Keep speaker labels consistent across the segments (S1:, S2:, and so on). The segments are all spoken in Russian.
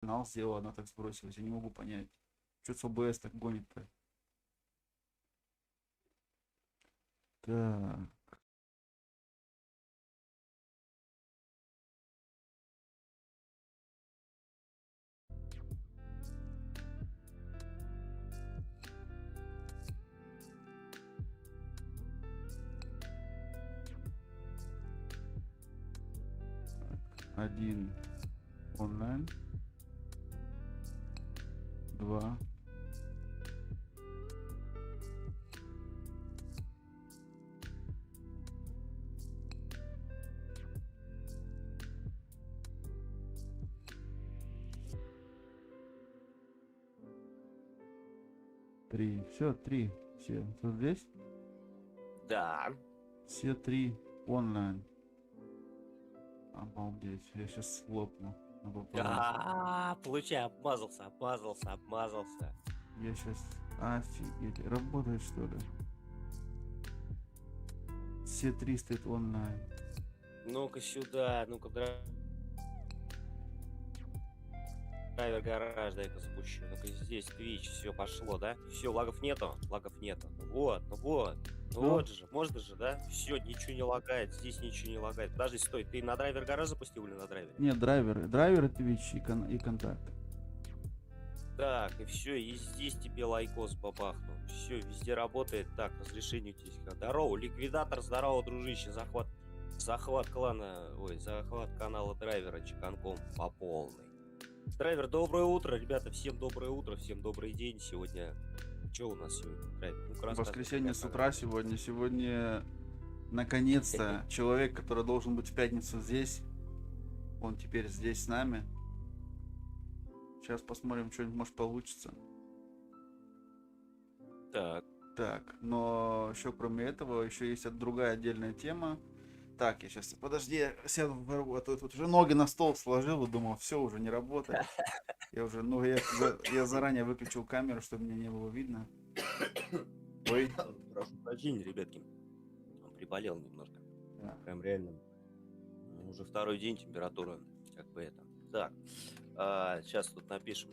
S1: Канал сделала, она так сбросилась. Я не могу понять. Что с ОБС так гонит-то? Так, 1 онлайн, 2. Три. Все, три. Все. Кто здесь?
S2: Да.
S1: Все три онлайн. Обалдеть. Я сейчас лопну напополам.
S2: Получай, обмазался.
S1: Я сейчас... Офигеть. Работает, что ли? Все три стоят онлайн.
S2: Ну-ка сюда, ну-ка драйвер гараж, дай-ка запущу. Ну-ка здесь Twitch, все пошло, да? Все, лагов нету. Ну
S1: Что?
S2: вот же, можно же, да? Все, ничего не лагает, здесь ничего не лагает. Подожди, стой, ты на драйвер гараж запустил или на драйвере?
S1: Нет, драйверы. Драйверы Twitch и контакт.
S2: Так, и все, и здесь тебе лайкос бабахнул. Все, везде работает. Так, разрешение у тебя есть. Здорово, ликвидатор, здорово, дружище. Захват клана, захват канала драйвера Чеканком по полной. Драйвер, доброе утро, ребята, всем доброе утро, всем добрый день. Сегодня, что у нас сегодня, драйвер? Ну-ка рассказывай,
S1: Воскресенье
S2: какая
S1: с утра
S2: программа?
S1: сегодня. Сегодня, наконец-то, человек, который должен быть в пятницу здесь, он теперь здесь с нами. Сейчас посмотрим, что-нибудь может получится.
S2: Так,
S1: Так, но еще кроме этого, еще есть другая отдельная тема. Так, я сейчас, подожди, я сяду в работу. Тут уже ноги на стол сложил и думал, все, уже не работает. Я уже, я заранее выключил камеру, чтобы меня не было видно. Ой.
S2: прошу прощения, ребятки, приболел немножко.
S1: Да.
S2: Прям реально. Уже второй день температура, как бы это. Так, сейчас тут напишем.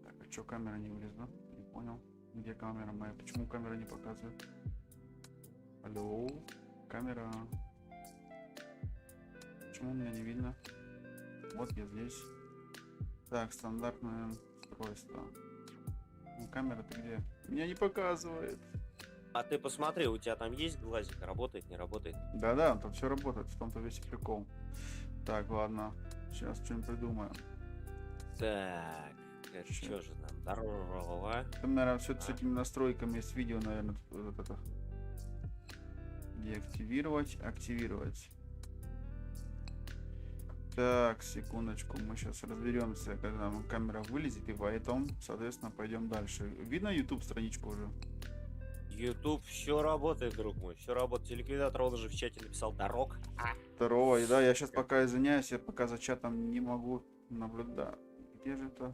S1: Так, а что камера не вылезла? Не понял. Где камера моя? Почему камера не показывает? Алло, камера. Почему меня не видно? Вот я здесь. Так, стандартное устройство. Ну, камера-то где? Меня не показывает.
S2: А ты посмотри, у тебя там есть глазик, работает, не работает?
S1: Да-да, там все работает, в том-то весь и прикол. Так, ладно. Сейчас что-нибудь придумаем.
S2: Так, это что же нам? Здорово.
S1: Там, наверное, все с этими настройками с видео, наверное, вот это. Деактивировать, активировать. Так, секундочку, мы сейчас разберемся, когда камера вылезет, и поэтому, соответственно, пойдем дальше. Видно YouTube страничку уже?
S2: YouTube, все работает, друг мой, все работает. Ликвидатор, он уже в чате написал дорог.
S1: Второго, и да, я сейчас пока извиняюсь, я пока за чатом не могу наблюдать. Где же это?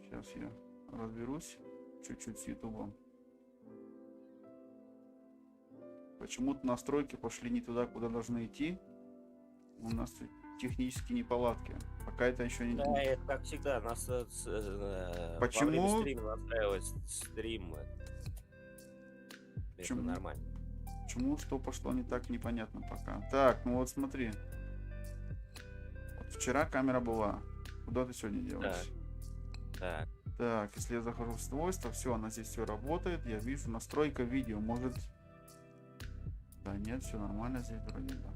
S1: Сейчас я разберусь чуть-чуть с YouTube. Почему-то настройки пошли не туда, куда должны идти. У нас тут технические неполадки. Пока это еще не...
S2: Да, это как всегда, нас во
S1: Почему?
S2: время стрима настраивать стрим. Это
S1: Почему?
S2: нормально.
S1: Почему что пошло не так, непонятно пока. Так, ну вот смотри. Вот вчера камера была. Куда ты сегодня делась?
S2: Так.
S1: Так, если я захожу в свойства, все, она здесь все работает. Я вижу настройка видео. Может... Да нет, все нормально здесь вроде, да.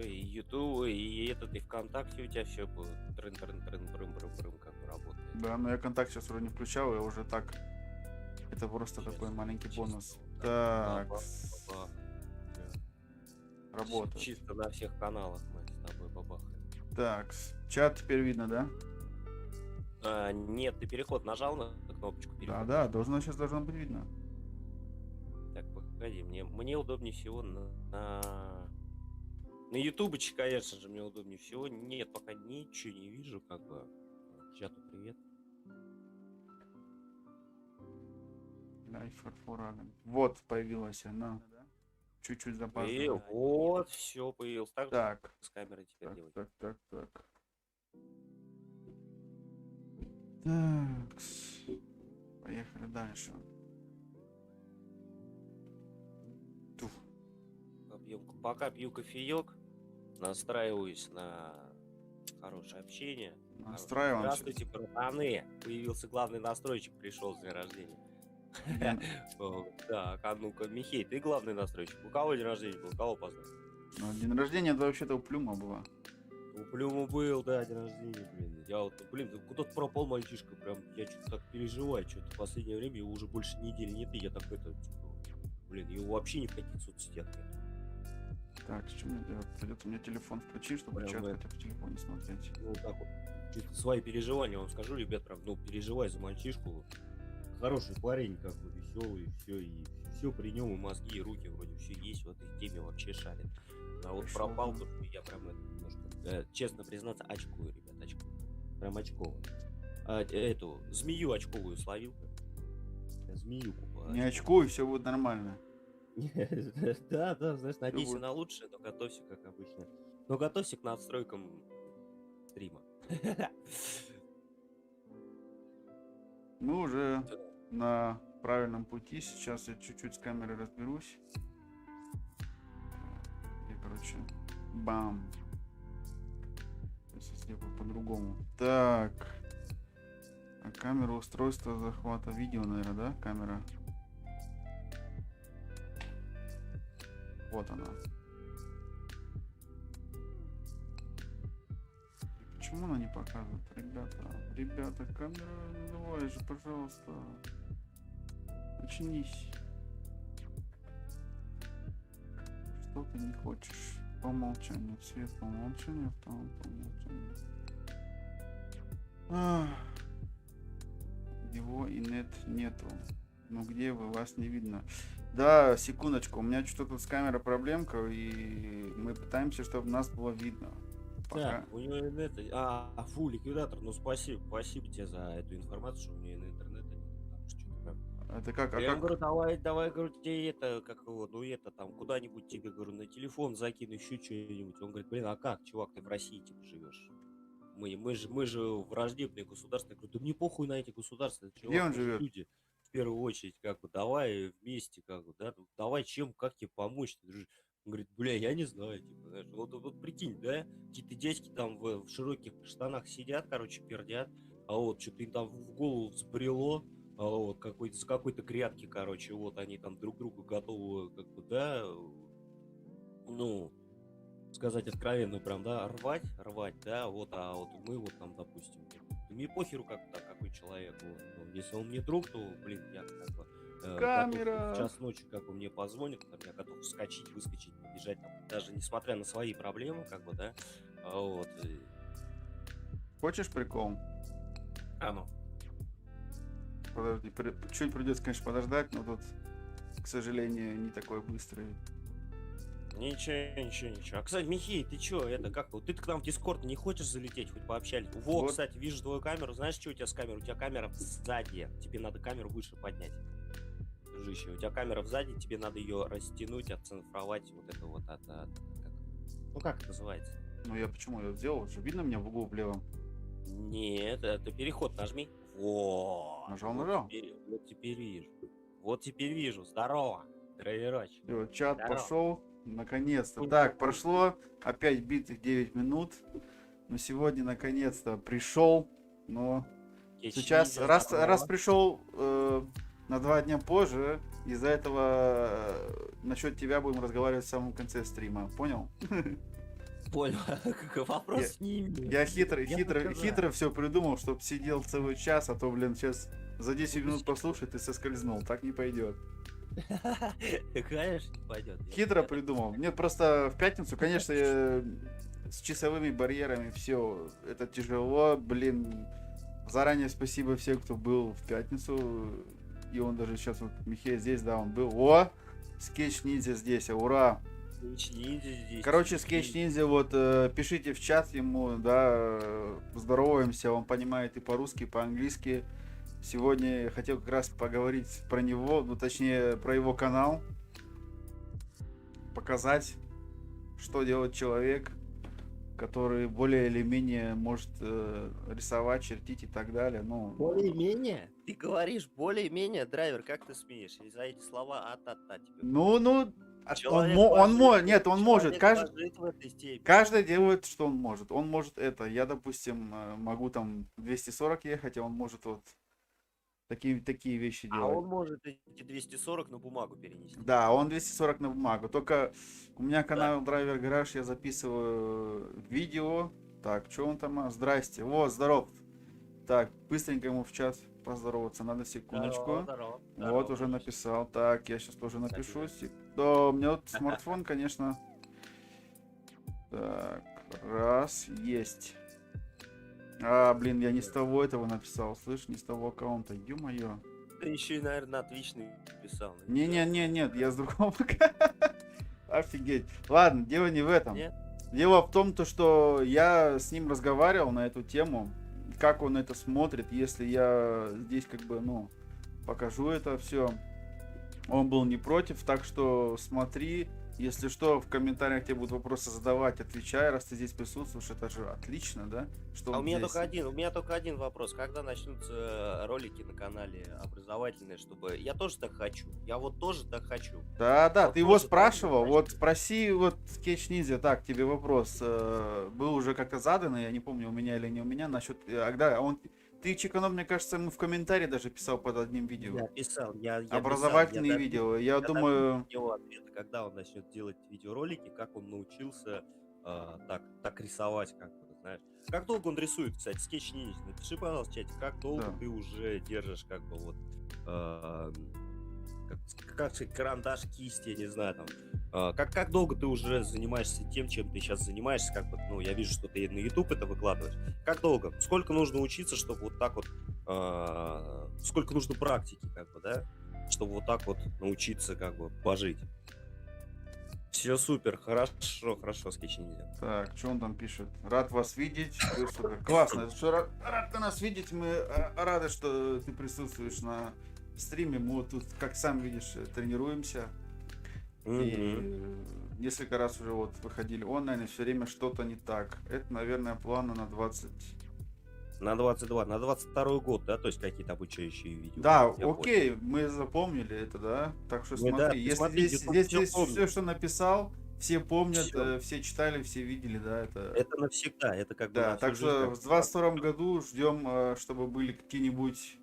S2: И YouTube, и этот, и ВКонтакте у тебя все будет трын-трын-трын-брым-брым-брым, как бы работает.
S1: Да, но я контакт сейчас вроде не включал, я уже так... Это просто
S2: Честно,
S1: такой маленький
S2: честно.
S1: бонус. Так,
S2: Бабах.
S1: работает.
S2: Чисто на всех каналах мы с тобой бабахаем.
S1: Так, чат теперь видно, да?
S2: Нет, ты переход нажал на кнопочку переход?
S1: Да, сейчас должно быть видно.
S2: Так, погоди, мне удобнее всего на ютубочке, конечно же, мне удобнее всего. Нет, пока ничего не вижу, как бы. Чату привет.
S1: Вот появилась она. Чуть-чуть запаздывает.
S2: Вот, все появилось. Так,
S1: Так.
S2: с камерой теперь делать.
S1: Так. Так, поехали дальше. Туф.
S2: Пока пью кофеек, настраиваюсь на хорошее общение.
S1: Настраиваемся.
S2: Здравствуйте, братаны! Появился главный настройщик, пришел с дня рождения.
S1: День-
S2: Так, а ну-ка, Михей, ты главный настройщик. У кого день рождения был? Кого поздравил?
S1: День рождения это вообще-то у Плюма было.
S2: У Плюма был, да, день рождения, блин. Я вот, блин, ты куда-то пропал, мальчишка, прям, я что-то так переживаю, что-то в последнее время его уже больше недели нет, и я так это, типа, блин, его вообще ни в каких соцсетях нет.
S1: Так, с чем мне делать? Придется мне телефон включить, чтобы
S2: Прям
S1: чат
S2: это.
S1: хотя бы в телефоне смотреть.
S2: Ну, так вот, чисто свои переживания вам скажу, ребят, прям, ну, переживай за мальчишку. Хороший парень, как бы, веселый, все, и все при нем, и мозги, и руки вроде все есть, в этой теме вообще шарит. А вот
S1: Пришёл,
S2: пропал,
S1: да.
S2: то, что я прям это немножко, честно признаться, очкую, ребят, очкую. Прям очково. Эту, змею очковую словил. Змею
S1: Не очкуй, все будет нормально.
S2: Да, да, знаешь, надейся
S1: будет.
S2: на лучшее, но готовься, как обычно. Но готовься к настройкам стрима.
S1: Мы уже на правильном пути. Сейчас я чуть-чуть с камерой разберусь. И, короче, бам. Сейчас я сделаю по-другому. Так. А камера устройства захвата видео, наверное, да? Камера. Вот она. Почему она не показывает? Ребята, камера, ну давай же, пожалуйста. Очнись. Что ты не хочешь? По умолчанию. Цвет по умолчанию, автомат по умолчанию. Его и нету. Ну где вы? Вас не видно. Да, секундочку. У меня что-то тут с камерой проблемка, и мы пытаемся, чтобы нас было видно. Пока.
S2: Так, у него это... фу, ликвидатор, ну спасибо тебе за эту информацию, что у меня интернета нет. Потому что что-то прям...
S1: Это как?
S2: Я ему говорю, давай, говорю, тебе это, как его, ну это там, куда-нибудь тебе, говорю, на телефон закину, еще что-нибудь. Он говорит, блин, а как, чувак, ты в России, типа, живешь? Мы же враждебные государства. Я говорю, да мне похуй на эти государства, чувак,
S1: Где он
S2: мы же
S1: живет?
S2: люди. В первую очередь, как бы, давай вместе, как бы, да, давай как тебе помочь, дружище. Он говорит, бля, я не знаю, типа, знаешь, вот прикинь, да, какие-то дядьки там в широких штанах сидят, короче, пердят, а вот что-то им там в голову взбрело, а вот с какой-то грядки, короче, вот они там друг другу готовы, как бы, да, ну, сказать откровенно, прям, да, рвать, да, вот, а вот мы вот там, допустим, мне похеру, какой человек, вот, ну, если он мне друг, то, блин, я как бы готов
S1: Камера!
S2: в час ночи, как бы мне позвонит, там, я готов вскочить, выскочить, побежать, там, даже несмотря на свои проблемы, как бы, да, вот.
S1: Хочешь прикол?
S2: Ну.
S1: Подожди, чуть придется, конечно, подождать, но тут, к сожалению, не такой быстрый.
S2: Ничего. А, кстати, Михей, ты чё, это как, вот ты к нам в Дискорд не хочешь залететь, хоть пообщались? Во,
S1: Вот.
S2: кстати, вижу твою камеру, знаешь, что у тебя с камерой? У тебя камера сзади, тебе надо камеру выше поднять. Дружище, у тебя камера сзади, тебе надо ее растянуть, оцифровать, вот это вот, как это называется?
S1: Ну я почему я сделал? Уже видно меня в углу в левом?
S2: Нет, это переход нажми. Вот.
S1: Нажал.
S2: Вот теперь вижу. Здорово, драйверочек.
S1: Всё, чат
S2: Здорово.
S1: пошел. Наконец-то.
S2: Ну,
S1: Так,
S2: ну,
S1: прошло опять битых 9 минут. Но сегодня наконец-то пришел. Но сейчас, раз пришел на 2 дня позже, из-за этого насчет тебя будем разговаривать в самом конце стрима. Понял?
S2: Понял. Вопрос не имею.
S1: Я хитро все придумал, чтобы сидел целый час, а то, блин, сейчас за 10 минут послушать и соскользнул. Так не пойдет.
S2: Конечно, не пойдет.
S1: Хитро придумал. Мне просто в пятницу, конечно, с часовыми барьерами все это тяжело, блин. Заранее спасибо всем, кто был в пятницу. И он даже сейчас, вот Михей здесь, да, он был. О! Скетч ниндзя здесь, ура! Короче, скетч ниндзя, вот пишите в чат ему, да, здороваемся, он понимает и по-русски, и по-английски. Сегодня я хотел как раз поговорить про него, ну точнее про его канал, показать, что делает человек, который более или менее может рисовать, чертить и так далее. Ну,
S2: Более-менее? Ты говоришь более-менее, драйвер, как ты смеешь? И за эти слова а-та-та тебе.
S1: ну,
S2: Человек
S1: нет, он может.
S2: человек божит в этой степени.
S1: Каждый делает, что он может. Он может это. Я, допустим, могу там 240 ехать, а он может вот такие вещи
S2: А
S1: делать.
S2: он может эти 240 на бумагу перенести.
S1: Да, он 240 на бумагу. Только у меня канал Драйвер Гараж, я записываю видео. Так, что он там? Здрасте. Вот, здоров. Так, быстренько ему в чат поздороваться. Надо секундочку.
S2: Здорово.
S1: Вот, уже написал. Так, я сейчас тоже напишу.
S2: Кстати,
S1: Да, у меня вот смартфон, конечно. Так, раз, есть. А, блин, я не с того этого написал. Слышь, не с того аккаунта. Ё-моё.
S2: Ты еще и, наверное, на Twitch написал.
S1: Нет, я с другого. Офигеть. Ладно, дело не в этом.
S2: Нет?
S1: Дело в том, то, что я с ним разговаривал на эту тему. Как он это смотрит, если я здесь как бы, ну, покажу это все. Он был не против, так что смотри. Если что, в комментариях тебе будут вопросы задавать, отвечай, раз ты здесь присутствуешь, это же отлично, да? Что
S2: А
S1: он
S2: у меня
S1: здесь.
S2: только один вопрос. Когда начнутся ролики на канале образовательные, чтобы... Я тоже так хочу. Я вот тоже так хочу.
S1: Да,
S2: Вот
S1: ты его
S2: тоже так
S1: спрашивал,
S2: хочу.
S1: вот спроси, вот Sketch Ninja, так, тебе вопрос был уже как-то задан, я не помню, у меня или не у меня, насчет, ты чеканул, мне кажется, ему в комментарии даже писал под одним видео.
S2: Я писал,
S1: Образовательные видео, я думаю...
S2: его ответа, когда он начнет делать видеоролики, как он научился так рисовать, как бы, знаешь. Как долго он рисует, кстати, Sketch Ninja? Напиши, пожалуйста, в чате, как долго
S1: Да.
S2: ты уже держишь, как бы, вот, как сказать, карандаш, кисть, я не знаю, там. Как долго ты уже занимаешься тем, чем ты сейчас занимаешься, как бы, ну, я вижу, что ты на YouTube это выкладываешь. Как долго? Сколько нужно учиться, чтобы вот так вот, сколько нужно практики, как бы, да, чтобы вот так вот научиться, как бы, пожить? Все супер, хорошо, Sketch Ninja.
S1: Так, что он там пишет? Рад вас видеть. Вы супер. Классно. Что рад ты нас видеть. Мы рады, что ты присутствуешь на стриме. Мы вот тут, как сам видишь, тренируемся. И несколько раз уже вот выходили онлайн, и все время что-то не так. Это, наверное, планы на 20...
S2: На 22, на 22 год, да, то есть какие-то обучающие видео.
S1: Да,
S2: Я
S1: окей, мы запомнили это, да. Так что
S2: Мы, да,
S1: смотри,
S2: ты
S1: если
S2: смотри,
S1: здесь,
S2: YouTube
S1: здесь,
S2: всё
S1: здесь
S2: помнит.
S1: все, что написал, все помнят,
S2: Всё.
S1: все читали, все видели, да, это...
S2: Это навсегда, это как бы
S1: Да,
S2: на всю
S1: так
S2: жизнь,
S1: что
S2: как
S1: в
S2: бы.
S1: 22 году ждем, чтобы были какие-нибудь...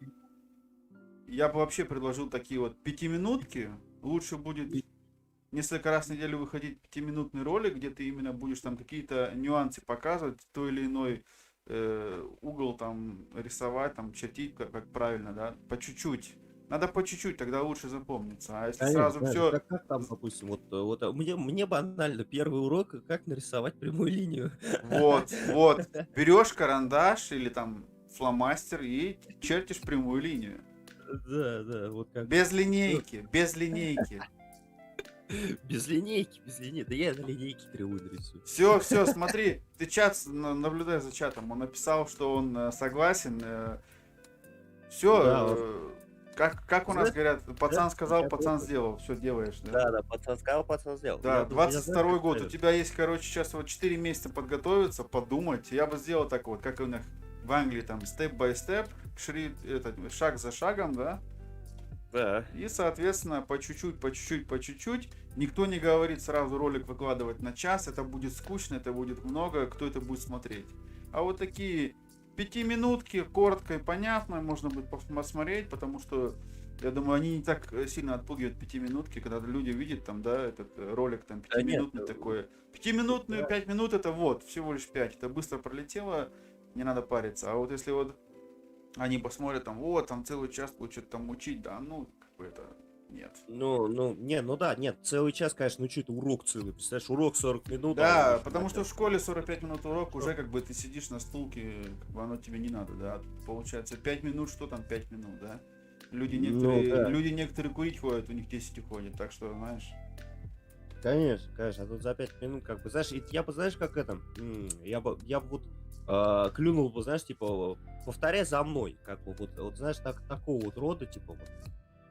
S1: Я бы вообще предложил такие вот 5-минутки. Лучше будет несколько раз в неделю выходить 5-минутный ролик, где ты именно будешь там какие-то нюансы показывать, то или иной угол там рисовать, там чертить, как правильно, да, по чуть-чуть. Надо по чуть-чуть, тогда лучше запомнится. А если сразу все...
S2: Как там, допустим, вот мне банально первый урок, как нарисовать прямую линию.
S1: Вот. Берешь карандаш или там фломастер и чертишь прямую линию.
S2: Да, вот как.
S1: Без линейки.
S2: Без линейки. Да я на линейке кривую нарисую.
S1: Все, смотри, ты наблюдай за чатом. Он написал, что он согласен.
S2: Да,
S1: Все, как у нас
S2: Знаешь,
S1: говорят, пацан сказал,
S2: я
S1: пацан
S2: тоже.
S1: сделал. Все делаешь, да?
S2: Да, пацан сказал, пацан сделал.
S1: Да,
S2: Я
S1: 22
S2: знаю,
S1: год.
S2: как
S1: У тебя есть, короче, сейчас вот 4 месяца подготовиться, подумать. Я бы сделал так вот, как у них в Англии, там, степ-бай-степ, шаг за шагом, да?
S2: Да.
S1: И, соответственно, по чуть-чуть. Никто не говорит сразу ролик выкладывать на час. Это будет скучно, это будет много. Кто это будет смотреть? А вот такие 5-минутки, коротко и понятно, можно будет посмотреть, потому что, я думаю, они не так сильно отпугивают 5-минутки, когда люди видят там, да, этот ролик там 5-минутный такой. 5-минутный, 5 минут это вот, всего лишь 5. Это быстро пролетело, не надо париться. А вот если вот они посмотрят там, вот, там целый час будет что-то там учить, да, ну, как бы это, нет.
S2: Нет, целый час, конечно, ну что это урок целый, представляешь, урок 40 минут.
S1: Да,
S2: а
S1: потому что в школе 45 минут урок, уже как бы ты сидишь на стулке, как бы оно тебе не надо, да, получается 5 минут, что там 5 минут, да. Люди некоторые курить ходят, у них 10 уходит, так что, знаешь.
S2: Конечно, а тут за 5 минут, как бы, знаешь, я бы, знаешь, как это, я бы вот клюнул бы, знаешь, типа, повторяй за мной, как бы, вот знаешь, такого вот рода, типа, вот.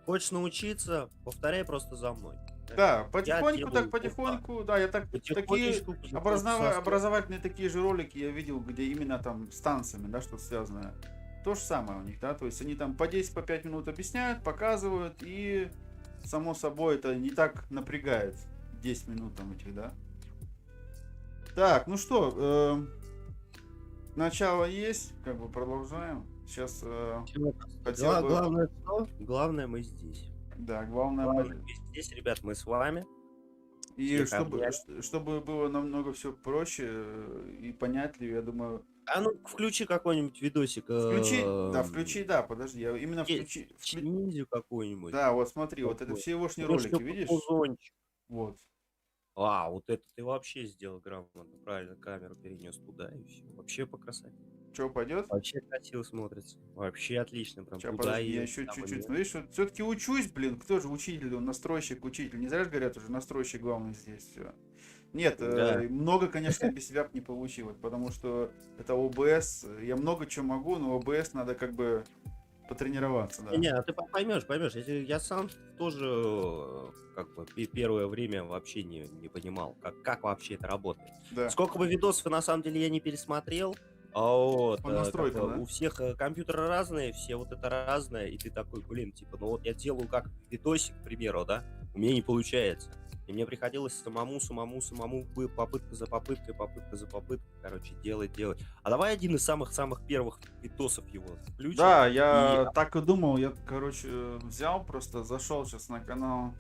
S2: Хочешь научиться, повторяй просто за мной.
S1: Да,
S2: Я
S1: потихоньку, так
S2: делаю вот так.
S1: потихоньку, да, я так, такие
S2: Потихонечку, потихоньку со
S1: образовательные такие же ролики я видел, где именно там с танцами, да, что связано. То же самое у них, да, то есть они там по 10, по 5 минут объясняют, показывают, и само собой это не так напрягает 10 минут там этих, да. Так, ну что, начало есть, как бы продолжаем. Сейчас хотел бы,
S2: Главное что? Главное, мы здесь.
S1: да, главное,
S2: Главное, мы здесь, ребят, мы с вами.
S1: и
S2: Всех обняли.
S1: чтобы было намного все проще и понятливее, я думаю,
S2: А ну, включи какой-нибудь видосик.
S1: включи, да, подожди, я именно
S2: Ниндзю какой-нибудь.
S1: да, вот смотри, вот это
S2: Такой.
S1: все егошние
S2: Немножко
S1: ролики, видишь?
S2: пузончик.
S1: Вот.
S2: А, вот это ты вообще сделал грамотно. Правильно, камеру перенес туда и все. Вообще по красоте.
S1: Что, пойдет?
S2: Вообще красиво смотрится. Вообще отлично. Прям
S1: Сейчас,
S2: туда
S1: подожди, я
S2: и
S1: еще
S2: там
S1: чуть-чуть.
S2: и-
S1: Смотришь, все-таки учусь, блин, кто же учитель, он настройщик, учитель. Не зря же говорят, уже настройщик главный здесь все. Нет,
S2: Да.
S1: много, конечно, без себя б не получилось, потому что это ОБС, я много чего могу, но ОБС надо как бы потренироваться, да.
S2: Не, а ты поймешь. Если я сам тоже как бы первое время вообще не понимал, как вообще это работает.
S1: Да.
S2: Сколько бы видосов на самом деле я не пересмотрел, а вот,
S1: По настройкам,
S2: как бы
S1: да?
S2: у всех компьютеры разные, все вот это разное, и ты такой, блин, типа, ну вот я делаю как видосик, к примеру, да, у меня не получается. И мне приходилось самому, попытка за попыткой, короче, делать. А давай один из самых-самых первых видосов его включим.
S1: Да, я так и думал, я, короче, взял, просто зашел сейчас на канал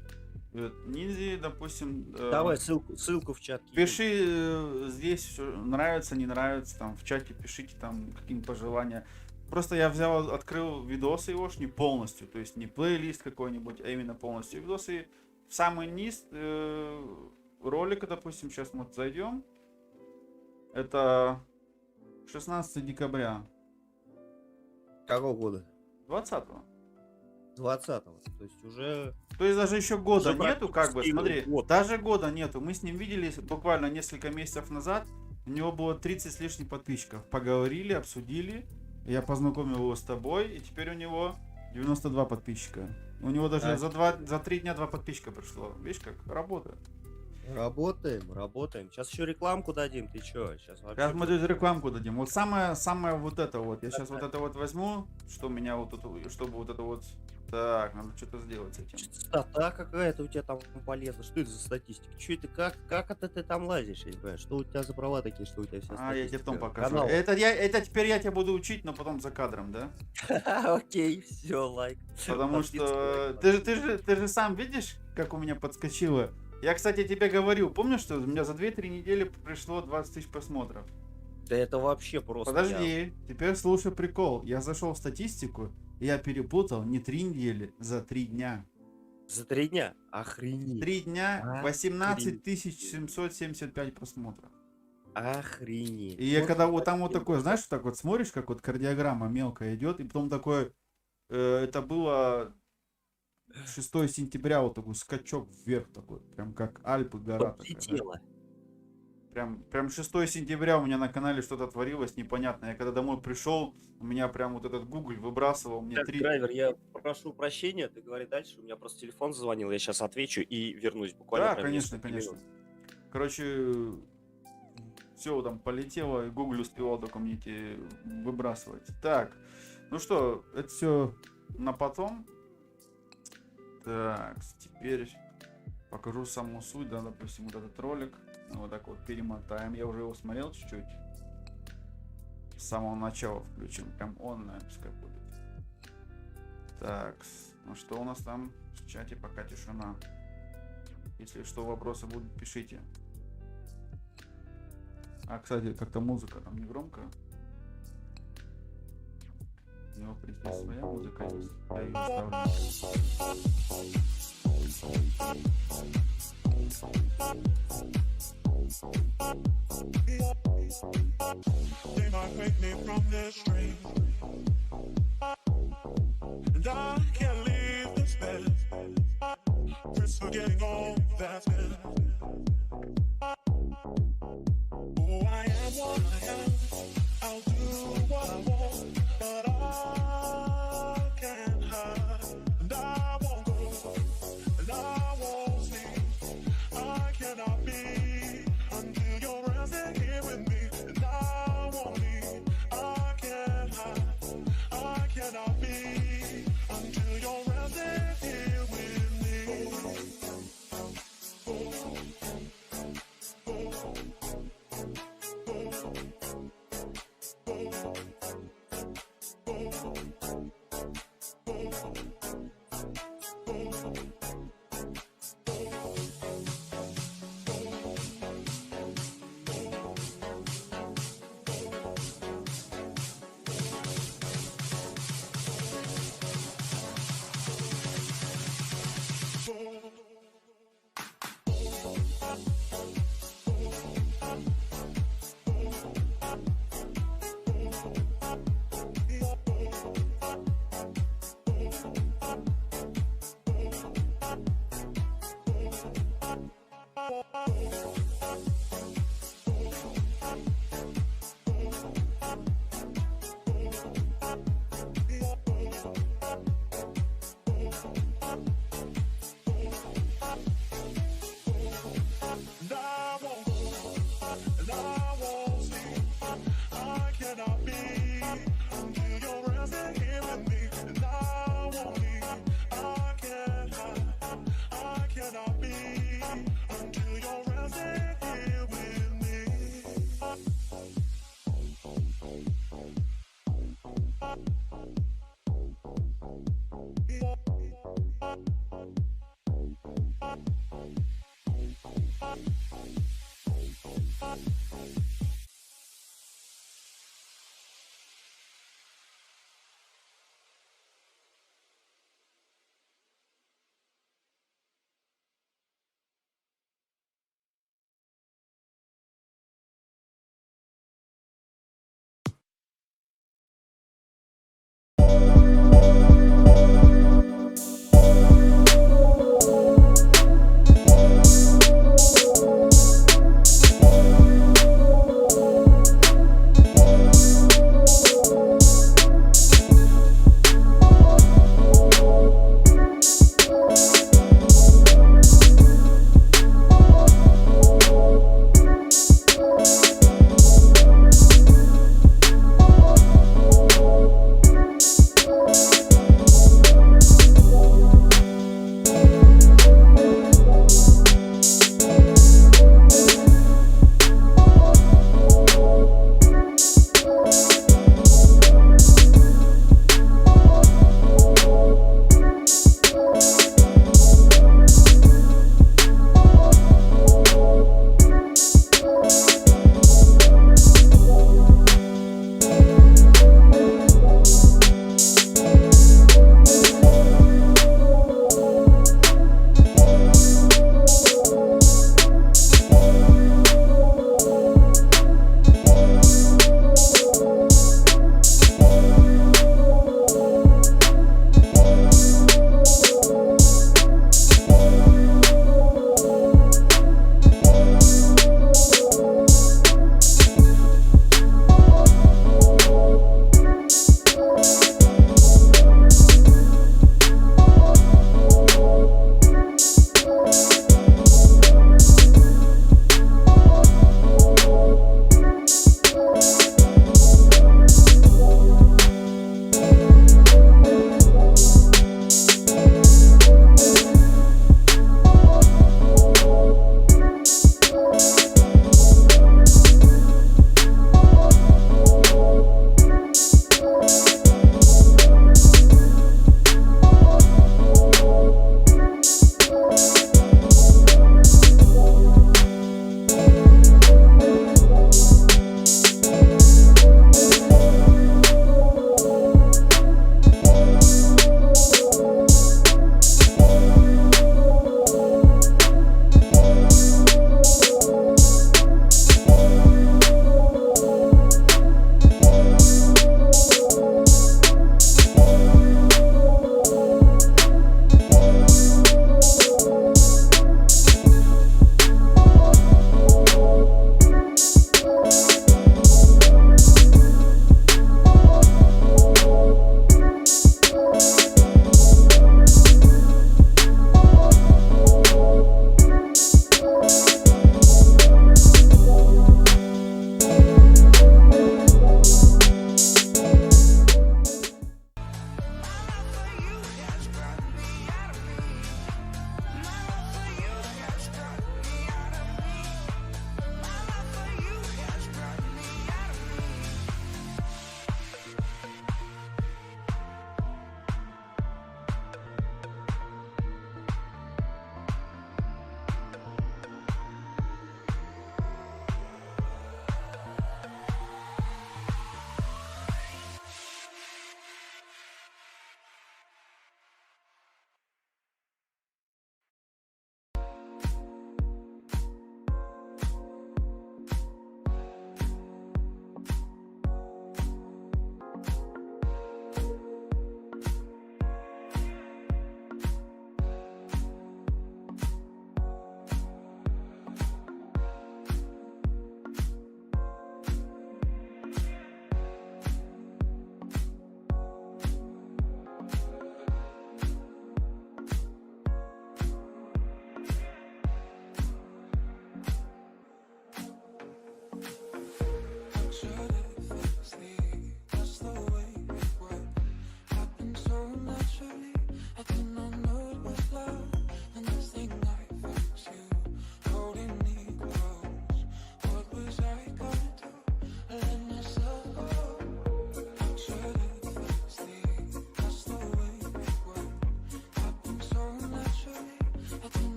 S1: Ниндзи, допустим.
S2: Давай ссылку в чат кинем.
S1: Пиши здесь, всё нравится, не нравится, там в чате пишите там какие пожелания. Просто я взял, открыл видосы его, не полностью, то есть не плейлист какой-нибудь, а именно полностью видосы. В самый низ ролика, допустим, сейчас мы зайдем. Это 16 декабря
S2: Какого года?
S1: 20-го.
S2: 20-го. То есть уже...
S1: То есть даже еще года
S2: Уже
S1: нету, как бы,
S2: практически
S1: смотри,
S2: год.
S1: даже года нету. Мы с ним виделись буквально несколько месяцев назад. У него было 30 с лишним подписчиков. Поговорили, обсудили. Я познакомил его с тобой, и теперь у него 92 подписчика. У него даже за 3 дня 2 подписчика пришло. Видишь, как работа.
S2: Работаем. Сейчас еще рекламку дадим. Ты чё? Сейчас вообще...
S1: Сейчас мы тут рекламку дадим. Вот самое вот это вот. Я сейчас вот это вот возьму, что у меня вот тут, чтобы вот это вот. Так, надо что-то сделать с этим.
S2: Стата какая-то у тебя там полезна. Что это за статистика? Что это, как это ты там лазишь? Я не понимаю. Что у тебя за права такие, что у тебя вся статистика?
S1: Я тебе потом покажу.
S2: Канал.
S1: Это теперь я тебя буду учить, но потом за кадром, да?
S2: Окей, все, лайк.
S1: Потому что ты же сам видишь, как у меня подскочило. Я, кстати, тебе говорил, помнишь, что у меня за 2-3 недели пришло 20 тысяч просмотров?
S2: Да это вообще просто...
S1: Подожди, теперь слушай прикол. Я зашел в статистику, и я перепутал не 3 недели, за 3 дня.
S2: За 3 дня? Охренеть.
S1: 3 дня 18 775 просмотров.
S2: Охренеть.
S1: И я когда вот там вот такой, знаешь, так вот смотришь, как вот кардиограмма мелкая идет, и потом такой, это было 6 сентября, вот такой скачок вверх такой, прям как Альпы, гора такая, да? Прям 6 сентября у меня на канале что-то творилось непонятное. Я когда домой пришел, у меня прям вот этот Google выбрасывал мне
S2: Так,
S1: 3...
S2: драйвер, я прошу прощения, ты говори дальше, у меня просто телефон зазвонил, я сейчас отвечу и вернусь буквально.
S1: Да,
S2: прям
S1: конечно,
S2: несколько
S1: конечно.
S2: минут.
S1: Короче, все там полетело, и Google успевал только мне эти выбрасывать. Так, ну что, это все на потом. Так, теперь покажу саму суть, да, допустим, вот этот ролик. Вот так вот перемотаем. Я уже его смотрел чуть-чуть. С самого начала включим. Прям онлайн пускай будет. Так, ну что у нас там в чате? Пока тишина. Если что, вопросы будут, пишите. А, кстати, как-то музыка там не громко. У него, в принципе, своя музыка есть. Я ее
S3: They might wake me from this dream, and I can't leave this bed. Just forgetting all that's been. Oh, I am what I am. I'll do what I want, but I can't hide, and I won't go, and I won't sleep. And I won't sleep. I cannot be until you're resting here with me. And I won't leave. I cannot be until you're resting.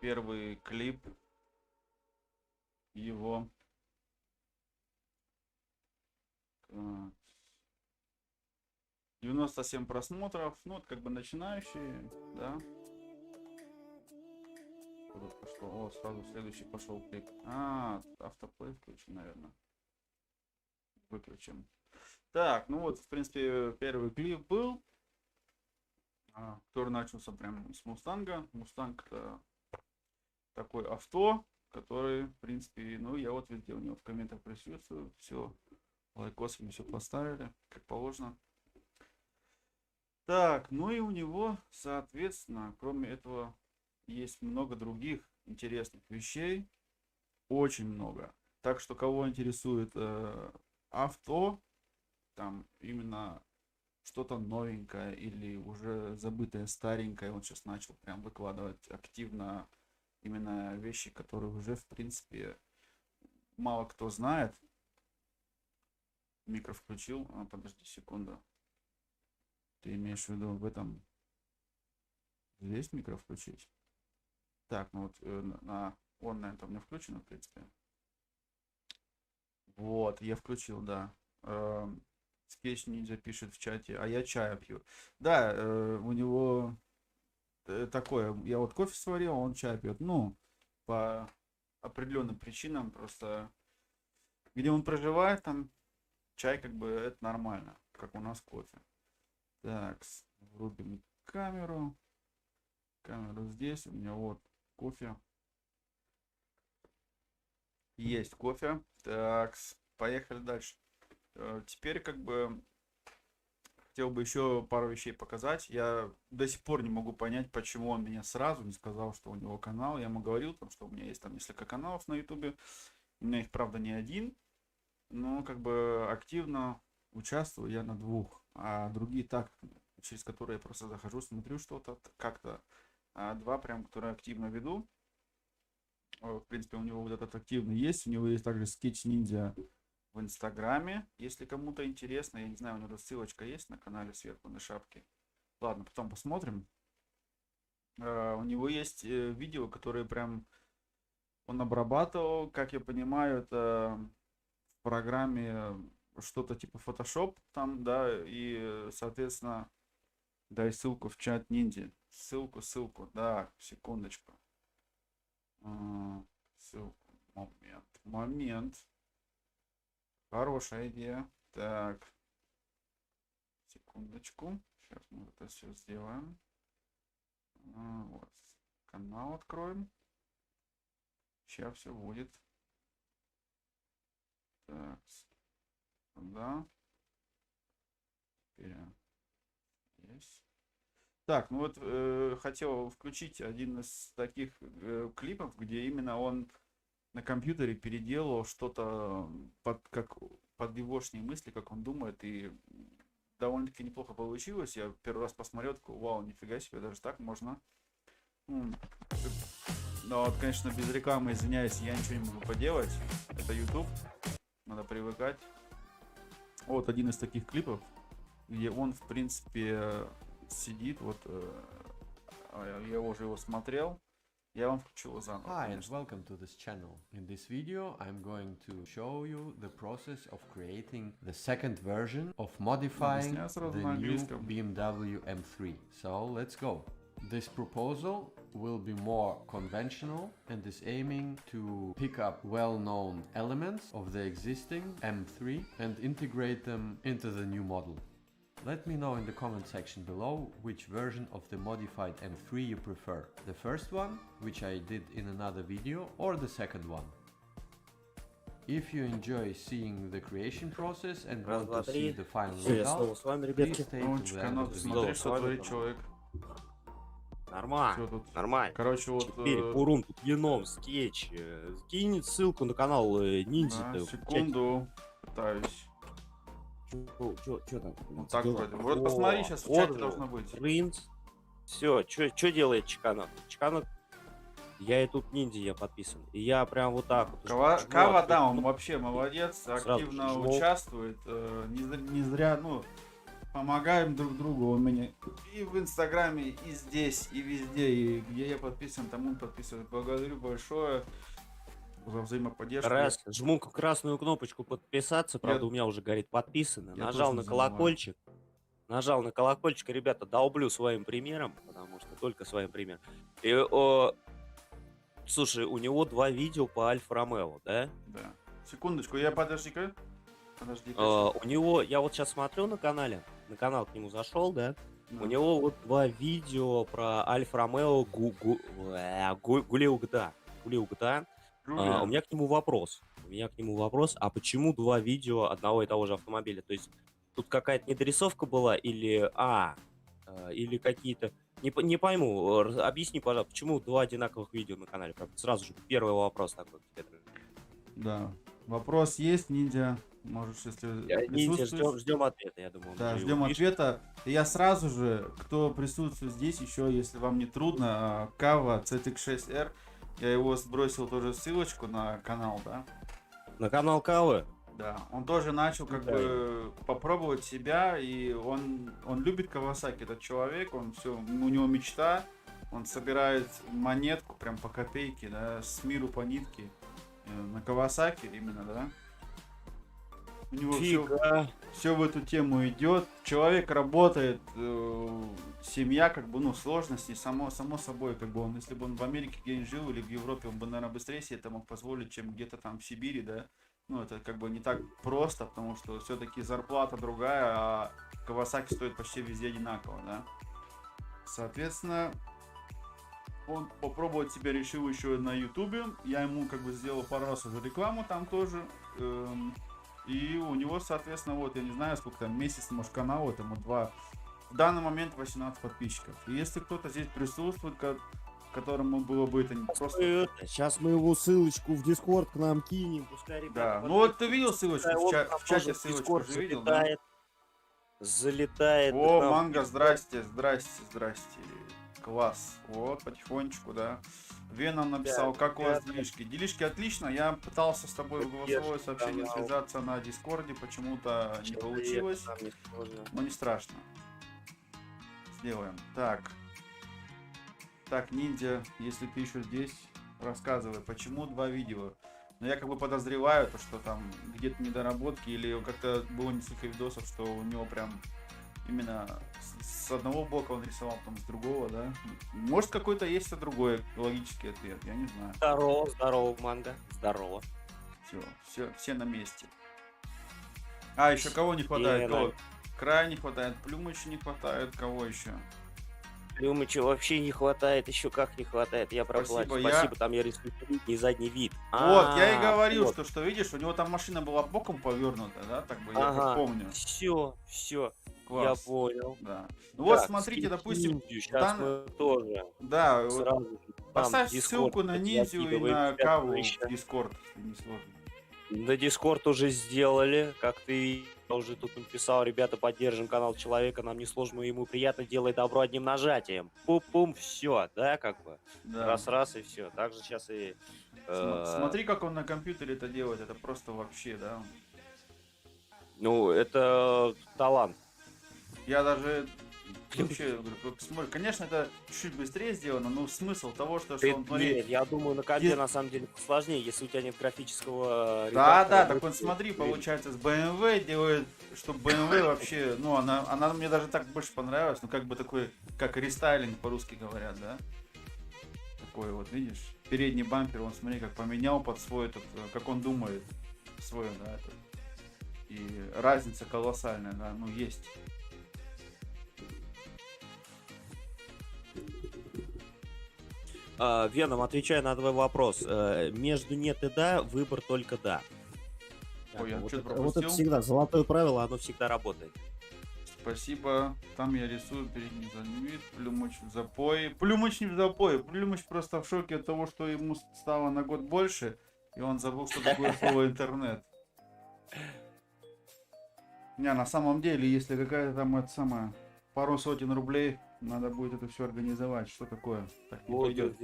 S1: первый клип его. Так. 97 просмотров, ну, это как бы начинающие, да. Куда пошло? О, сразу следующий пошел клип. Автоплей включим, наверное. Выключим. Так, ну вот, в принципе, первый клип был, который начался прям с Мустанга. Мустанг — это такой авто, который, в принципе, ну, я вот везде у него в комментах присутствую, все, лайкосами все поставили, как положено. Так, ну и у него, соответственно, кроме этого, есть много других интересных вещей, очень много. Так что, кого интересует авто, там именно что-то новенькое или уже забытое старенькое, он сейчас начал прям выкладывать активно именно вещи, которые уже, в принципе, мало кто знает. Микро включил. Подожди секунду. Ты имеешь в виду в этом? Здесь микро включить? Так, ну вот он на этом не включен, в принципе. Вот, я включил, да. Скетч Ниндзя пишет в чате, а я чая пью. Да, у него такое, я вот кофе сварил, он чай пьет. Ну, по определенным причинам, просто где он проживает, там чай как бы это нормально, как у нас кофе. Так, врубим камеру. Камеру здесь, у меня вот кофе. Есть кофе. Так, поехали дальше. Теперь как бы хотел бы еще пару вещей показать. Я до сих пор не могу понять, почему он меня сразу не сказал, что у него канал. Я ему говорил, что у меня есть там несколько каналов на ютубе. У меня их, правда, не один. Но как бы активно участвую я на двух. А другие так, через которые я просто захожу, смотрю что-то как-то. А два прям, которые активно веду. В принципе, у него вот этот активный есть. У него есть также Sketch Ninja в Инстаграме. Если кому-то интересно, я не знаю, у него ссылочка есть на канале сверху на шапке. Ладно, потом посмотрим. У него есть видео, которые прям он обрабатывал. Как я понимаю, это в программе что-то типа Photoshop там, да, и, соответственно, дай ссылку в чат Ниндзя. Ссылку, да, секундочку. Ссылку, момент. Хорошая идея. Так, секундочку. Сейчас мы это все сделаем. Вот, канал откроем. Сейчас все будет. Так, да. Теперь есть. Так, ну вот хотел включить один из таких клипов, где именно он на компьютере переделал что-то под егошние мысли, как он думает, и довольно-таки неплохо получилось. Я первый раз посмотрел, такой, вау, нифига себе, даже так можно. Ну вот, конечно, без рекламы, извиняюсь, я ничего не могу поделать. Это YouTube, надо привыкать. Вот один из таких клипов, где он, в принципе, сидит, вот, я уже его смотрел, я вам включил его заново.
S4: Hi and
S1: конечно.
S4: welcome to this channel. In this video I'm going to show you the process of creating the second version of modifying
S1: Объясняю сразу
S4: the
S1: на
S4: new
S1: английском.
S4: BMW M3. So let's go. This proposal will be more conventional and is aiming to pick up well-known elements of the existing M3 and integrate them into the new model. Let me know in the comment section below which version of the modified M3 you prefer. The first one, which I did in another video, or the second one. If you enjoy seeing the creation process and
S2: Раз,
S4: want
S2: два,
S4: to see
S2: три.
S4: the final
S2: Все, я снова
S4: result,
S2: с вами,
S4: please
S2: ребятки.
S4: stay to
S1: Ромчик,
S4: the
S1: а
S4: end
S1: ну
S4: of
S1: ты
S4: the
S1: смотри,
S4: video.
S1: что творит человек.
S2: Нормально,
S1: Что тут?
S2: нормально.
S1: Короче, вот...
S2: Теперь Пурум, тут Еном, Скетч. Кинет ссылку на канал Ниндзя.
S1: да, секунду, пытаюсь.
S2: Чё там?
S1: Вот так вроде. Вот посмотри, сейчас в чате должно быть.
S2: Принц. Все, что делает Чиканок? Чиканок, я и тут ниндзя, я подписан. И я прям вот так вот.
S1: Кава, да, он вообще молодец,
S2: Сразу
S1: активно
S2: же жму.
S1: участвует. Не зря, ну, помогаем друг другу. Он меня и в Инстаграме, и здесь, и везде, и где я подписан, там он подписывает. Благодарю большое за взаимоподдержку.
S2: Раз, жму красную кнопочку подписаться, правда, у меня уже горит подписано.
S1: я
S2: Нажал
S1: тоже
S2: на
S1: забываю.
S2: колокольчик. Нажал на колокольчик, ребята, долблю своим примером, потому что только своим примером. И, слушай, у него 2 видео по Альфа Ромео, да?
S1: Да. Секундочку, я подожди-ка. Подожди.
S2: У него, я вот сейчас смотрю на канал к нему зашел, да? У него вот 2 видео про Альфа Ромео Гулиугда. У меня к нему вопрос. А почему 2 видео одного и того же автомобиля? То есть тут какая-то недорисовка была или какие-то... Не пойму, объясни, пожалуйста, почему 2 одинаковых видео на канале? Правда, сразу же первый вопрос такой.
S1: Да. Вопрос есть, ниндзя. Можешь, если
S2: Ниндзя,
S1: присутствуешь.
S2: ждем ответа, я думаю.
S1: Да,
S2: он
S1: ждем
S2: пишет.
S1: ответа. И я сразу же, кто присутствует здесь, еще, если вам не трудно, Кава CTX6R, я его сбросил тоже ссылочку на канал, да?
S2: На канал Кавы?
S1: Да, он тоже начал как
S2: Да.
S1: бы попробовать себя, и он любит Кавасаки, этот человек, он все, у него мечта, он собирает монетку прям по копейке, да, с миру по нитке на Кавасаки именно, да? У него все в эту тему идет. Человек работает, семья, как бы, ну, сложности, само собой, как бы он, если бы он в Америке где-нибудь жил или в Европе, он бы, наверное, быстрее себе это мог позволить, чем где-то там в Сибири, да. Ну, это как бы не так просто, потому что все-таки зарплата другая, а Кавасаки стоит почти везде одинаково, да. Соответственно, он попробовать себя решил еще на Ютубе. Я ему как бы сделал пару раз уже рекламу там тоже. И у него, соответственно, вот, я не знаю, сколько там, месяц, может, канал, этому 2. В данный момент 18 подписчиков. И если кто-то здесь присутствует, которому было бы это не просто...
S2: Сейчас мы его ссылочку в Дискорд к нам кинем, пускай ребята...
S1: Да, ну вот ты видел ссылочку в чате, ссылочку же видел, да?
S2: Залетает.
S1: О,
S2: к нам в
S1: Манго,
S2: Дискорд.
S1: здрасте. Класс. Вот, потихонечку, да. Веном написал, как у вас делишки. Делишки отлично. Я пытался с тобой в голосовое сообщение
S2: канал.
S1: связаться на Дискорде, почему-то не получилось.
S2: Нам не сложно.
S1: Но не страшно. Сделаем. Так, ниндзя, если ты еще здесь, рассказывай, почему 2 видео. Но я как бы подозреваю, то, что там где-то недоработки, или как-то было несколько видосов, что у него прям именно с одного бока он рисовал, потом с другого, да? Может, какой-то есть другой логический ответ, я не знаю.
S2: Здорово, Манго. Здорово.
S1: Все на месте. А, еще кого не хватает?
S2: Лена.
S1: Край не хватает, Плюмыча не хватает, кого еще?
S2: Люмыча вообще не хватает, еще как не хватает. Я проплачу.
S1: Спасибо,
S2: Спасибо, там я рисую передний и задний вид.
S1: Вот, я и говорил,
S2: вот.
S1: что видишь, у него там машина была боком повернута, да, так бы, я как
S2: Ага,
S1: помню.
S2: все, я
S1: Класс.
S2: понял.
S1: Да. Ну вот,
S2: Так,
S1: смотрите,
S2: скинь
S1: допустим,
S2: ниндзю, щас мы тоже
S1: да, вот
S2: сразу же там
S1: поставь
S2: Discord
S1: ссылку на ниндзю и
S2: закидываем,
S1: на
S2: ребята,
S1: Каву
S2: еще.
S1: в Дискорд, если не сложно.
S2: На Дискорд уже сделали, как ты уже тут написал, ребята, поддержим канал человека, нам не сложно, ему приятно, делай добро одним нажатием. Пум-пум, все, да, как бы.
S1: Да.
S2: Раз-раз и все. Также сейчас и...
S1: Смотри, как он на компьютере это делает, это просто вообще, да.
S2: Ну, это талант.
S1: Я даже вообще говорю, смотри, конечно, это чуть быстрее сделано, но смысл того, что он, смотри,
S2: Нет, я думаю, на компе на самом деле сложнее, если у тебя нет графического
S1: да,
S2: редактора,
S1: так он смотри, получается, с BMW делает, что BMW вообще, ну, она мне даже так больше понравилась, ну, как бы такой, как рестайлинг по-русски говорят, да? Такой вот, видишь, передний бампер, он, смотри, как поменял под свой этот, как он думает, свой, да, этот. И разница колоссальная, да, ну, есть.
S2: Веном, отвечая на твой вопрос, между нет и да, выбор только да.
S1: Ой, я
S2: вот,
S1: что-то
S2: это, вот это
S1: пропустил.
S2: всегда золотое правило, оно всегда работает.
S1: Спасибо. Там я рисую передний задний вид. Плюмыч в запое. Плюмыч не в запое. Плюмыч просто в шоке от того, что ему стало на год больше. И он забыл, что такое слово интернет. Не, на самом деле, если какая-то там это самое, пару сотен рублей, надо будет это все организовать. Что такое? Так не
S2: Вот,
S1: пойдет.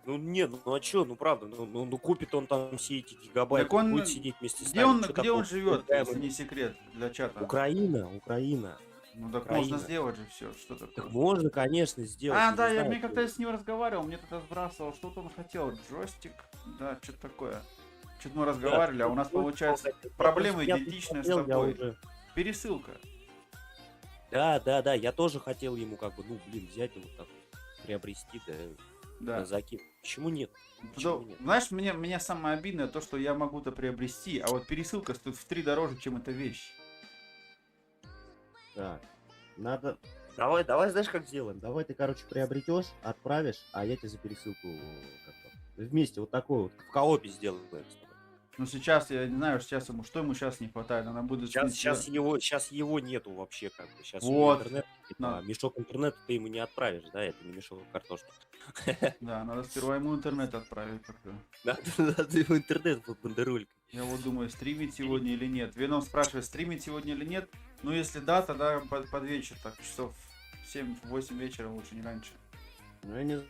S2: ну нет, ну а чё, ну правда, ну купит он там все эти гигабайты,
S1: Так он-
S2: будет сидеть вместе с
S1: Где
S2: нами.
S1: он,
S2: чё
S1: где он
S2: такого?
S1: живет,
S2: Да,
S1: если не секрет для чата?
S2: Украина.
S1: Ну так
S2: Украина.
S1: можно сделать же все, что
S2: Так
S1: такое.
S2: можно, конечно, сделать.
S1: А,
S2: не
S1: да, я
S2: знаю,
S1: мне как-то с ним разговаривал, мне тогда сбрасывал, что-то он хотел, джойстик, да, что-то такое. Что-то мы разговаривали, а у нас получается проблемы
S2: я
S1: идентичные с
S2: посмотрел, я
S1: тобой.
S2: уже-
S1: Пересылка.
S2: Да, я тоже хотел ему как бы, ну, блин, взять его так, приобрести,
S1: Да.
S2: закинуть. Почему нет?
S1: Да,
S2: Почему нет?
S1: знаешь, мне самое обидное то, что я могу это приобрести, а вот пересылка стоит в 3 дороже, чем эта вещь.
S2: Так, надо... Давай, знаешь, как сделаем? Давай ты, короче, приобретешь, отправишь, а я тебе за пересылку вместе вот такой вот в коопе сделаем.
S1: Но сейчас, я не знаю, сейчас ему, что ему сейчас не хватает, она будет...
S2: Сейчас его нету вообще как бы. Сейчас
S1: Вот.
S2: интернет,
S1: На-
S2: а мешок интернета ты ему не отправишь, да? Это не мешок картошки.
S1: Да, надо сперва ему интернет отправить как-то.
S2: Надо ему интернет под бандеролькой.
S1: Я вот думаю, стримить сегодня или нет. Веном спрашивает, стримить сегодня или нет. Ну, если да, тогда под вечер, так, часов 7-8 вечера, лучше не раньше.
S2: Ну,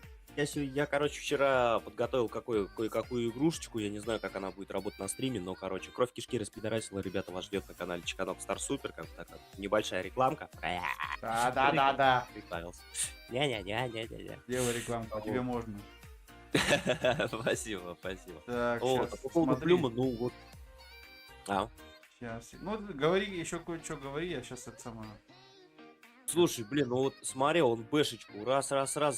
S2: я, короче, вчера подготовил кое-какую игрушечку, я не знаю, как она будет работать на стриме, но, короче, кровь кишки распидорасила, ребята, вас ждет на канале Чеканок Стар Супер, как бы такая небольшая рекламка.
S1: Да.
S2: Прикалывался. Не-не-не-не-не.
S1: Делай рекламку, тебе можно.
S2: Спасибо.
S1: Так,
S2: О,
S1: сейчас,
S2: а по поводу
S1: смотри.
S2: Блюма, ну вот.
S1: Сейчас. Ну, говори, еще кое-что говори, я сейчас это самое.
S2: Слушай, блин, ну вот смотри, он бэшечку, раз,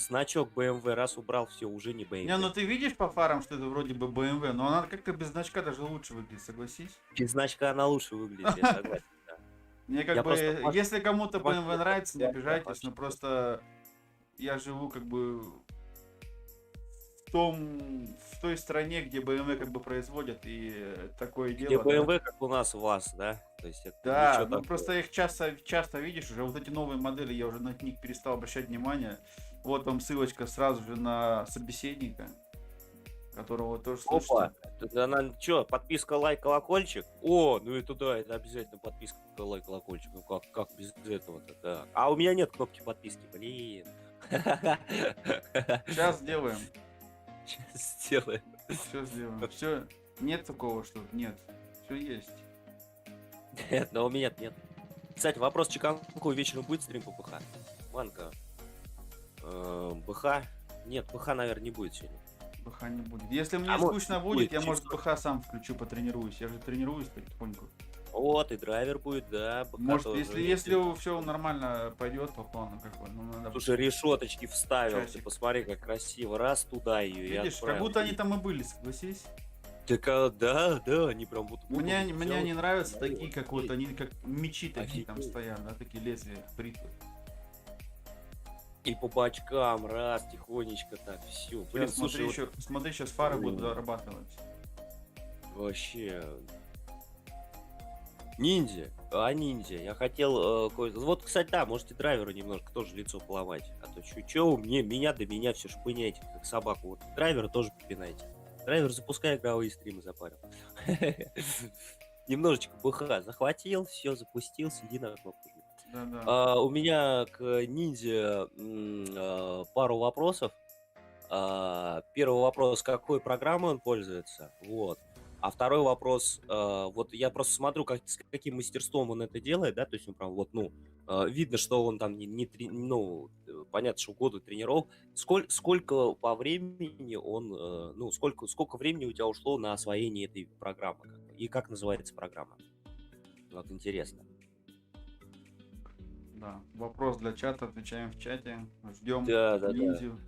S2: значок BMW, раз убрал, все, уже не BMW.
S1: Не, ну ты видишь по фарам, что это вроде бы BMW, но она как-то без значка даже лучше выглядит, согласись?
S2: Без значка она лучше выглядит, я согласен. Да.
S1: Мне как
S2: Я
S1: бы,
S2: просто Маш-
S1: если кому-то
S2: Маш-
S1: BMW нравится, не
S2: я
S1: обижайтесь,
S2: вообще-
S1: но просто я живу как бы в той стране, где BMW как бы производят, и такое
S2: Где
S1: дело. да.
S2: BMW, как у нас, у вас, да? То есть это
S1: Да,
S2: ничего
S1: ну
S2: такого.
S1: просто их часто видишь уже, вот эти новые модели, я уже на них перестал обращать внимание. Вот вам ссылочка сразу же на собеседника, которого тоже слышите.
S2: Опа, она что, подписка, лайк, колокольчик? О, ну это да, это обязательно подписка, лайк, колокольчик. Ну как без этого-то, да. А у меня нет кнопки подписки, блин.
S1: Сейчас сделаем,
S2: Сейчас сделаем.
S1: все сделаем. Все, нет такого, что нет, все есть.
S2: Нет, но у меня нет. Кстати, вопрос, Чеканку вечером будет стрим по ПХ? Манка. БХ? Нет, ПХ, наверное, не будет сегодня.
S1: БХ не будет. Если мне
S2: А может,
S1: скучно
S2: будет,
S1: будет, я может
S2: чисто.
S1: БХ сам включу, потренируюсь. Я же тренируюсь потихоньку.
S2: Вот, и драйвер будет, да. БХ
S1: Может,
S2: тоже.
S1: если все нормально пойдет по плану, как бы, ну надо.
S2: Слушай, решеточки вставил, ты
S1: Часик.
S2: посмотри, как красиво. Раз туда ее и
S1: Видишь, как
S2: отправил.
S1: будто они там и были, согласись.
S2: Так, да, они прям вот...
S1: Мне
S2: взял,
S1: не нравятся
S2: смотри,
S1: такие,
S2: вот
S1: как вот
S2: здесь.
S1: они как мечи такие там
S2: Офигеть.
S1: стоят, да, такие лезвия, бритвы.
S2: И по бачкам, раз, тихонечко так, все. Блин,
S1: Сейчас смотри,
S2: слушай,
S1: смотри, сейчас фары будут
S2: Блин.
S1: зарабатывать.
S2: вот вообще... Ниндзя. Ниндзя. Я хотел вот, кстати, да, можете драйверу немножко тоже лицо поломать. А то чё меня все шпыняете, как собаку. Вот драйвера тоже попинайте. Драйвер, запускай игровые стримы, запарил. Немножечко БХ захватил, все, запустил, сиди на кнопку.
S1: Да.
S2: У меня к ниндзя пару вопросов. Первый вопрос, какой программой он пользуется, вот. А второй вопрос, вот я просто смотрю, с каким мастерством он это делает, да, то есть он прям вот, видно, что он там понятно, что годы тренировок. Сколько по времени он, сколько времени у тебя ушло на освоение этой программы? И как называется программа? Вот интересно.
S1: Да. Вопрос для чата, отвечаем в чате. Ждем
S2: Да.
S1: ниндзю.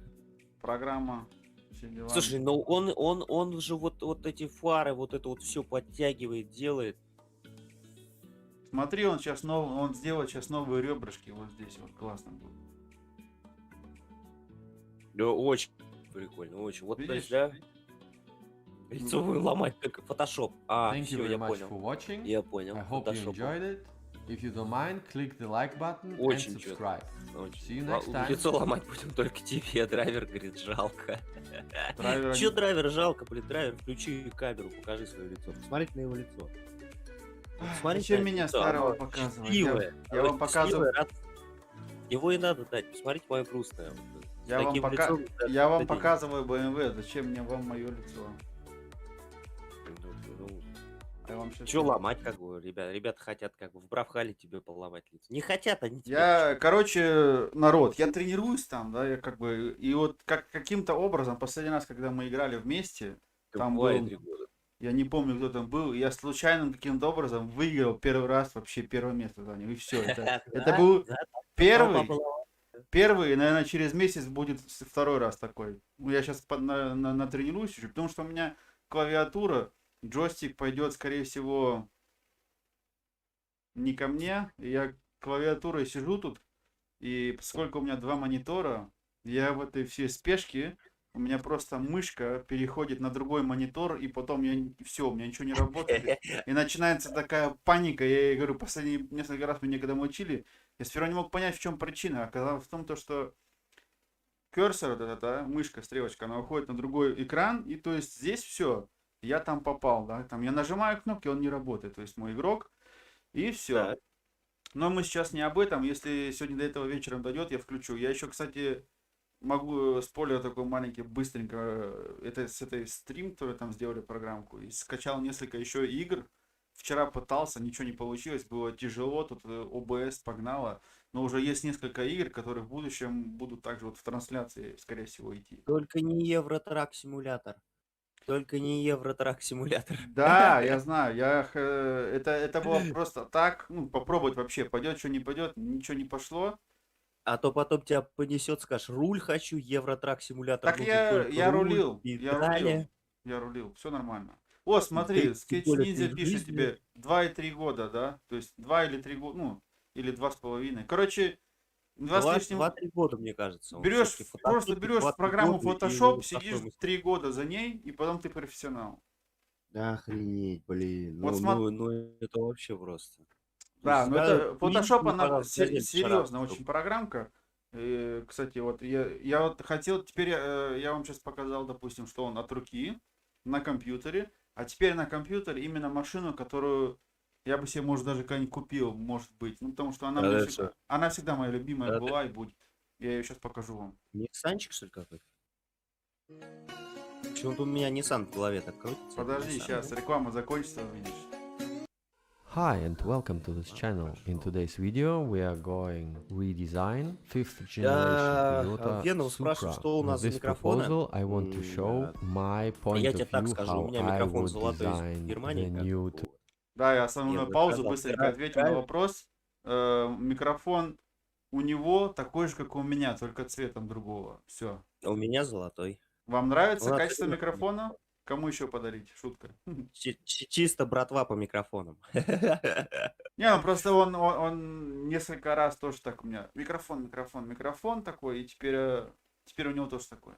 S1: Программа. Все дела.
S2: Слушай, ну он же вот эти фары, вот это вот все подтягивает, делает.
S1: Смотри, он сделает сейчас новые ребрышки вот здесь, вот классно будет.
S2: Да, очень прикольно, очень. Вот, то
S1: Видишь?
S2: есть, да? Лицо будем ломать, как фотошоп.
S4: Thank you
S2: Все,
S4: very
S2: я
S4: much for
S2: понял.
S4: watching.
S2: Я понял.
S4: I hope you
S2: Фотошоп.
S4: enjoyed it. If you don't mind, click the like button and
S2: Очень чётко.
S4: subscribe.
S2: Очень.
S4: See you next time.
S2: Лицо ломать будем только тебе, драйвер говорит, жалко.
S1: Драйвер
S2: Че
S1: один-
S2: драйвер жалко, блин, драйвер, включи камеру, покажи свое лицо. Посмотрите на его лицо. Смотрите
S1: Зачем
S2: на
S1: меня
S2: лицо,
S1: старого
S2: оно
S1: показывать?
S2: счастливое,
S1: Я
S2: оно
S1: вам показываю.
S2: счастливое, Его и надо дать. Посмотрите мое грустное. С
S1: Я вам,
S2: таким
S1: пока...
S2: лицом, да,
S1: я вам
S2: да,
S1: показываю BMW, зачем мне вам мое лицо?
S2: ну,
S1: Я вам щас
S2: Че
S1: скажу.
S2: ломать, как бы, ребята хотят как бы в Бравхале тебе поломать лицо. Не хотят они тебя.
S1: Я, короче, народ, я тренируюсь там, да, я как бы, и вот каким-то образом, последний раз, когда мы играли вместе, там
S2: 2 и
S1: был,
S2: 3 года.
S1: я не помню, кто там был, я случайным каким-то образом выиграл первый раз вообще первое место занял, и все. Это был
S2: Да,
S1: первый,
S2: толпа была.
S1: первый, и, наверное, через месяц будет второй раз такой. Ну, я сейчас натренируюсь еще, потому что у меня клавиатура, джойстик пойдет, скорее всего, не ко мне. Я клавиатурой сижу тут, и поскольку у меня два монитора, я в этой всей спешке, у меня просто мышка переходит на другой монитор, и потом все, у меня ничего не работает. И начинается такая паника. Я ей говорю, последние несколько раз меня когда мы учили, я сперва не мог понять, в чем причина. Оказалось в том, что курсор, вот эта, да, мышка, стрелочка, она уходит на другой экран, и то есть здесь все, я там попал, да, там я нажимаю кнопки, он не работает, то есть мой игрок, и все.
S2: Так.
S1: Но мы сейчас не об этом, если сегодня до этого вечером дойдет, я включу. Я еще, кстати, могу, спойлер такой маленький, быстренько, это с этой стрим, который там сделали программку, и скачал несколько еще игр. Вчера пытался, ничего не получилось, было тяжело, тут ОБС погнало. Но уже есть несколько игр, которые в будущем будут также вот в трансляции, скорее всего, идти.
S2: Только не Евротрак симулятор. Только не Евротрак симулятор.
S1: Да, я знаю, это было просто так, ну, попробовать вообще, пойдет, что не пойдет, ничего не пошло.
S2: А то потом тебя понесет, скажешь, руль хочу, Евротрак симулятор.
S1: Так
S2: нужен
S1: я
S2: только руль,
S1: рулил,
S2: и
S1: я
S2: далее.
S1: рулил, я рулил, все нормально. О, смотри,
S2: Тем
S1: Sketch
S2: более ты
S1: Ninja
S2: в
S1: пишет
S2: жизни.
S1: тебе 2 и 3 года, да? То есть 2 или 3 года, ну, или 2,5. Короче, 2 с лишним.
S2: 2-3 года, мне кажется. Он
S1: Берешь,
S2: всё-таки
S1: просто
S2: Photoshop
S1: берешь
S2: 2-3
S1: программу
S2: года, и
S1: Photoshop,
S2: вот
S1: сидишь
S2: такой
S1: 3 года за ней, и потом ты профессионал.
S2: Охренеть, блин.
S1: Вот
S2: Ну, это вообще просто.
S1: Да,
S2: То
S1: но
S2: есть,
S1: это Photoshop,
S2: мне
S1: она
S2: понравилось, «Газель»
S1: серьезная
S2: вчера
S1: очень программка. И, кстати, вот я вот хотел, теперь я вам сейчас показал, допустим, что он от руки на компьютере, а теперь на компьютере именно машину, которую я бы себе, может, даже когда-нибудь купил, может быть. Ну, потому что она,
S2: Да,
S1: мне
S2: это
S1: всегда,
S2: что?
S1: она всегда моя любимая
S2: Да,
S1: была и будет. Я ее сейчас покажу вам.
S2: Ниссанчик, что ли, какой-то? Почему-то у меня Nissan в голове так крутится.
S1: Подожди,
S2: Nissan.
S1: сейчас реклама закончится, увидишь.
S4: Hi and welcome to this channel. In today's video we are going redesign 5th generation Toyota
S2: Веном спрашивает,
S4: Supra.
S2: что у нас
S4: With
S2: за
S4: this
S2: микрофоны.
S4: proposal I want to show my point
S2: Я
S4: of
S2: тебе так
S4: view
S2: скажу, у
S4: how
S2: меня
S4: I
S2: микрофон
S4: would
S2: золотой из
S4: design
S2: Германии.
S4: the
S2: как
S4: new
S2: бы,
S4: Toyota.
S2: вот.
S1: Да, я основную
S2: бы
S1: паузу
S2: сказал,
S1: быстренько
S2: драйв-
S1: отвечу на
S2: драйв-
S1: вопрос. Микрофон у него такой же, как у меня, только цветом другого. Все.
S2: У меня золотой.
S1: Вам нравится
S2: Ну,
S1: качество
S2: отлично.
S1: микрофона? Кому еще подарить? Шутка.
S2: Чисто братва по микрофонам.
S1: Не, ну просто он несколько раз тоже так у меня. Микрофон такой, и теперь у него тоже такой.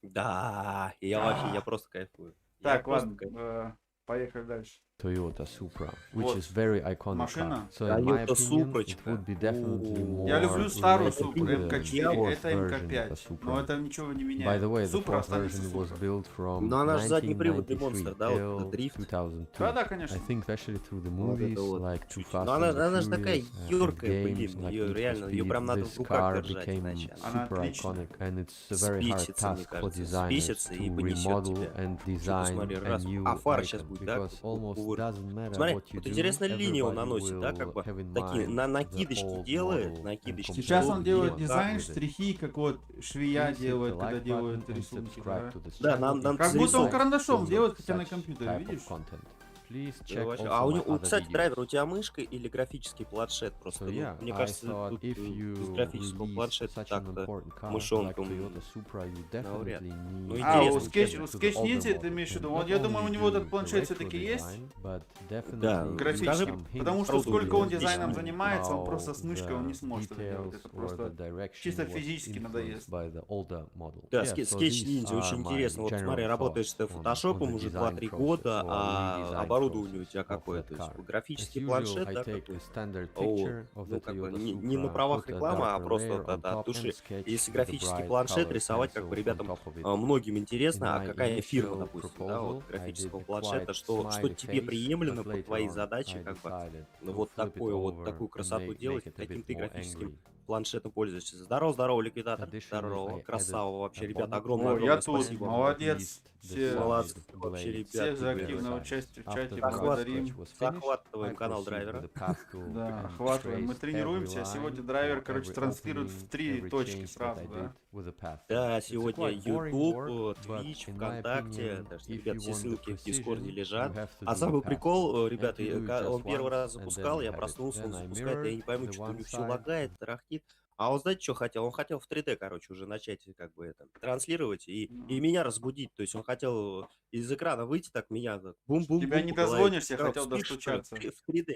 S2: Да, я просто кайфую. Я
S1: Так,
S2: просто
S1: ладно,
S2: кайфую.
S1: поехали дальше.
S4: Toyota Supra, which
S1: Вот.
S4: is very iconic
S1: Машина.
S4: car. So in my
S2: Toyota
S4: opinion, it
S2: Suprочка.
S4: would be definitely
S2: О.
S4: more
S1: Я люблю старую
S4: related
S1: Супру,
S4: to the
S1: МК4,
S4: fourth
S1: это
S4: version of
S1: МК5.
S4: the Supra.
S1: Но это ничего не
S4: By
S1: меняет.
S4: the way, the
S1: Супра
S4: fourth
S1: останется
S4: version was
S1: Супра.
S4: built from
S2: Но она же заднеприводный
S4: 1993
S2: монстр, да, вот
S4: till
S2: этот дрифт.
S4: 2002.
S1: Да, конечно.
S4: I think especially through the
S2: Вот это
S4: movies
S2: вот
S4: like Too
S2: чуть.
S4: Fast
S2: Но
S4: and the
S2: она же такая
S4: Furious, and
S2: ёркая,
S4: games
S2: блин,
S4: like
S2: её
S4: Need for
S2: реально, её
S4: Speed,
S2: прям надо
S4: this
S2: в руках
S4: car
S2: держать
S4: became
S2: иначе.
S1: Она
S4: super
S1: отличная.
S4: iconic, and it's a very hard
S2: Спичится, мне
S4: task for
S2: кажется,
S4: designers
S2: спичится и
S4: to
S2: понесет
S4: remodel
S2: тебя.
S4: and
S2: Что-то
S4: design
S2: смотри,
S4: a
S2: раз.
S4: new
S2: А фара сейчас
S4: icon,
S2: будет, да?
S4: because almost doesn't matter
S2: Смотри,
S4: what you
S2: вот
S4: do,
S2: интересно линии он
S4: everybody
S2: наносит, да, как
S4: will
S2: бы
S4: have in
S2: такие
S4: mind
S2: на
S4: the
S2: накидочки
S4: old
S2: делает,
S4: model and
S2: накидочки.
S1: Сейчас
S4: compare
S1: он
S4: the
S1: делает
S4: new one
S1: дизайн,
S4: with it.
S1: штрихи, как вот швея
S4: Please hit
S1: делает,
S4: the
S1: когда
S4: like
S1: делает
S4: button and
S1: рисунки.
S4: subscribe
S1: Да.
S4: to this
S2: Да,
S4: channel
S2: нам
S4: if
S1: Как
S4: you
S1: будто он
S4: like
S1: карандашом
S4: to
S1: делает,
S4: see
S1: хотя на
S4: such
S1: компьютере,
S4: type of
S1: видишь?
S4: content. Please
S2: Да,
S4: check
S2: вообще.
S4: also
S2: А у
S4: my
S2: него,
S4: other
S2: кстати,
S4: videos.
S2: драйвер, у тебя мышка или графический планшет просто?
S4: So
S2: Ну,
S4: yeah,
S2: мне
S4: I
S2: кажется,
S4: thought
S2: тут
S4: if you
S2: без графического
S4: release
S2: планшета
S4: such an
S2: так-то
S4: important car like
S2: мышонком
S4: Toyota Supra, you
S2: навряд.
S4: definitely
S2: Ну,
S4: need
S1: А,
S2: интересно,
S1: у
S4: to
S1: скетч,
S4: get
S1: у
S4: to the
S1: скетч
S4: older
S1: ниндзя ты
S4: model
S1: имеешь в
S4: and
S1: виду?
S4: not
S1: Вот я думаю, у
S4: only
S1: него
S4: do
S1: этот планшет
S4: the
S1: все-таки
S4: retro
S1: есть.
S4: design, but
S2: Да,
S4: definitely
S1: Графический,
S4: some hints
S1: потому что
S2: Правда,
S1: сколько он
S2: удивительно.
S1: дизайном
S2: Да.
S1: занимается, он
S4: how
S1: просто с мышкой он не
S4: the
S1: сможет это делать.
S4: details
S1: Это
S4: or the
S1: просто
S4: direction
S1: чисто
S4: was
S1: физически надоест.
S4: influenced by the older model.
S2: Да,
S4: Yeah, so
S2: скетч
S4: these
S2: ниндзя очень
S4: are my
S2: интересно. Вот смотри,
S4: general
S2: работаешь
S4: thoughts
S2: ты
S4: on
S2: фотошопом
S4: the
S2: уже
S4: design
S2: 2-3
S4: process
S2: года,
S4: or
S2: а
S4: redesign
S2: оборудование у
S4: process
S2: тебя
S4: of
S2: какое?
S4: that
S2: То есть
S4: car.
S2: графический
S4: As usual,
S2: планшет,
S4: I
S2: да,
S4: take
S2: какой?
S4: a standard
S2: О,
S4: picture of the
S2: ну как бы
S4: Toyota
S2: не на
S4: Supra,
S2: правах
S4: put a
S2: рекламы, а
S4: darker
S2: просто
S4: layer
S2: вот
S4: on
S2: это от
S4: top and
S2: души.
S4: sketch
S2: Если
S4: with a
S2: графический
S4: bright
S2: планшет
S4: colored
S2: рисовать, как
S4: pencil
S2: бы
S4: on
S2: ребятам
S4: top of it.
S2: многим
S4: In
S2: интересно, а
S4: my
S2: какая фирма,
S4: initial
S2: допустим, да, вот
S4: proposal, I
S2: графического
S4: did a
S2: планшета,
S4: quite
S2: что
S4: smiley
S2: тебе
S4: face,
S2: приемлемо
S4: but
S2: под
S4: later
S2: твои
S4: on
S2: задачи,
S4: I
S2: как бы
S4: decided
S2: ну,
S4: to
S2: вот
S4: flip it
S2: такую вот
S4: over
S2: такую
S4: and
S2: красоту
S4: make
S2: делать,
S4: it a
S2: каким
S4: bit
S2: ты
S4: more
S2: графическим
S4: angry.
S2: планшетом пользуешься. Здорово, здорово, ликвидатор.
S4: Additionally,
S2: Здорово,
S4: I
S2: красава вообще,
S4: added a
S2: ребята,
S4: bomb
S2: огромное,
S1: О, я
S2: огромное
S1: тут,
S2: спасибо.
S1: молодец.
S4: The
S1: Все,
S4: side
S2: Молодцы,
S4: blades
S2: вообще, ребят,
S1: все за
S2: вы
S1: активное
S4: sides.
S1: участие в
S4: After
S1: чате
S4: the
S1: благодарим.
S4: stretch was finished,
S2: Захватываем
S4: I
S2: канал
S4: proceed
S2: драйвера.
S4: with the path tool
S1: Да,
S4: and
S1: охватываем. Мы
S4: traced
S1: тренируемся, а
S4: every
S1: сегодня
S4: line
S1: драйвер,
S4: or
S1: короче,
S4: every
S1: транслирует в
S4: opening,
S1: 3
S4: every
S1: точки
S4: change that
S1: сразу,
S4: I
S1: да.
S4: did with the path tool.
S2: Да,
S4: It's a
S2: сегодня
S4: quite boring
S2: YouTube,
S4: work, but
S2: Twitch,
S4: in my
S2: ВКонтакте,
S4: opinion,
S2: так что,
S4: if
S2: ребят,
S4: you
S2: все
S4: want the
S2: ссылки в Дискорде
S4: precision,
S2: лежат.
S4: you have to
S2: А
S4: do a
S2: самый
S4: path
S2: прикол,
S4: tool. And
S2: ребята,
S4: you do it
S2: он
S4: just
S2: первый
S4: once,
S2: раз
S4: and then
S2: запускал,
S4: you
S2: я
S4: have it.
S2: проснулся,
S4: Then
S2: он
S4: I
S2: запускает, я не
S4: mirrored
S2: пойму,
S4: the
S2: что у
S4: one
S2: него все
S4: side.
S2: лагает, тарахтит. А он, знаете, что хотел? Он хотел в 3D, короче, уже начать как бы это транслировать и меня разбудить. То есть он хотел из экрана выйти, так меня так бум-бум-бум
S1: Тебя не
S2: по голове.
S1: дозвонишься,
S2: Сказал,
S1: хотел
S2: «Спишь, что ли?»
S1: достучаться.
S2: В 3D.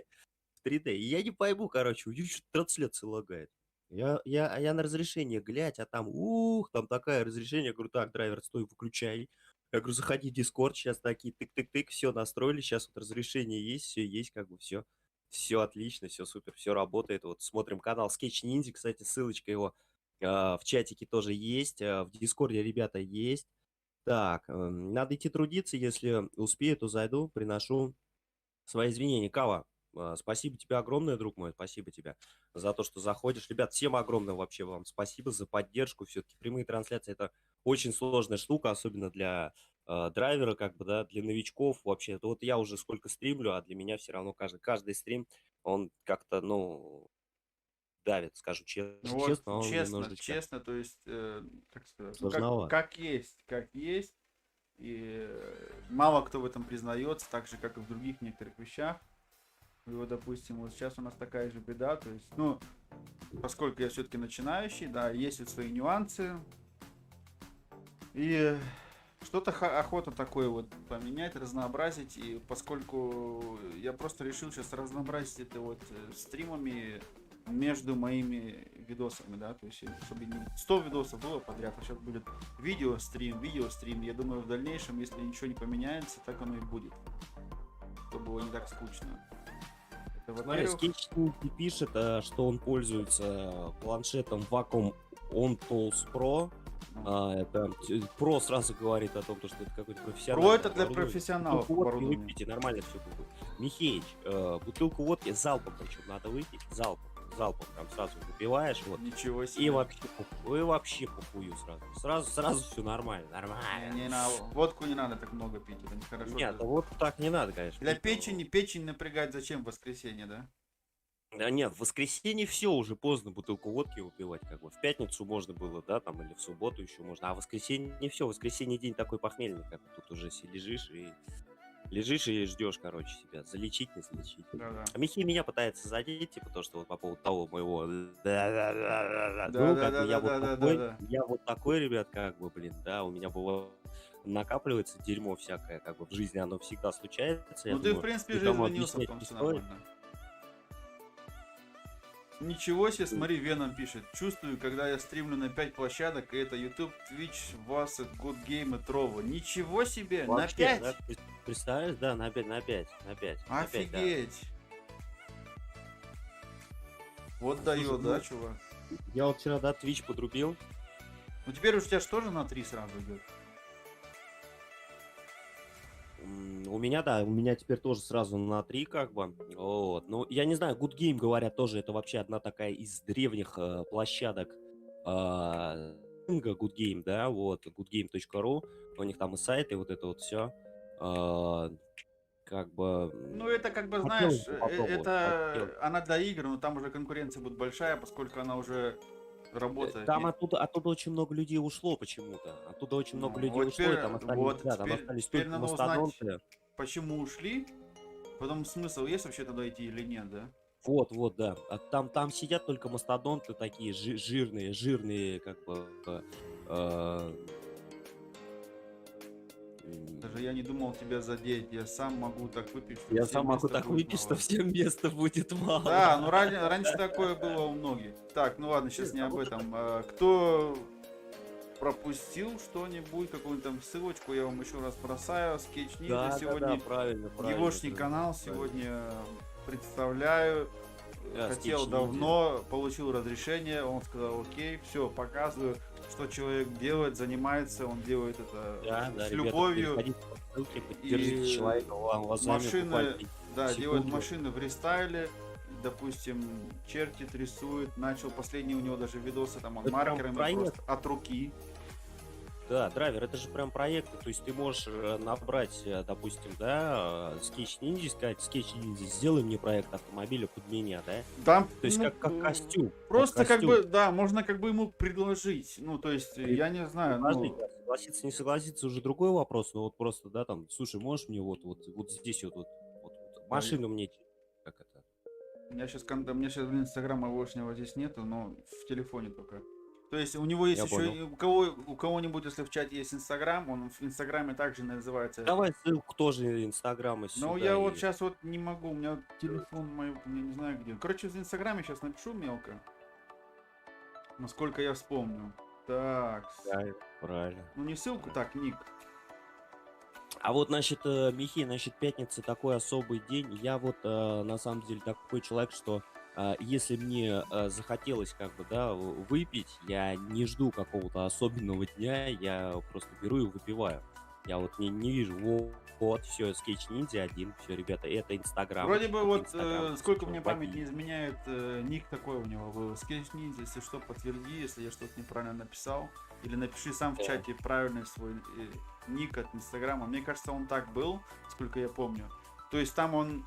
S2: В 3D. И я не пойму, короче, у него что-то трансляция лагает. Я на разрешение глядь, а там, там такое разрешение. Я говорю, так, драйвер, стой, выключай. Я говорю, заходи в Discord, сейчас такие тык-тык-тык, все настроили, сейчас вот разрешение есть, все есть, как бы все. Все отлично, все супер, все работает. Вот смотрим канал Sketch Ninja, кстати, ссылочка его в чатике тоже есть, в Дискорде ребята есть. Так, надо идти трудиться, если успею, то зайду, приношу свои извинения. Кава, спасибо тебе огромное, друг мой, спасибо тебе за то, что заходишь. Ребят, всем огромное вообще вам спасибо за поддержку. Все-таки прямые трансляции — это очень сложная штука, особенно для драйвера, как бы, да, для новичков вообще. Вот я уже сколько стримлю, а для меня все равно каждый стрим, он как-то, ну, давит, скажу
S1: Вот,
S2: честно, он
S1: честно,
S2: немножечко
S1: честно, то есть, как сказать, ну,
S2: сложновато.
S1: как есть. И мало кто в этом признается, так же, как и в других некоторых вещах. И вот, допустим, вот сейчас у нас такая же беда, то есть, ну, поскольку я все-таки начинающий, да, есть вот свои нюансы. И что-то охота такое вот поменять, разнообразить. И поскольку я просто решил сейчас разнообразить это вот стримами между моими видосами, да, то есть, чтобы не 100 видосов было подряд, а сейчас будет видеострим. Я думаю, в дальнейшем, если ничего не поменяется, так оно и будет. Чтобы было не так скучно. Это,
S2: Смотри,
S1: во-первых,
S2: Sketch пишет, что он пользуется планшетом Wacom OnTools Pro. Это Pro сразу говорит о том, что это какой-то профессионал.
S1: Про это для профессионалов
S2: Бутылку водки
S1: оборудование.
S2: выпейте, нормально все будет. Михеич, бутылку водки залпом причем надо выпить, залпом там сразу выпиваешь, вот.
S1: Ничего
S2: И
S1: себе.
S2: вообще похую сразу все нормально.
S1: Не надо, водку не надо так много пить, это нехорошо.
S2: Нет, вот так не надо, конечно.
S1: Для печень напрягать зачем в воскресенье, да?
S2: Да нет, в воскресенье все, уже поздно бутылку водки выпивать, как бы. В пятницу можно было, да, там, или в субботу еще можно, а в воскресенье не все, воскресенье день такой похмельный, как бы тут уже лежишь и ждешь, короче, себя, залечить, не залечить.
S1: Да-да.
S2: А Михей меня пытается задеть, типа, то, что вот по поводу того моего...
S1: Да,
S2: Ну,
S1: да,
S2: как
S1: да,
S2: бы я
S1: да,
S2: вот
S1: да,
S2: такой,
S1: да.
S2: я вот такой, ребят, как бы, блин, да, у меня было накапливается дерьмо всякое, как бы в жизни оно всегда случается. я
S1: Ну ты, в
S2: думаю,
S1: принципе, же
S2: никому
S1: извинился,
S2: объяснять
S1: потом
S2: не
S1: все
S2: стоит.
S1: нормально. Ничего себе, смотри, Веном пишет. Чувствую, когда я стримлю на 5 площадок, и это YouTube, Twitch, Vasset, Good Game и Trovo. Ничего себе,
S2: Вообще,
S1: на 5?
S2: да, представляешь, да, на 5.
S1: Офигеть. Вот дает, да, чувак?
S2: Я вот вчера, да, Twitch подрубил.
S1: Ну теперь уж у тебя же тоже на 3 сразу идет.
S2: У меня теперь тоже сразу на 3, как бы. Вот. Ну, я не знаю, Good Game, говорят, тоже это вообще одна такая из древних площадок Good Game, да, вот, goodgame.ru. У них там и сайт, и вот это вот все. Как бы...
S1: Ну это как бы,
S2: Хотелось
S1: знаешь,
S2: бы попробовать, хотелось.
S1: она до игр, но там уже конкуренция будет большая, поскольку она уже работает.
S2: Там
S1: И-
S2: оттуда очень много людей ушло почему-то. Оттуда очень много
S1: Ну,
S2: людей
S1: вот
S2: ушло, и
S1: теперь-
S2: там остались,
S1: вот
S2: да, там
S1: теперь-
S2: остались
S1: теперь
S2: только
S1: надо узнать.
S2: мастодонты.
S1: Почему ушли? Потом смысл есть вообще туда идти или нет, да?
S2: Вот, да. А там сидят только мастодонты такие жирные, как бы.
S1: Даже я не думал тебя задеть, я сам могу так выпить, что
S2: Я
S1: всем
S2: сам могу
S1: места
S2: так
S1: будет
S2: выпить, что
S1: мало.
S2: всем места будет мало.
S1: Да, ну раньше такое было у многих. Так, ну ладно, сейчас не об этом. Кто пропустил что-нибудь, какую-нибудь там ссылочку, я вам еще раз бросаю. Sketch Ninja
S2: Да,
S1: сегодня.
S2: правильно.
S1: Егошний
S2: да,
S1: канал
S2: правильно.
S1: сегодня представляю.
S2: Да,
S1: Хотел
S2: Sketch Ninja.
S1: давно, получил разрешение, он сказал окей, все, показываю, что человек делает, занимается, он делает это
S2: Да,
S1: с
S2: ребята,
S1: любовью.
S2: переходите по ссылке, поддержите
S1: И
S2: человека глазами,
S1: машины,
S2: буквально
S1: да, делает
S2: секунду.
S1: машины в рестайле, допустим, чертит, рисует, начал последние у него даже видосы, там он
S2: Это прям
S1: маркерами
S2: проект.
S1: просто от руки.
S2: Да, драйвер, это же прям проекты, то есть ты можешь набрать, допустим, да, скетч ниндзя, сказать, скетч ниндзя, сделай мне проект автомобиля под меня, да?
S1: Там,
S2: То есть
S1: ну,
S2: как костюм.
S1: просто как
S2: костюм.
S1: бы, да, можно как бы ему предложить. Ну, то есть, я не знаю,
S2: Предложить,
S1: ну,
S2: да, согласиться, не согласиться уже другой вопрос, но вот просто, да, там, слушай, можешь мне вот здесь вот машину мне, как это?
S1: у меня сейчас, блин, инстаграма вошнего здесь нету, но в телефоне только. То есть у него есть
S2: Я
S1: еще,
S2: понял.
S1: и у кого-нибудь, если в чате есть инстаграм, он в инстаграме также называется.
S2: Давай ссылку тоже инстаграма
S1: Но
S2: сюда.
S1: я вот
S2: и-
S1: сейчас вот не могу, у меня вот телефон мой, я не знаю где. Короче, в инстаграме сейчас напишу мелко, насколько я вспомню. Так,
S2: Правильно, правильно.
S1: ну не ссылку, так, ник.
S2: А вот, значит, Михей, значит, пятница такой особый день. Я вот, на самом деле, такой человек, что если мне захотелось, как бы, да, выпить, я не жду какого-то особенного дня, я просто беру и выпиваю. Я вот не вижу, вот, все, скетч ниндзя один, все, ребята, это Инстаграм.
S1: Вроде бы
S2: это
S1: вот,
S2: Инстаграм,
S1: сколько
S2: всё,
S1: мне память
S2: водите.
S1: не изменяет, ник такой у него был. Sketch Ninja, если что, подтверди, если я что-то неправильно написал. Или напиши сам в
S2: Да.
S1: чате правильный свой ник от Инстаграма. Мне кажется, он так был, сколько я помню. То есть там он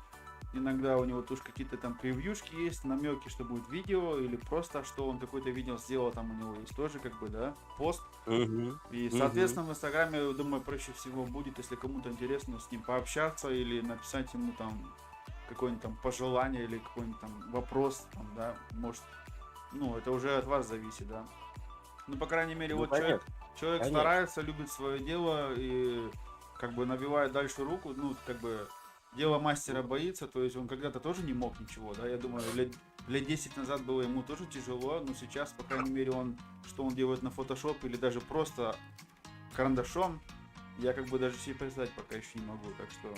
S1: иногда у него тоже какие-то там превьюшки есть, намеки, что будет видео, или просто что он какое-то видео сделал, там у него есть тоже как бы, да, пост.
S2: Мгм.
S1: И, соответственно, в Инстаграме, думаю, проще всего будет, если кому-то интересно с ним пообщаться или написать ему там какое-нибудь там пожелание или какой-нибудь там вопрос, там, да, может, ну, это уже от вас зависит, да. Ну, по крайней мере,
S2: Ну,
S1: вот
S2: конечно,
S1: человек
S2: конечно.
S1: старается, любит свое дело и как бы набивает дальше руку, ну, как бы дело мастера боится, то есть он когда-то тоже не мог ничего, да, я думаю, лет 10 назад было ему тоже тяжело, но сейчас, по крайней мере, что он делает на Photoshop или даже просто карандашом, я как бы даже себе представить пока еще не могу, так что...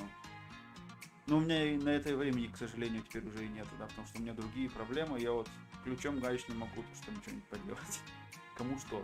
S1: Ну, у меня и на это времени, к сожалению, теперь уже и нету, да, потому что у меня другие проблемы, я вот ключом гаечным могу то, что ничего не поделать. Кому что.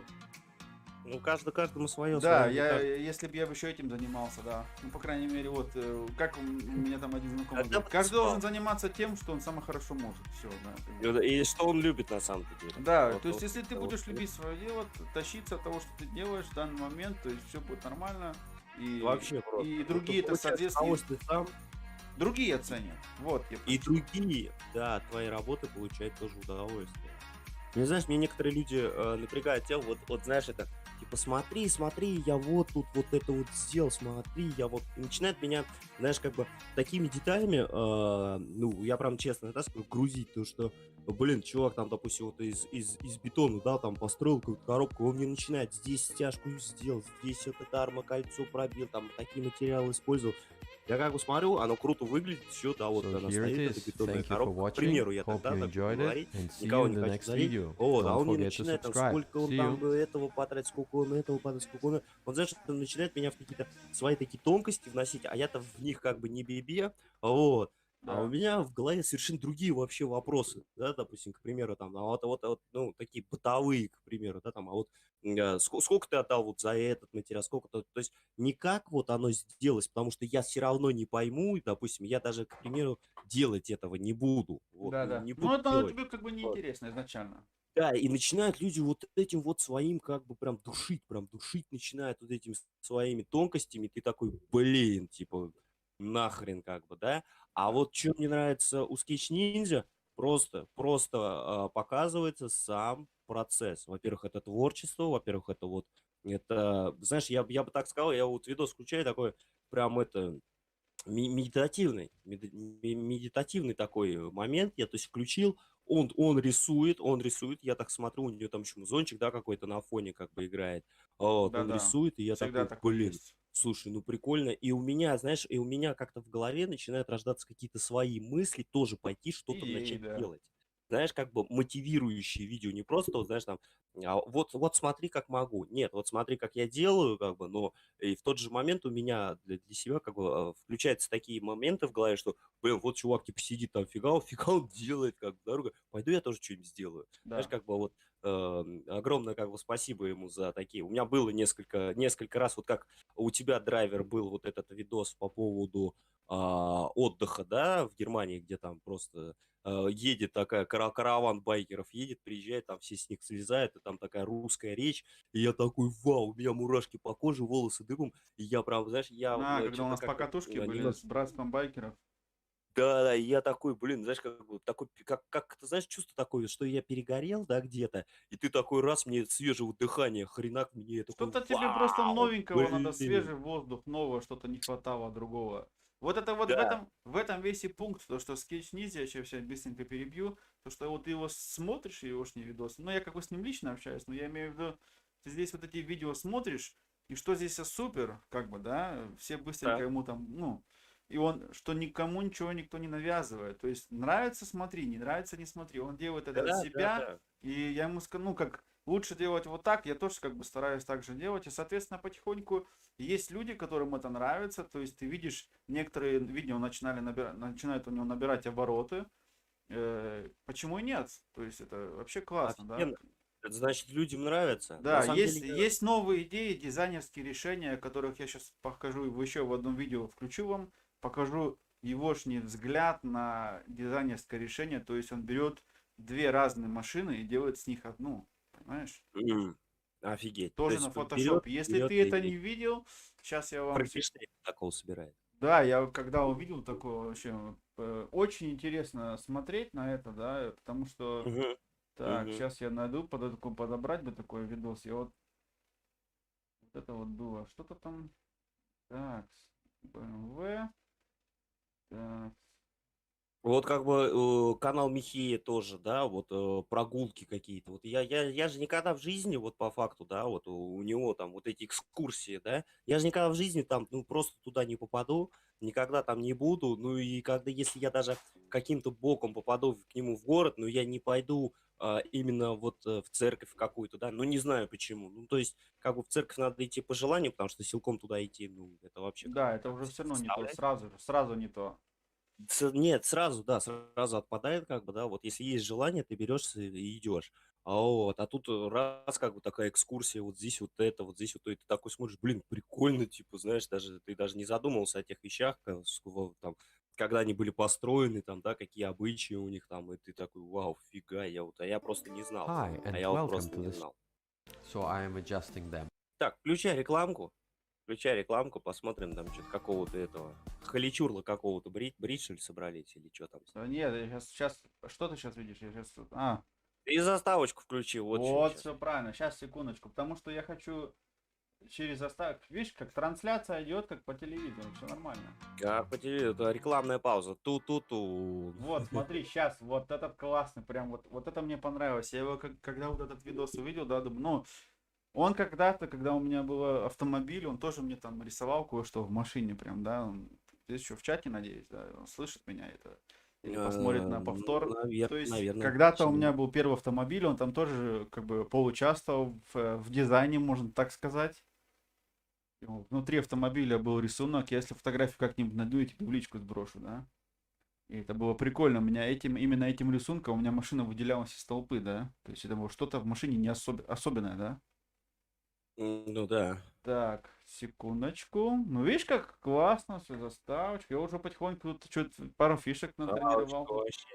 S2: Ну, каждому свое,
S1: Да,
S2: свое.
S1: если бы я бы еще этим занимался, да. Ну, по крайней мере, вот, как у меня там один знакомый
S2: Когда
S1: говорит,
S2: бы ты
S1: каждый должен
S2: спал?
S1: заниматься тем, что он самое хорошо может. Все, да. как бы.
S2: И что он любит на самом деле.
S1: Да,
S2: Вот-
S1: то есть,
S2: вот
S1: если ты
S2: это вот.
S1: будешь любить свое дело, тащиться от того, что ты делаешь в данный момент, то есть все будет нормально. И,
S2: Вообще просто.
S1: и
S2: Ну, ты
S1: другие это,
S2: получаешь
S1: соответственно,
S2: удовольствие сам,
S1: другие оценят. Вот, я
S2: и другие, да, от твоей работы получают тоже удовольствие. Не знаешь, мне некоторые люди напрягают тем, вот знаешь, это типа смотри, я вот тут вот это вот сделал, смотри, я вот и начинает меня, знаешь, как бы такими деталями, ну, я прям честно, да, скажу, грузить, то что, блин, чувак там, допустим, вот из бетона, да, там построил какую-то коробку, он мне начинает здесь стяжку сделал, здесь вот это армокольцо пробил, там такие материалы использовал. Я как бы смотрю, оно круто выглядит, все, да, вот
S4: So
S2: она
S4: here it
S2: стоит, эта
S4: is.
S2: бетонная
S4: Thank you for
S2: коробка. К
S4: watching.
S2: примеру, я
S4: Hope
S2: тогда
S4: you
S2: так буду
S4: enjoyed it
S2: говорить,
S4: and see you
S2: никого
S4: in
S2: не
S4: the
S2: хочу
S4: next
S2: задеть.
S4: video.
S2: Вот, а
S4: Don't
S2: он мне
S4: forget to
S2: начинает там,
S4: subscribe.
S2: сколько он
S4: See
S2: там
S4: you.
S2: этого потратит, сколько он этого потратит, сколько он... Он, знаешь, он начинает меня в какие-то свои такие тонкости вносить, а я-то в них как бы не бебе, вот. А у
S1: Да.
S2: меня в голове совершенно другие вообще вопросы, да, допустим, к примеру, там, а вот, ну, такие бытовые, к примеру, да, там, а вот сколько ты отдал вот за этот материал, сколько-то, то есть не как вот оно сделалось, потому что я все равно не пойму, и, допустим, я даже, к примеру, делать этого не буду, вот, ну,
S1: Да-да.
S2: не
S1: Ну,
S2: буду
S1: это
S2: делать.
S1: тебе как бы
S2: Вот.
S1: неинтересно изначально.
S2: Да, и начинают люди вот этим вот своим как бы прям душить начинают вот этими своими тонкостями. Ты такой, блин, типа, нахрен как бы, да? А вот что мне нравится у Sketch Ninja, просто показывается сам процесс. Во-первых, это творчество, во-первых, это вот, это, знаешь, я бы так сказал, я вот видос включаю такой, прям это, медитативный такой момент. Я, то есть, включил, он рисует, я так смотрю, у нее там еще музончик, да, какой-то на фоне как бы играет. Вот, он
S1: Да-да.
S2: рисует, и я
S1: Всегда
S2: такой,
S1: такое
S2: блин,
S1: есть.
S2: слушай, ну прикольно. И у меня, знаешь, и у меня как-то в голове начинают рождаться какие-то свои мысли, тоже пойти что-то
S1: Идеи,
S2: начать
S1: да.
S2: делать. Знаешь, как бы мотивирующие видео, не просто, вот, знаешь, там, вот смотри, как могу. Нет, вот смотри, как я делаю, как бы, но и в тот же момент у меня для себя как бы включаются такие моменты в голове, что, блин, вот чувак типа сидит там, фига он делает, как бы, дорога, пойду я тоже что-нибудь сделаю. Знаешь,
S1: Да.
S2: как бы вот огромное как бы спасибо ему за такие. У меня было несколько раз, вот как у тебя, драйвер, был вот этот видос по поводу отдыха, да, в Германии, где там просто едет такая караван байкеров, едет, приезжает, там все с них слезают, и там такая русская речь, и я такой, вау, у меня мурашки по коже, волосы дыбом, и я прям, знаешь, я
S1: Когда у
S2: что-то
S1: нас
S2: как-то
S1: покатушки были
S2: немного...
S1: с братством байкеров.
S2: Да, и я такой, блин, знаешь, как бы такой, как ты знаешь, чувство такое, что я перегорел, да, где-то, и ты такой раз, мне свежего дыхания, хренак мне, я такой,
S1: Что-то тебе просто
S2: вау,
S1: новенького надо,
S2: блин,
S1: свежий воздух, нового, что-то не хватало другого. Вот это вот
S2: да,
S1: в этом весь и пункт, то, что скетч ниндзя, я сейчас быстренько перебью, то, что вот ты его смотришь, егошний видос, ну, я как бы с ним лично общаюсь, но я имею в виду, ты здесь вот эти видео смотришь, и что здесь супер, как бы, да, все быстренько
S2: да,
S1: ему там, ну, и он, что никому ничего никто не навязывает, то есть нравится, смотри, не нравится, не смотри, он делает это от
S2: да, да,
S1: себя,
S2: да.
S1: и я ему скажу, ну, как лучше делать вот так, я тоже как бы стараюсь так же делать, и, соответственно, потихоньку есть люди, которым это нравится, то есть ты видишь, некоторые видео начинают у него набирать обороты, почему и нет, то есть это вообще классно, да.
S2: Офигенно. Это значит, людям нравится. На
S1: Да,
S2: самом деле, я...
S1: есть новые идеи, дизайнерские решения, которых я сейчас покажу еще в одном видео, включу вам, покажу егошний взгляд на дизайнерское решение, то есть он берет две разные машины и делает с них одну, понимаешь?
S2: Офигеть. То
S1: Тоже на
S2: есть берет,
S1: Photoshop. Если
S2: берет
S1: ты это
S2: и
S1: не видел, сейчас я вам...
S2: франкенштейн такого собирает.
S1: Да, я когда увидел такое вообще, очень интересно смотреть на это, да, потому что...
S2: Мгм,
S1: Так,
S2: мгм.
S1: сейчас я найду, подобрать бы такой видос. Я вот это вот было. Что-то там... Так, BMW. Так,
S2: Вот как бы канал Михея тоже, да, вот прогулки какие-то. Вот я же никогда в жизни, вот по факту, да, вот у него там вот эти экскурсии, да, я же никогда в жизни там, ну, просто туда не попаду, никогда там не буду, ну, и когда, если я даже каким-то боком попаду к нему в город, ну, я не пойду именно вот в церковь какую-то, да, ну, не знаю почему. Ну, то есть, как бы в церковь надо идти по желанию, потому что силком туда идти, ну, это вообще
S1: да,
S2: как-то
S1: это уже
S2: себе
S1: все равно не то.
S2: представлять.
S1: Сразу не то.
S2: Нет, сразу, да, сразу отпадает, как бы, да, вот если есть желание, ты берешься и идешь. А тут раз, как бы такая экскурсия, вот здесь вот это, вот здесь вот то, и ты такой смотришь, блин, прикольно, типа, знаешь, даже ты даже не задумывался о тех вещах, там, когда они были построены, там, да, какие обычаи у них там, и ты такой, вау, фига, а я просто не знал,
S4: Hi
S2: а
S4: and
S2: я вот
S4: welcome
S2: просто
S4: to
S2: не
S4: this.
S2: знал.
S4: So I am adjusting them.
S2: Так, включай рекламку, посмотрим там что-то какого-то этого, халичурла какого-то брить, что ли, собрались, или что там.
S1: Да нет, я сейчас... Что ты сейчас видишь? Я сейчас... А,
S2: И заставочку включил, вот что
S1: вот,
S2: сейчас.
S1: все правильно. Сейчас, секундочку. Потому что я хочу через заставку... Видишь, как трансляция идет, как по телевизору. Все нормально.
S2: Как по телевизору, это рекламная пауза. Ту-ту-ту.
S1: Вот, смотри, сейчас, вот этот классный, прям вот это мне понравилось. Я его, когда вот этот видос увидел, да, думаю, ну, он когда-то, когда у меня был автомобиль, он тоже мне там рисовал кое-что в машине прям, да, он здесь еще в чате, надеюсь, да, он слышит меня это, или посмотрит на повтор. То есть,
S2: Наверное.
S1: когда-то у меня был первый автомобиль, он там тоже как бы поучаствовал в дизайне, можно так сказать. Внутри автомобиля был рисунок, я если фотографию как-нибудь найду, я тебе в личку сброшу, да. И это было прикольно. У меня именно этим рисунком у меня машина выделялась из толпы, да. То есть это было что-то в машине не особенное, да.
S2: Ну да.
S1: Так, секундочку. Ну, видишь, как классно, все, заставочка. Я уже потихоньку тут что-то пару фишек натренировал.
S2: Заставочка вообще.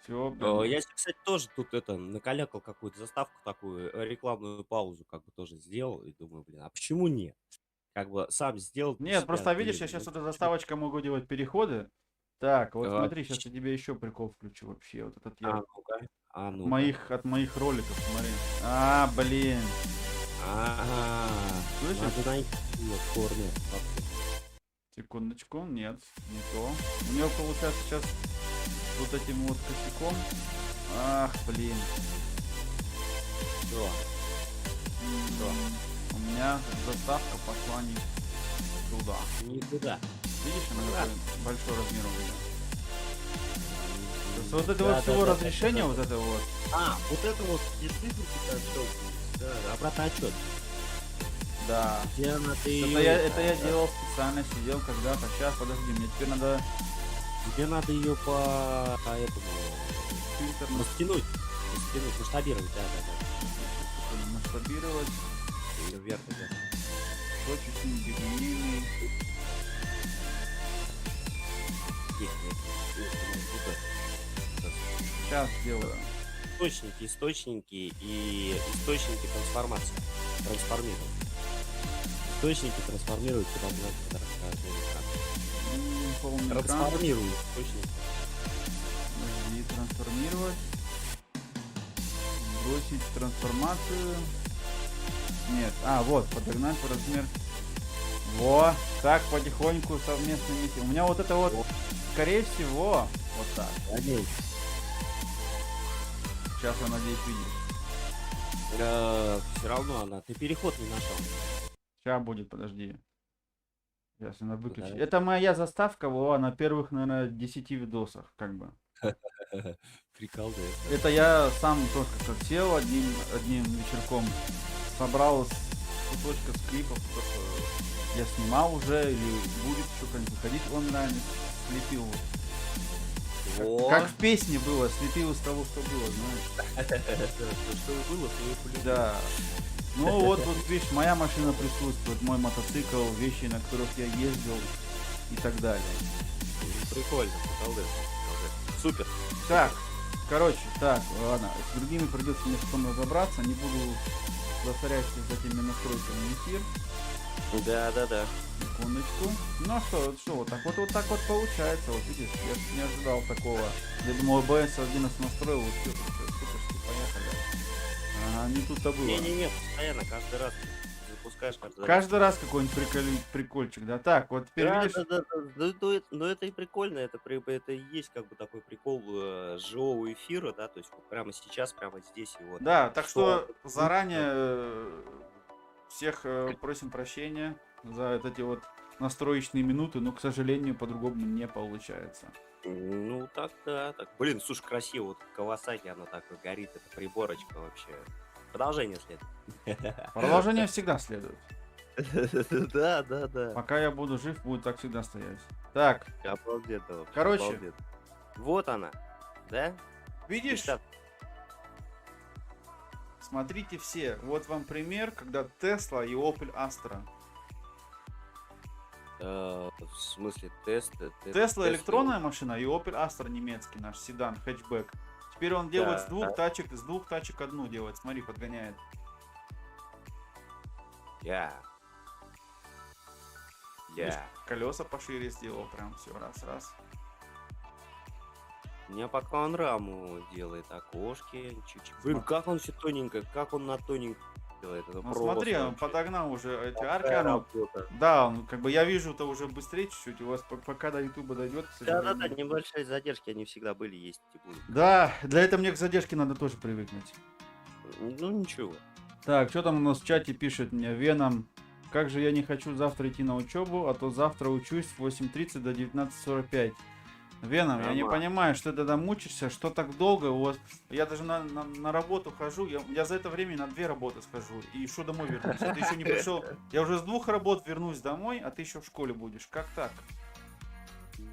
S1: Все,
S2: Я себе, кстати, тоже тут накалякал какую-то заставку такую, рекламную паузу как бы тоже сделал. И думаю, блин, а почему нет? Как бы сам сделал для
S1: Нет,
S2: себя,
S1: просто видишь,
S2: блин,
S1: я сейчас
S2: ну,
S1: эта заставочка могу делать переходы. Так, вот
S2: а,
S1: смотри, сейчас я тебе еще прикол включу вообще. Вот этот я
S2: ну-ка,
S1: от
S2: ну-ка.
S1: от моих роликов, смотри. А, блин.
S2: Ага,
S1: Слышишь?
S2: надо найти её в форме.
S1: Секундочку, нет, не то. У него получается сейчас вот этим вот косяком. Ах, блин.
S2: Всё.
S1: У меня заставка пошла не туда.
S2: Никуда.
S1: Видишь, она
S2: Да.
S1: какой большой размер у меня. То есть вот это
S2: Да,
S1: вот всего
S2: да, да,
S1: разрешения,
S2: да.
S1: вот это вот.
S2: Вот это вот, где цифры да, обратный отчет.
S1: Да.
S2: Где она ты
S1: Это я делал специально, сидел когда-то. Сейчас, подожди, мне теперь надо
S2: Где надо ее по этому
S1: фильтр
S2: растянуть, масштабировать, да.
S1: масштабировать.
S2: Вверх, вверх.
S1: Точечный, дебильный. Сейчас сделаю.
S2: Источники и источники трансформации. Трансформируют. Источники трансформируют куда надо.
S1: Полный экран.
S2: Трансформируют источники.
S1: Подожди, трансформировать. Бросить трансформацию. Нет. А, вот, подогнать по размер. Во, так потихоньку совместно вместе. У меня вот это вот, скорее всего, вот так.
S2: Надеюсь.
S1: Сейчас я надеюсь видишь.
S2: Все равно она. Ты переход не нашел.
S1: Сейчас будет, подожди. Сейчас она выключит.
S2: Да.
S1: Это моя заставка, во, на первых, наверное, 10 видосах, как бы.
S2: Прикол, да.
S1: Это я сам тоже как-то сел одним вечерком, собрал с кусочка с клипов, то, что я снимал уже, или будет еще как-нибудь выходить онлайн, слепил.
S2: Во.
S1: Как в песне было, слепил из того, что было, знаешь.
S2: То, что было, то и полюбил.
S1: Да. Ну вот, видишь, моя машина присутствует, мой мотоцикл, вещи, на которых я ездил и так далее.
S2: Прикольно, прикол, да. Супер.
S1: Так, короче, так, ладно, с другими придется мне потом разобраться, не буду засорять с этими настройками эфир.
S2: Да.
S1: Секундочку. Ну а что вот так вот получается, вот видишь, я ж не ожидал такого. Я думал, OBS 11 настроил, вот все, суперски, поехали. Ага, не тут-то было.
S2: Не, постоянно, каждый раз запускаешь
S1: Каждый раз какой-нибудь прикольчик, да? Так, вот теперь
S2: Да,
S1: видишь,
S2: да. Но это и прикольно, это и есть как бы такой прикол живого эфира, да, то есть вот прямо сейчас, прямо здесь и вот.
S1: да, так что
S2: Что?
S1: заранее всех просим прощения за вот эти вот настроечные минуты, но, к сожалению, по-другому не получается.
S2: Ну так, да, так. Блин, слушай, красиво, вот Кавасаки, она так горит, эта приборочка вообще. Продолжение следует.
S1: Продолжение всегда следует.
S2: Да.
S1: Пока я буду жив, будет так всегда стоять. Так,
S2: Обалденно вообще.
S1: Короче.
S2: обалденно. Вот она, да?
S1: видишь,
S2: 50.
S1: смотрите все, вот вам пример, когда Tesla и Opel Astra.
S2: В смысле тест?
S1: Tesla электронная машина и Opel Astra немецкий, наш седан, хэтчбэк. Теперь он делает с двух тачек одну делает. Смотри, подгоняет.
S2: Я.
S1: Колеса пошире сделал, прям все, раз.
S2: Мне пока он раму делает, окошки, чуть-чуть. Блин, как он все тоненько, как он на тоненько делает. Это
S1: Ну
S2: просто
S1: смотри, он
S2: вообще
S1: подогнал уже эти арки.
S2: такая
S1: оно-
S2: работа.
S1: Да, он, как бы я вижу это уже быстрее чуть-чуть. У вас пока до Ютуба дойдет, к
S2: Да,
S1: сожалению.
S2: небольшие задержки, они всегда были, есть и будут.
S1: Да, для этого мне к задержке надо тоже привыкнуть.
S2: Ну ничего.
S1: Так, что там у нас в чате пишет мне Веном? Как же я не хочу завтра идти на учебу, а то завтра учусь с 8:30 до 19:45. Веном, я не
S2: Нормально.
S1: понимаю, что ты тогда мучишься, что так долго у вас. Я даже на работу хожу, я за это время на 2 работы схожу. И еще домой вернусь. А ты еще не пришел. Я уже с 2 работ вернусь домой, а ты еще в школе будешь. Как так?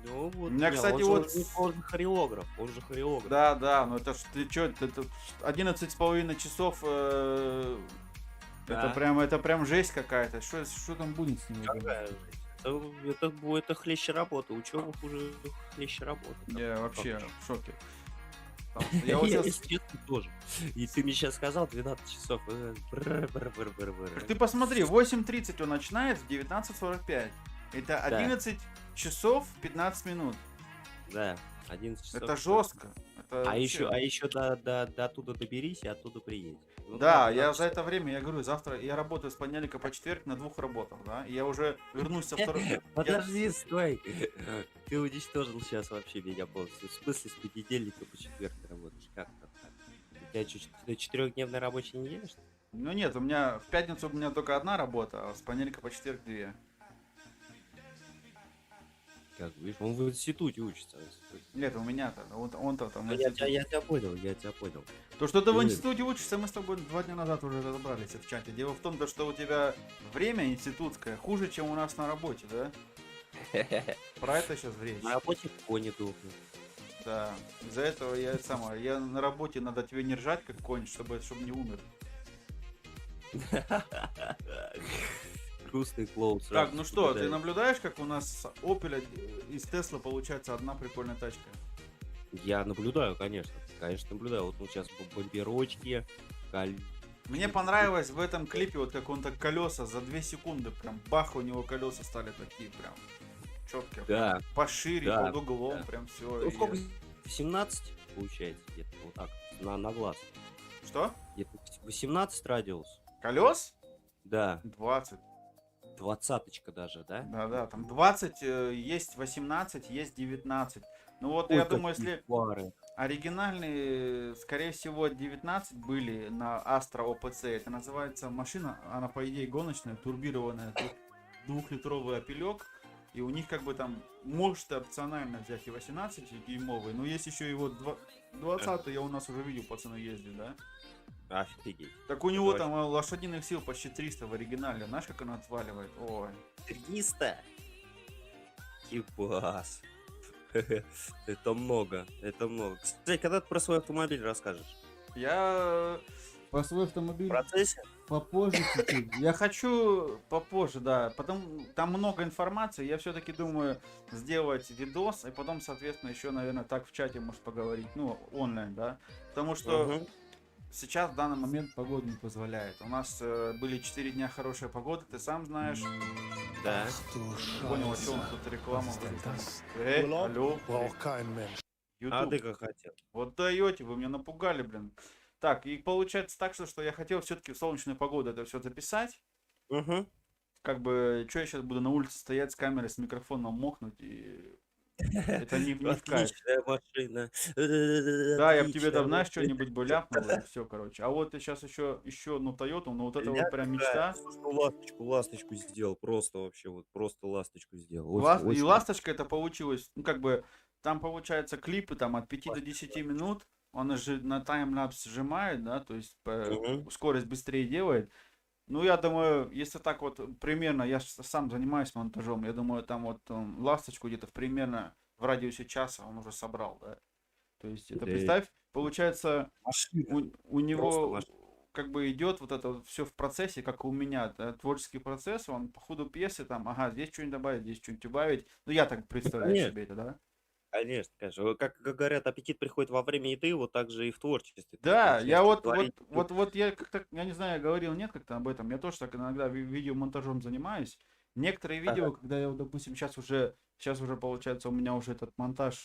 S2: Ну вот.
S1: У меня,
S2: не,
S1: кстати,
S2: он
S1: вот
S2: же- он же хореограф, он же хореограф.
S1: Да, ну это ж ты чё, это 11,5 часов.
S2: Да.
S1: Это прям жесть какая-то. Что там будет с ним?
S2: Какая жизнь? Это хлеще работа, учеба хуже хлеще работа.
S1: Я вообще
S2: Как?
S1: в шоке. Потому что я вот
S2: Я,
S1: сейчас...
S2: если честно, тоже. И ты мне сейчас сказал 12 часов.
S1: Ты посмотри, 8:30 он начинает, в 19:45. Это 11 часов 15 минут.
S2: Да, 11 часов.
S1: Это жестко. Это
S2: А
S1: вообще-
S2: еще до оттуда доберись и оттуда приедь. Ну,
S1: Да,
S2: да,
S1: я
S2: 12
S1: за это время, я говорю, завтра я работаю с понедельника по четверг на 2 работах, да, и я уже вернусь со второй...
S2: Подожди, стой. Ты уничтожил сейчас вообще меня полностью. В смысле, с понедельника по четверг ты работаешь? Как так? У тебя что, 4-дневная рабочая неделя, что ли?
S1: Ну нет, у меня в пятницу у меня только одна работа, а с понедельника по четверг 2.
S2: Как, видишь, он в институте учится.
S1: Нет, у меня-то, он-то там...
S2: Я тебя понял.
S1: То, что ты в
S2: Блин.
S1: институте учишься, мы с тобой 2 дня назад уже разобрались в чате. Дело в том, что у тебя время институтское хуже, чем у нас на работе, да? Про это сейчас речь.
S2: На работе кони дохнут.
S1: Да. Из-за этого я на работе надо тебе не ржать как конь, чтобы не умер.
S2: Грустный клоун.
S1: Так,
S2: сразу
S1: ну что, ты
S2: попадает.
S1: наблюдаешь, как у нас с Opel из Tesla получается одна прикольная тачка?
S2: Я наблюдаю, конечно. Конечно, наблюдаю. Вот сейчас бомберочки,
S1: Мне понравилось в этом клипе, вот как он так колеса за 2 секунды, прям бах, у него колеса стали такие прям четкие.
S2: Да,
S1: Пошире,
S2: да,
S1: под углом,
S2: да.
S1: прям все.
S2: Ну, сколько? 17 получается где-то вот так, на глаз.
S1: Что?
S2: Где-то 18 радиус.
S1: Колес?
S2: Да,
S1: 20.
S2: 20-очка даже, да?
S1: Да-да, там 20, есть 18, есть 19. Ну вот
S2: Ой,
S1: я думаю,
S2: какие
S1: если
S2: пары.
S1: оригинальные, скорее всего, 19 были на Astra OPC. Это называется машина, она по идее гоночная, турбированная, двухлитровый опелек. И у них как бы там может опционально взять и 18 дюймовый, но есть еще и вот 20 я у нас уже видел, пацаны ездят, да?
S2: Офигеть.
S1: Так у
S2: Это
S1: него
S2: вообще-
S1: там лошадиных сил почти 300 в оригинале. Знаешь, как она отваливает? Ой.
S2: 300? Ебас. Это много, это много. Кстати, когда ты про свой автомобиль расскажешь?
S1: Я про свой
S2: В
S1: автомобиль
S2: процессе?
S1: попозже чуть-чуть. Я хочу попозже, да. Потом там много информации. Я все-таки думаю сделать видос, и потом, соответственно, еще, наверное, так в чате, может, поговорить. Ну, онлайн, да. Потому что
S2: Мгм.
S1: сейчас в данный момент погода не позволяет. У нас были 4 дня хорошая погода, ты сам знаешь.
S2: Да.
S1: Не понял, о чем тут реклама.
S3: das?
S1: Алло.
S3: Braucht kein Mensch.
S2: А
S1: YouTube.
S2: ты как хотел?
S1: Вот даете, вы меня напугали, блин. Так, и получается так, что я хотел все-таки в солнечную погоду это все записать.
S2: Угу.
S1: Как бы, что я сейчас буду на улице стоять с камерой, с микрофоном мохнуть, и это не в кайф.
S2: Отличная машина.
S1: Да, я бы тебе там,
S2: Отличная
S1: знаешь,
S2: машина.
S1: что-нибудь бы ляпнул, и все, короче. А вот ты сейчас еще одну Тойоту, ну вот это вот прям мечта.
S2: Слушай, ну, ласточку сделал, просто вообще, вот просто ласточку сделал.
S1: И
S2: Очень
S1: ласточка это получилось, ну как бы, там получается клипы там от 5 до 10 минут, он же на таймлапс сжимает, да, то есть
S2: Мгм.
S1: скорость быстрее делает. Ну, я думаю, если так вот примерно, я сам занимаюсь монтажом, я думаю, там вот ласточку где-то примерно в радиусе часа он уже собрал, да. То есть это
S2: Да.
S1: представь, получается,
S2: Машина.
S1: у него
S2: машина.
S1: как бы идет вот это все в процессе, как и у меня, да, творческий процесс, он по ходу пьесы там, ага, здесь что-нибудь добавить, здесь что-нибудь убавить. Ну, я так представляю
S2: конечно.
S1: себе это, да.
S2: Конечно, конечно. Как говорят, аппетит приходит во время еды, вот так же и в творчестве. Ты
S1: Да,
S2: начинаешь
S1: я вот
S2: творить,
S1: я как-то, я не знаю, говорил, нет как-то об этом. Я тоже так иногда видеомонтажом занимаюсь. Некоторые видео, когда я, вот, допустим, сейчас уже получается у меня уже этот монтаж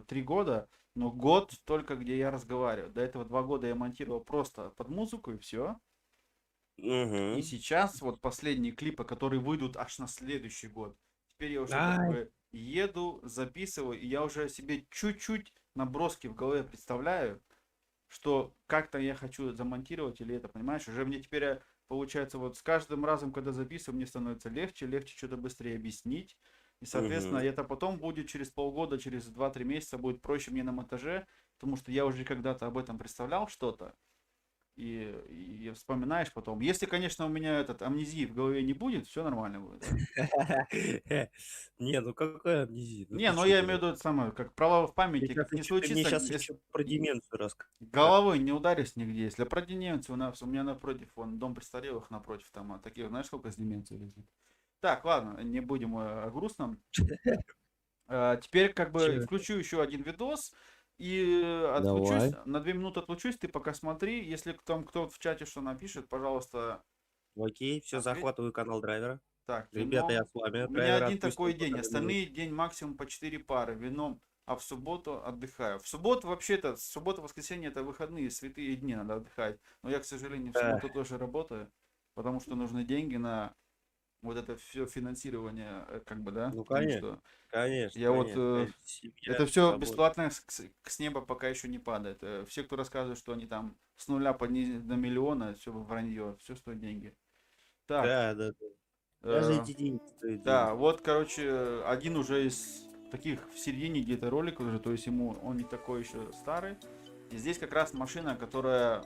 S1: 3 года, но год только где я разговариваю. До этого 2 года я монтировал просто под музыку и все.
S2: Мгм.
S1: И сейчас вот последние клипы, которые выйдут аж на следующий год. Теперь я уже как
S2: Ай.
S1: бы еду, записываю, и я уже себе чуть-чуть наброски в голове представляю, что как-то я хочу замонтировать или это, понимаешь? Уже мне теперь, получается, вот с каждым разом, когда записываю, мне становится легче что-то быстрее объяснить. И, соответственно,
S2: Мгм.
S1: это потом будет через полгода, через 2-3 месяца будет проще мне на монтаже, потому что я уже когда-то об этом представлял что-то. И вспоминаешь потом. Если, конечно, у меня этот амнезии в голове не будет, все нормально будет. Да.
S2: Не, ну какая амнезия? Ну
S1: Не,
S2: ты
S1: ну
S2: чё,
S1: я
S2: блин?
S1: имею в виду это самое, как провал в
S2: Мне
S1: памяти,
S2: щас
S1: как не
S2: ещё- ты мне
S1: случится,
S2: сейчас
S1: если
S2: еще про деменцию расскажешь.
S1: головой не ударишь нигде. Если про деменцию, у меня напротив, вон дом престарелых напротив, там таких, знаешь, сколько с деменцией лежит. Так, ладно, не будем о грустном. Теперь как бы
S2: Чё?
S1: включу еще один видос и отключусь,
S2: Давай.
S1: на 2 минуты отлучусь, ты пока смотри, если там кто в чате что напишет, пожалуйста,
S2: Окей, все,
S1: ответь.
S2: захватываю канал драйвера.
S1: Так,
S2: Ребята, я
S1: вином.
S2: с вами.
S1: У меня
S2: Драйвер
S1: один
S2: отпустим
S1: такой
S2: пока
S1: день,
S2: на
S1: остальные день максимум по 4 пары вином, а в субботу отдыхаю. В субботу вообще-то, суббота, воскресенье это выходные, святые дни, надо отдыхать. Но я, к сожалению, в
S2: Да.
S1: субботу тоже работаю, потому что нужны деньги на вот это все финансирование, как бы, да?
S2: Ну,
S1: Потому
S2: конечно,
S1: что
S2: конечно,
S1: я вот,
S2: конечно. Семья,
S1: это все
S2: работа.
S1: бесплатно с неба пока еще не падает. Все, кто рассказывает, что они там с нуля поднялись до миллиона, все вранье, все стоит деньги. Так,
S2: Да, да, да. Даже эти деньги стоят
S1: да,
S2: денег.
S1: вот, короче, один уже из таких в середине где-то ролика уже, то есть он не такой еще старый. И здесь как раз машина, которая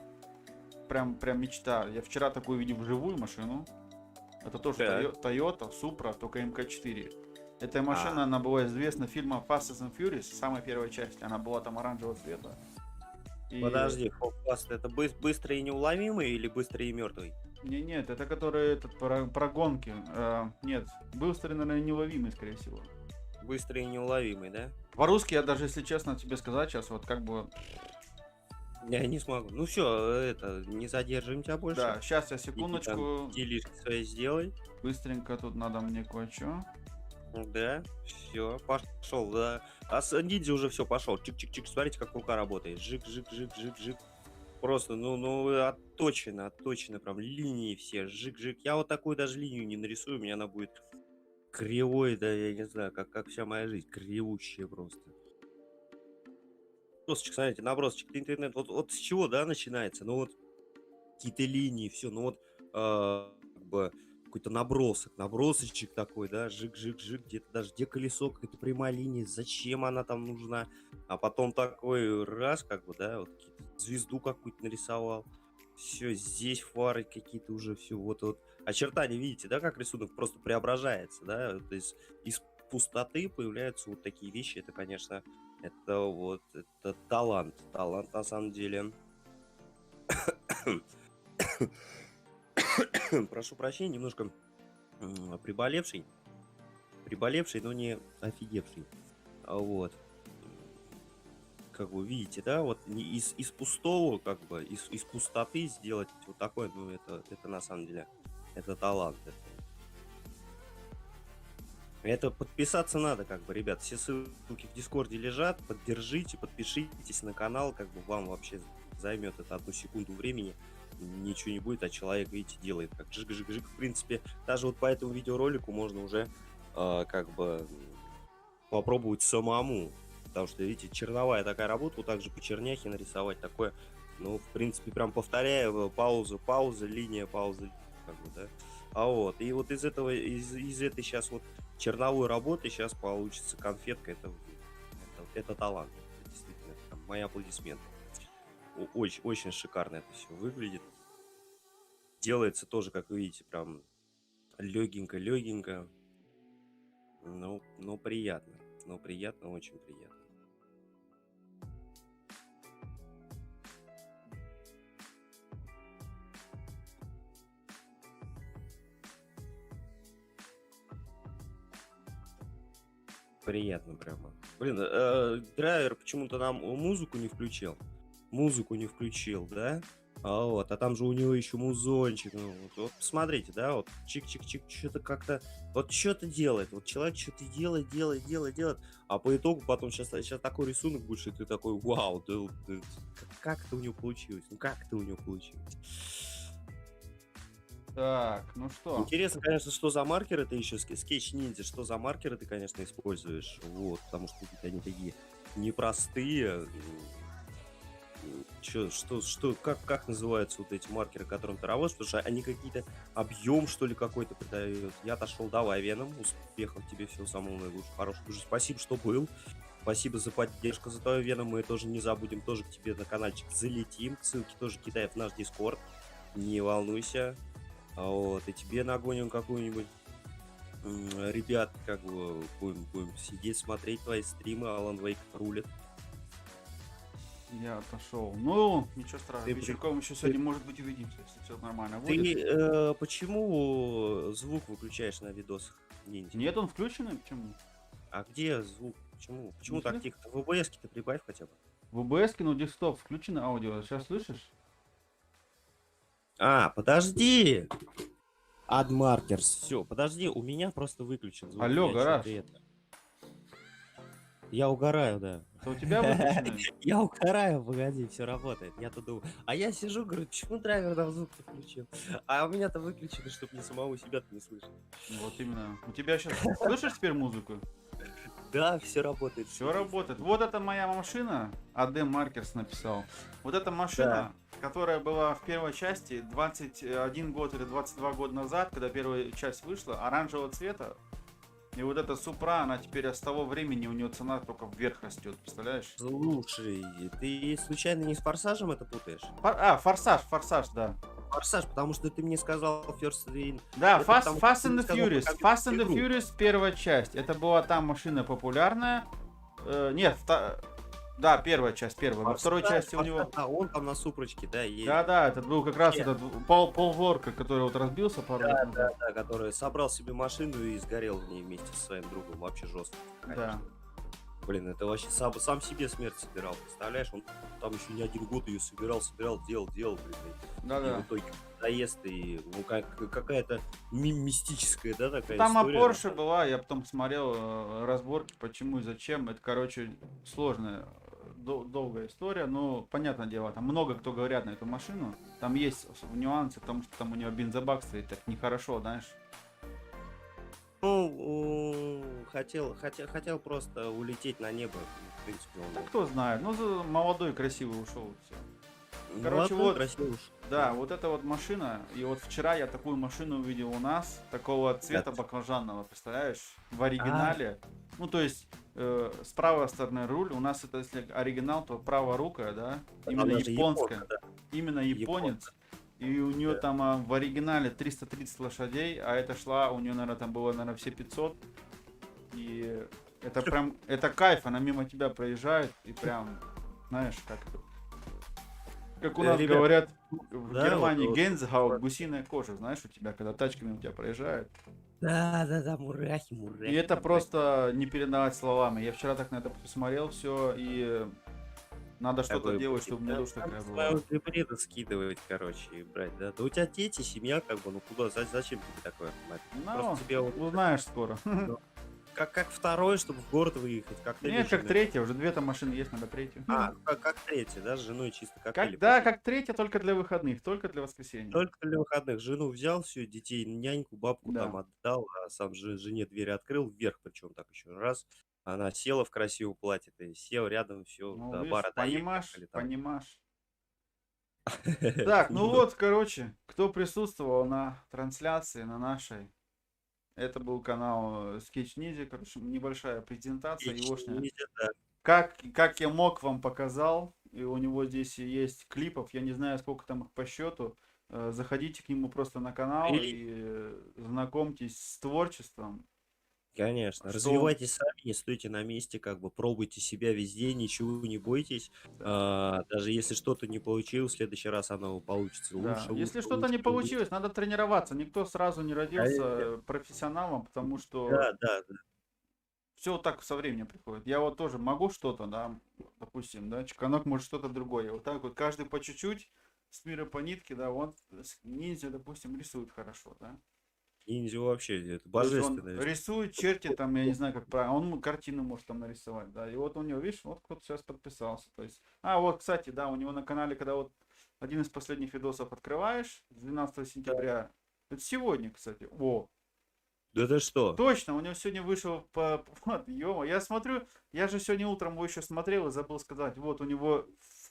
S1: прям мечта. Я вчера такую видел вживую машину. Это тоже
S2: Так.
S1: Toyota Supra, только МК-4. Эта машина, она была известна фильмом Fast and Furious, самой первой части. Она была там оранжевого цвета. И-
S2: Подожди, Фокс, это быстрый и неуловимый или быстрый и мертвый?
S1: Нет, это который этот про гонки. Нет, быстрый, наверное, неуловимый, скорее всего.
S2: Быстрый и неуловимый, да?
S1: По-русски я даже, если честно тебе сказать, сейчас вот как бы...
S2: Я не смогу. Ну все, это, не задержим тебя больше.
S1: Да, сейчас я
S2: Иди там
S1: секундочку,
S2: делишки свои сделай.
S1: быстренько тут надо мне кое-что.
S2: Да, все, пошел, да. А с ниндзя уже все пошел. Чик-чик-чик. Смотрите, как рука работает. Жик-жик-жик-жик-жик. Просто, отточено, прям линии все. Жик-жик. Я вот такую даже линию не нарисую, у меня она будет кривой, да, я не знаю, как вся моя жизнь. Кривущая просто. Набросочек, смотрите, набросочек, интернет. Вот с чего, да, начинается? Ну вот какие-то линии, все, ну вот как бы какой-то набросочек такой, да, жик-жик-жик, где-то даже где колесо, какая-то прямая линия, зачем она там нужна, а потом такой раз, как бы, да, вот звезду какую-то нарисовал, все, здесь фары какие-то уже, все, вот очертания, видите, да, как рисунок просто преображается, да, то есть из пустоты появляются вот такие вещи, это, конечно, это талант на самом деле. Прошу прощения, немножко приболевший, но не офигевший. Вот. Как вы видите, да, вот из пустого, как бы, из пустоты сделать вот такое, ну, это на самом деле, это талант. Это подписаться надо, как бы, ребят, все ссылки в Дискорде лежат, поддержите, подпишитесь на канал, как бы вам вообще займет это 1 секунду времени, ничего не будет, а человек, видите, делает как жик-жик-жик. В принципе, даже вот по этому видеоролику можно уже как бы попробовать самому, потому что, видите, черновая такая работа, вот так же по черняхе нарисовать такое, ну, в принципе, прям повторяю, пауза, линия, пауза, как бы, да. А вот, и вот из этого, из этой сейчас вот черновой работы сейчас получится конфетка, это талант, это действительно, это там мои аплодисменты. Очень, очень шикарно это все выглядит. Делается тоже, как вы видите, прям легенько, но приятно, очень приятно. Приятно прямо. Блин, драйвер почему-то нам музыку не включил. Да? А там же у него еще музончик. Ну, вот посмотрите, да, вот чик-чик-чик, что-то как-то, вот что-то делает. Вот человек что-то делает. А по итогу потом сейчас такой рисунок будет, что ты такой, вау, как это у него получилось? Ну как это у него получилось?
S1: Так, ну что?
S2: Интересно, конечно, что за маркеры ты еще, Sketch Ninja, что за маркеры ты, конечно, используешь, вот, потому что они такие непростые. Как называются вот эти маркеры, которым ты работаешь, потому что они какие-то объем, что ли, какой-то придают. Я отошел, давай, Веном, успехов тебе, всего самого наилучшего, хорошего. Уже спасибо, что был. Спасибо за поддержку, за твою Веном, мы тоже не забудем, тоже к тебе на каналчик залетим. Ссылки тоже кидай в наш Дискорд, не волнуйся. Вот, и тебе нагоним какую-нибудь. Ребят, как бы будем сидеть, смотреть твои стримы, Alan Wake рулит.
S1: Я отошел. Ну, ничего страшного.
S2: Ты
S1: Вечерком еще сегодня, может быть, увидимся, если все нормально будет.
S2: Ты почему звук выключаешь на видосах? Ниндзя?
S1: Нет, он включенный? Почему?
S2: А где звук? Почему? Почему
S1: Ну,
S2: так
S1: слышь?
S2: тихо? В OBS-ке-то прибавь хотя бы.
S1: В OBS, ну, десктоп включено аудио. Сейчас слышишь?
S2: А, подожди! Адмаркерс. Все, подожди, у меня просто выключен звук.
S1: Алло,
S2: Я
S1: гараж.
S2: чё-то это- Я угораю, да.
S1: Это у тебя выключено?
S2: Я угораю, погоди, все работает. Я-то думаю. А я сижу, говорю, почему драйвер нам звук включил? А у меня-то выключено, чтобы мне самого себя-то не слышать.
S1: Вот именно. У тебя сейчас... Слышишь теперь музыку?
S2: Да, все работает.
S1: Все работает. Вот это моя машина. AD Markers написал. Вот эта машина, которая была в первой части 21 год или 22 года назад, когда первая часть вышла, оранжевого цвета. И вот эта Супра, она теперь с того времени, у нее цена только вверх растет, представляешь?
S2: Слушай, ты случайно не с Форсажем это путаешь?
S1: Форсаж, да.
S2: Форсаж, потому что ты мне сказал First Win.
S1: Да,
S2: Это потому,
S1: Fast
S2: что
S1: and
S2: ты
S1: the
S2: сказал
S1: Furious.
S2: про
S1: Fast and the
S2: компьютерную игру.
S1: Furious первая часть. Это была там машина популярная. Нет, да, первая часть, первая. Во второй
S2: Форсаж,
S1: части у него...
S2: А он там на Супрочке, да, едет.
S1: Да, это был как раз
S2: Нет.
S1: этот Пол Ворка, который вот разбился пару лет назад.
S2: Да, который собрал себе машину и сгорел в ней вместе со своим другом. Вообще жестко.
S1: Да.
S2: Блин, это вообще сам себе смерть собирал, представляешь? Он там еще не один год ее собирал, делал, блин. И в
S1: Да-да.
S2: итоге заезд и какая-то мистическая, да, такая
S1: Там о
S2: история.
S1: Porsche была, я потом посмотрел разборки, почему и зачем. Это, короче, сложная, долгая история, но, понятное дело, там много кто говорят на эту машину. Там есть нюансы, потому что там у нее бензобак стоит, так нехорошо, знаешь.
S2: Ну, хотел просто улететь на небо. В принципе, он
S1: Да кто знает, ну, молодой, красивый ушел, все. короче,
S2: молодой,
S1: вот.
S2: красивый уж.
S1: Да, вот эта вот машина, и вот вчера я такую машину увидел у нас, такого цвета
S2: Да.
S1: баклажанного, представляешь, в оригинале. Ну, то есть, с правой стороны руль, у нас это, если оригинал, то праворукая, да, именно
S2: Она же
S1: японская,
S2: японка, да.
S1: именно японец. И у нее
S2: Да.
S1: там в оригинале 330 лошадей, а это шла, у нее, наверное, там было, наверное, все 500. И это прям, это кайф, она мимо тебя проезжает, и прям, знаешь, как у нас
S2: Ребят,
S1: говорят в
S2: да,
S1: Германии,
S2: вот-
S1: Гензхаут, гусиная кожа, знаешь, у тебя, когда тачки мимо тебя проезжают.
S2: Да, мурахи.
S1: И это просто не передавать словами. Я вчера так на это посмотрел все, и надо что-то
S2: Такой,
S1: делать, чтобы у меня
S2: да,
S1: душ такая
S2: там
S1: была.
S2: своего гибрида скидывать, короче, и брать, да? Да у тебя дети, семья, как бы, ну куда, зачем тебе такое автомобиль?
S1: Ну,
S2: Просто тебе вот
S1: узнаешь скоро.
S2: как второй, чтобы в город выехать, как
S1: Нет, как третья, уже две там машины есть, надо третью.
S2: А, как третья, да, с женой чисто как
S1: Да, как третья, только для выходных, только для воскресенья.
S2: Только для выходных. Жену взял, все, детей, няньку, бабку
S1: Да.
S2: там отдал, а сам жене дверь открыл, вверх, причем так еще раз. Она села в красивом платье, ты сел рядом, все,
S1: Ну,
S2: до
S1: видишь,
S2: бара
S1: понимаешь,
S2: доехали там.
S1: понимаешь. Так, ну вот, короче, кто присутствовал на трансляции, на нашей, это был канал Sketch Ninja, короче, небольшая презентация егошняя.
S2: Да.
S1: Как я мог, вам показал, и у него здесь есть клипов, я не знаю, сколько там их по счету. Заходите к нему просто на канал и знакомьтесь с творчеством.
S2: Конечно.
S1: Что?
S2: Развивайтесь сами, не стойте на месте, как бы пробуйте себя везде, ничего не бойтесь. Даже если что-то не получилось, в следующий раз оно получится
S1: Да.
S2: лучше.
S1: Если
S2: лучше,
S1: что-то
S2: лучше,
S1: не
S2: лучше.
S1: получилось, надо тренироваться. Никто сразу не родился
S2: Конечно.
S1: профессионалом, потому что
S2: Да.
S1: все так со временем приходит. Я вот тоже могу что-то, да, допустим, да, Чеканок может что-то другое. Вот так вот каждый по чуть-чуть, с мира по нитке, да, вот ниндзя, допустим, рисует хорошо, да.
S2: Ниндзя вообще, это
S1: То есть
S2: божественно.
S1: он рисует, чертит, там, я не знаю, как правильно, он картину может там нарисовать, да, и вот у него, видишь, вот кто-то сейчас подписался, то есть, вот, кстати, да, у него на канале, когда вот один из последних видосов открываешь, с 12 сентября, это сегодня, кстати,
S2: Да ты что?
S1: точно, у него сегодня вышел вот, ё-моё, я смотрю, я же сегодня утром его еще смотрел и забыл сказать, вот у него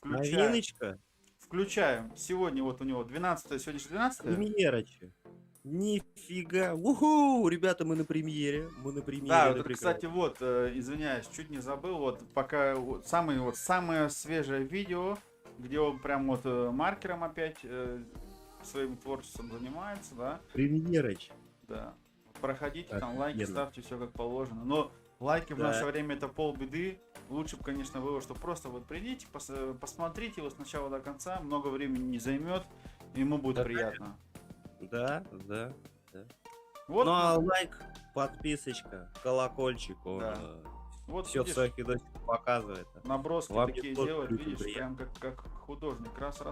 S2: Новиночка?
S1: включаем, сегодня вот у него 12, сегодня же 12.
S2: Премьера, че? Нифига. Уху! Ребята, мы на премьере. Мы на премьере.
S1: Да,
S2: это
S1: вот,
S2: прекрасно.
S1: кстати, вот, извиняюсь, чуть не забыл, вот пока самое свежее видео, где он прям вот маркером опять своим творчеством занимается, да,
S2: Премьера, че.
S1: да. Проходите, там лайки
S2: Офигенно.
S1: ставьте, все как положено. Но лайки в
S2: Да.
S1: наше время это полбеды. Лучше бы, конечно, было, что просто вот придите, посмотрите его сначала до конца, много времени не займет, ему будет
S2: Да,
S1: приятно.
S2: Да.
S1: Вот,
S2: Ну а лайк, подписочка, колокольчик, он
S1: Да. вот
S2: все в
S1: видишь,
S2: своих видосиках показывает.
S1: наброски
S2: Вам
S1: такие
S2: не только
S1: делает,
S2: людям
S1: видишь,
S2: приятно.
S1: прям как художник. Раз.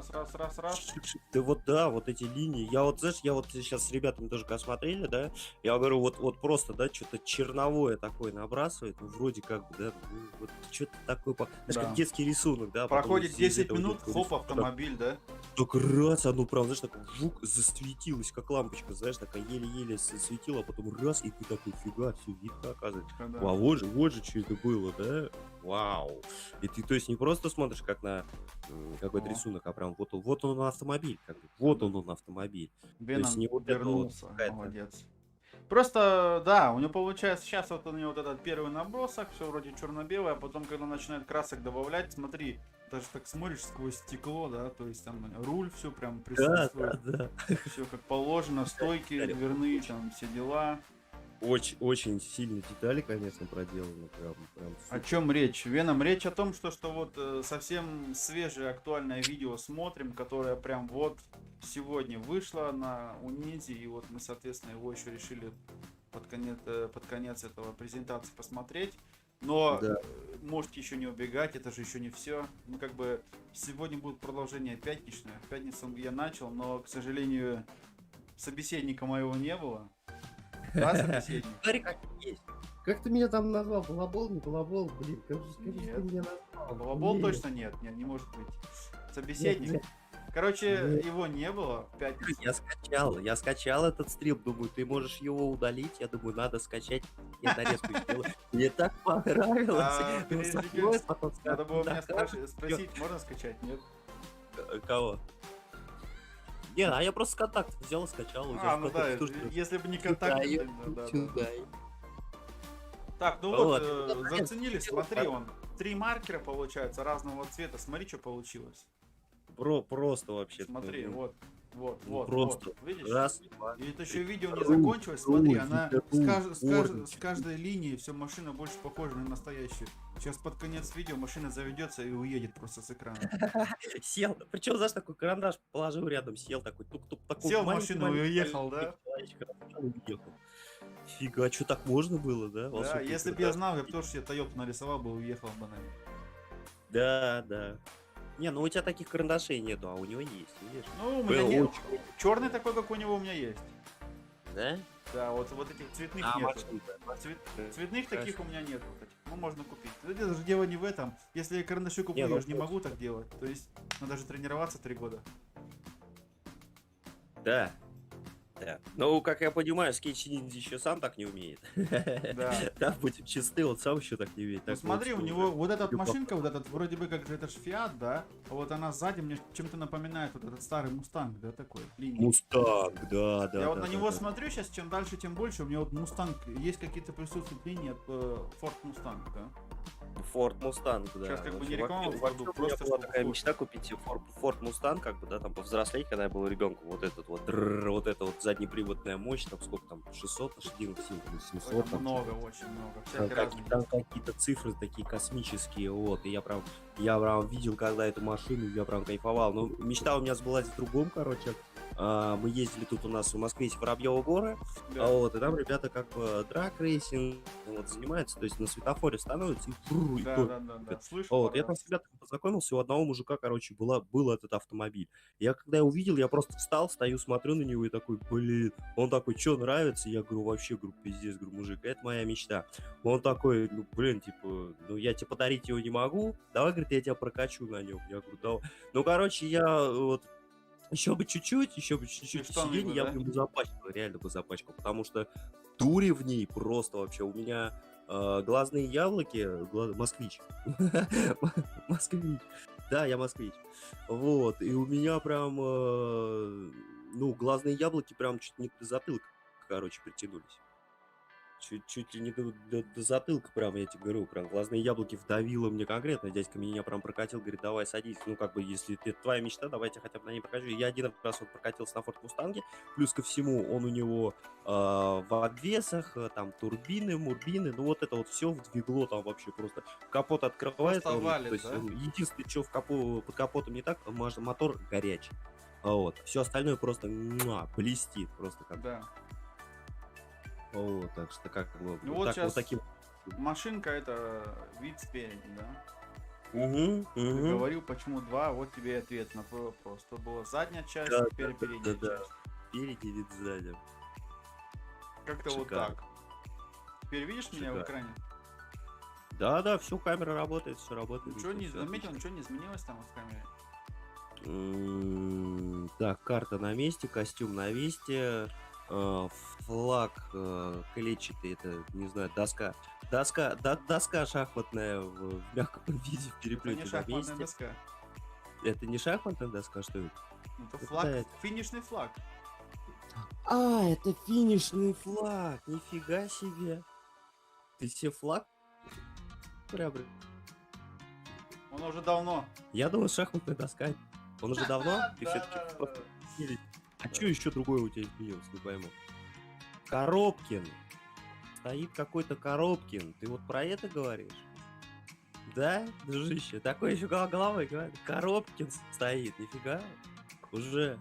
S2: Ты вот да, вот эти линии. Я вот, знаешь, я вот сейчас с ребятами тоже когда смотрели, да, я говорю, вот просто, да, что-то черновое такое набрасывает, ну, вроде как бы, да, ну, вот что-то такое, знаешь,
S1: Да.
S2: как детский рисунок, да. а потом
S1: Проходит
S2: из
S1: 10
S2: этого
S1: минут,
S2: детского
S1: хоп,
S2: рисунка
S1: автомобиль, да?
S2: так раз, оно прям, знаешь, так жук засветилось, как лампочка, знаешь, такая еле-еле светила, а потом раз, и ты такой, фига, все видно, оказывается.
S1: Да.
S2: А вот же, что это было, да? Вау. И ты, то есть, не просто смотришь, как на какой-то
S1: О.
S2: рисунок, а прям вот он автомобиль, как бы, вот он автомобиль.
S1: Веном
S2: не вот это вот
S1: вернулся,
S2: какая-то-
S1: молодец. Просто, да, у него получается, сейчас вот у него вот этот первый набросок, все вроде черно-белое, а потом, когда начинает красок добавлять, смотри, даже так смотришь сквозь стекло, да, то есть там руль все прям присутствует,
S2: Да.
S1: все как положено, стойки дверные, там все дела.
S2: Очень сильные детали, конечно, проделаны, прям
S1: О
S2: супер.
S1: чем речь? Веном, речь о том, что вот совсем свежее актуальное видео смотрим, которое прям вот сегодня вышло на Унизе, и вот мы, соответственно, его еще решили под конец этого презентации посмотреть. Но
S2: Да.
S1: можете еще не убегать, это же еще не все. Ну, как бы, сегодня будет продолжение пятничное. В пятницу я начал, но, к сожалению, собеседника моего не было. Да, собеседник?
S2: Смотри, как есть.
S5: Как ты меня там назвал? Балабол, не балабол? Блин, как же скажи,
S1: Нет.
S5: ты меня назвал?
S1: Балабол
S5: Нет.
S1: точно нет, не может быть. Собеседник.
S5: Нет.
S1: Короче,
S5: Нет.
S1: его не было в пятницу.
S2: Я скачал этот стрим, думаю, ты можешь его удалить, я думаю, надо скачать, я нарезку сделаю. Мне так понравилось.
S1: А,
S2: Ну,
S1: подожди,
S2: закроет, потом
S1: Надо было меня
S2: скажет,
S1: спросить, можно скачать, нет?
S2: Кого? Не, а я просто с контакта взял и скачал. у тебя
S1: А,
S2: в
S1: ну да,
S2: контакте тоже
S1: если бы не
S2: сюда,
S1: контакт,
S2: я-
S1: да.
S2: сюда.
S1: Так, ну
S2: Вот.
S1: вот, заценили, смотри, он 3 маркера получается разного цвета, смотри, что получилось.
S2: Просто вообще.
S1: Смотри, вот,
S2: Ну, просто.
S1: видишь?
S2: Раз, два.
S1: И это еще видео не
S5: Руль,
S1: закончилось, смотри,
S5: руль,
S1: она
S5: руль,
S1: с
S5: орничек.
S1: каждой линии все машина больше похожа на настоящую. Сейчас под конец видео машина заведется и уедет просто с экрана.
S2: Сел. Причем, знаешь, такой карандаш положил рядом, сел такой, тук-тук, такой.
S1: Сел в
S2: маленький,
S1: машину и
S2: маленький,
S1: уехал,
S2: маленький человечек, и уехал. Фига, что так можно было, да?
S1: Да,
S2: Волшебный
S1: если бы
S2: карандаш.
S1: я знал, я бы тоже себе Toyota нарисовал бы и уехал бы, наверное.
S2: Да, да. Не, ну у тебя таких карандашей нету, а у него есть, видишь?
S1: Ну, у
S2: Был
S1: меня нет.
S2: очень-
S1: Черный такой, как у него, у меня есть.
S2: Да?
S1: Да, вот этих цветных
S2: А,
S1: нет.
S2: машинка.
S1: Цветных
S2: Хорошо.
S1: таких у меня нет. Вот этих. Ну, можно купить. Это же дело не в этом. Если я карандаши куплю,
S2: Не, ну
S1: я же не
S2: просто.
S1: могу так делать. То есть, надо же тренироваться 3 года.
S2: Да. Да. Ну, как я понимаю, скетч ниндзя еще сам так не умеет.
S1: Да.
S2: Да, будем чисты, он сам еще так не умеет.
S1: Ну,
S2: Так
S1: смотри,
S2: вот,
S1: у
S2: что
S1: него
S2: уже.
S1: вот эта
S2: Любопытно.
S1: машинка, вот этот, вроде бы как же это ж Фиат, да? А вот она сзади мне чем-то напоминает вот этот старый Мустанг, да, такой, линий.
S2: Мустанг, да, да.
S1: Я вот
S2: да,
S1: на
S2: да,
S1: него
S2: да.
S1: смотрю сейчас, чем дальше, тем больше. У меня вот Мустанг, есть какие-то присутствуют линии от Ford Mustang, да?
S2: Форд Мустанг, да.
S1: Сейчас как бы
S2: Вообще,
S1: не рекламу
S2: вообще,
S1: вкладу,
S2: вообще
S1: просто
S2: у меня была
S1: чтобы
S2: такая
S1: вкус.
S2: мечта купить Форд Мустанг, как бы, да, там повзрослеть, когда я был ребенком. Вот этот вот, вот эта вот заднеприводная мощь, там сколько там, 600 лошадиных сил, или 700.
S1: Это
S2: там,
S1: много, очень много.
S2: Там,
S1: Всякие разные.
S2: там какие-то цифры такие космические, вот, и я прям видел, когда эту машину, я прям кайфовал. Но мечта у меня сбылась в другом, короче. Мы ездили тут у нас в Москве есть Воробьевы горы,
S1: Да.
S2: вот, и там ребята как бы драг-рейсинг вот, занимаются, то есть на светофоре становятся и
S1: Да,
S2: гонят.
S1: да, да, да. Слышу.
S2: Вот,
S1: пару
S2: я там
S1: раз.
S2: с ребятами познакомился, у одного мужика, короче, был этот автомобиль. Я когда его увидел, я просто встал, стою, смотрю на него и такой, блин, он такой, что нравится? Я говорю, вообще, говорю, пиздец, говорю, мужик, это моя мечта. Он такой, ну, блин, типа, ну, я тебе подарить его не могу, давай, говорит, я тебя прокачу на нем. Я говорю, давай. Ну, короче, я вот еще бы чуть-чуть
S1: штаны
S2: сиденье
S1: бы,
S2: я
S1: да?
S2: бы ему запачкал, реально бы запачкал, потому что дури в ней просто вообще. У меня глазные яблоки, москвич. Москвич. Да, я москвич. Вот, и у меня прям, ну, глазные яблоки прям чуть не до затылка, короче, притянулись. Чуть ли не до затылка прям, я тебе говорю, прям глазные яблоки вдавило мне конкретно. Дядька меня прям прокатил, говорит, давай садись. Ну, как бы, если это твоя мечта, давайте хотя бы на ней прокачу. Я один раз вот прокатился на Форд Мустанге. Плюс ко всему, он у него в обвесах, там турбины, мурбины. Ну, вот это вот все вдвигло там вообще просто. Капот открывается.
S1: Просто валит,
S2: то есть,
S1: да?
S2: единственное, что под капотом не так, мотор горячий. Вот. Все остальное просто блестит. Просто как.
S1: Да.
S2: Вот, так что как бы
S1: Ну
S2: вот
S1: вот
S2: так,
S1: сейчас
S2: вот таким.
S1: машинка это вид спереди, да?
S2: Угу,
S1: Ты говорил, почему 2, вот тебе и ответ на твой вопрос. То была задняя часть,
S2: Да,
S1: теперь
S2: да,
S1: передняя
S2: да, да.
S1: часть.
S2: Впереди вид сзади.
S1: Как-то вот
S2: Шикарно.
S1: так. Теперь видишь меня в
S2: Шикарно.
S1: экране?
S2: Да, все, камера работает, все работает.
S1: Ничего не
S2: всё
S1: заметил,
S2: отлично.
S1: ничего не изменилось там в камере?
S2: Так, карта на месте, костюм на месте, флаг клетчатый, это, не знаю, доска шахматная в мягком виде в
S1: Это
S2: переплете
S1: не
S2: на
S1: шахматная
S2: месте.
S1: доска.
S2: Это не шахматная доска, что это?
S1: Это
S2: Это
S1: флаг,
S2: это.
S1: финишный флаг.
S2: А, это финишный флаг, нифига себе. Ты себе флаг приобрел?
S1: Он уже давно.
S2: Я думал, шахматная доска. Он уже давно? Ты
S1: Да,
S2: все-таки
S1: да, да, да.
S2: А что еще другое у тебя изменилось, не пойму. Коробкин. Стоит какой-то Коробкин. Ты вот про это говоришь? Да, дружище? Такой еще головой говорит. Коробкин стоит, нифига. Уже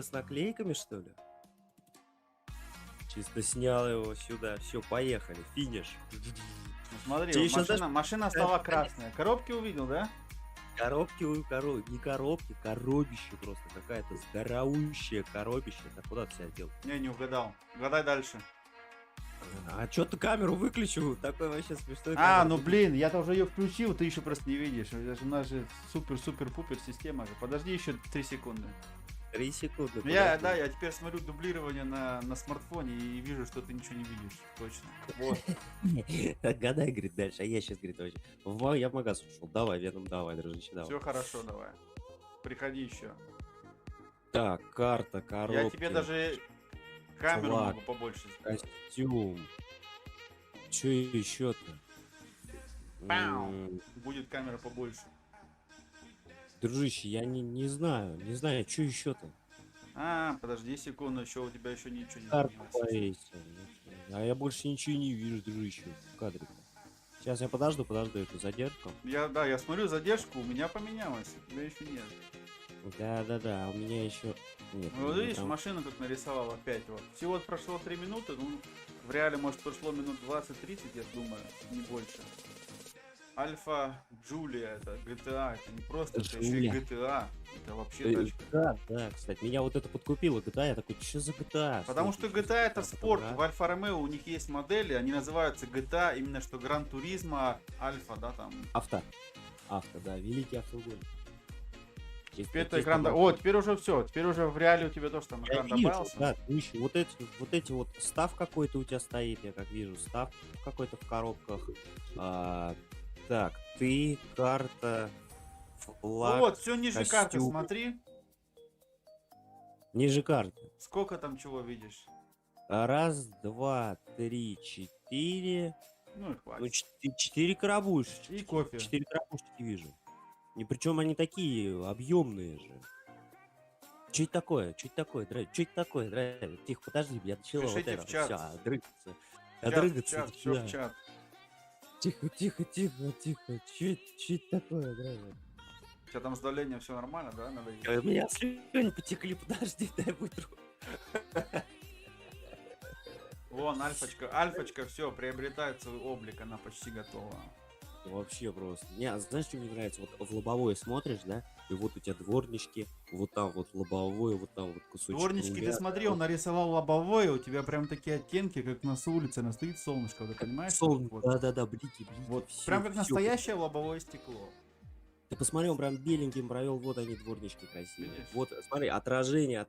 S2: с наклейками, что ли? Чисто снял его сюда. Все, поехали. Финиш.
S1: Ну Смотри,
S2: Тебе
S1: вот
S2: ещё
S1: машина,
S2: знаешь,
S1: машина стала красная. Коробки увидел, да?
S2: Коробки, не коробки, коробище просто. Какая-то здоровущая коробище. Так куда ты себя дел?
S1: Не угадал. Угадай дальше.
S2: А чё ты камеру выключил? Такой вообще смешной.
S1: А, ну блин, я-то уже ее включил, ты еще просто не видишь. Это же у нас же супер-супер-пупер система же. Подожди еще 3 секунды.
S2: 3 секунды.
S1: Ну, я
S2: подожди.
S1: теперь смотрю дублирование на смартфоне и вижу, что ты ничего не видишь. Точно. Вот.
S2: Гадай, говорит, дальше. А я сейчас, говорит, вообще. Я в магаз ушел. Давай, Веном, давай, дружище, давай.
S1: Все хорошо, давай. Приходи еще.
S2: Так, карта, коробки.
S1: Я тебе даже камеру
S2: флаг,
S1: могу побольше сделать.
S2: костюм. Чё еще-то?
S1: Пау. Будет камера побольше.
S2: Дружище, я не знаю, что еще-то.
S1: А, подожди секунду, еще у тебя еще ничего не
S2: Карта
S1: изменилось.
S2: повесил. А я больше ничего не вижу, дружище, в кадре. Сейчас я подожду эту задержку.
S1: Я смотрю задержку, у меня поменялось, у тебя еще нет.
S2: Да, у меня еще нет.
S1: Ну,
S2: у
S1: вот
S2: меня
S1: видишь,
S2: там-
S1: машина как нарисовала опять вот. Всего прошло 3 минуты, ну, в реале, может, прошло минут 20-30, я думаю, не больше. Альфа Джулия, это GTA, это не просто, это еще и
S2: Джулия.
S1: GTA. Это вообще тачка.
S2: Да, кстати, меня вот это подкупило, GTA, я такой, что за GTA?
S1: Потому что GTA это спорт, в Альфа Ромео у них есть модели, они называются GTA, именно что Гран Туризма, Альфа, да, там.
S2: Авто, да, великий автогон.
S1: Теперь это экран, о, теперь уже все, теперь уже в реале у тебя тоже там экран добавился.
S2: Да, ищу. Вот эти вот став какой-то у тебя стоит, я как вижу, став какой-то в коробках. Так, ты, карта, флаг,
S1: Вот, все ниже карты
S2: костюм.
S1: смотри,
S2: ниже карты.
S1: сколько там чего видишь.
S2: Раз, два, три, четыре.
S1: Ну и
S2: Ну,
S1: хватит.
S2: четыре коробушечки.
S1: И кофе.
S2: 4 коробушечки вижу. И причем они такие объемные же. Что это такое? Что это такое, драйв? Что это такое, драйв? Тихо, подожди, я начала вот
S1: Пишите
S2: это.
S1: в чат.
S2: Всё, дрыгаться.
S1: В чат, все в чат.
S2: Тихо. Что это такое, драйв?
S1: У тебя там с давлением все нормально, да? Надо есть?
S2: У меня слюни потекли, подожди, дай вытру.
S1: Вон, альфочка, все, приобретает свой облик, она почти готова.
S2: Вообще просто. Не, знаешь, что мне нравится? Вот в лобовое смотришь, да? И вот у тебя дворнички, вот там вот лобовое, вот там вот кусочек.
S1: Дворнички, ты
S2: руля.
S1: смотри, он нарисовал лобовое, у тебя прям такие оттенки, как на улице, на стоит солнышко, ты понимаешь?
S2: Солнце,
S1: Вот,
S2: да, блики.
S1: вот
S2: всё,
S1: прям как
S2: всё.
S1: настоящее лобовое стекло.
S2: Ты посмотри, он прям беленьким провел, вот они дворнички красивые.
S1: Видишь?
S2: Вот, смотри, отражение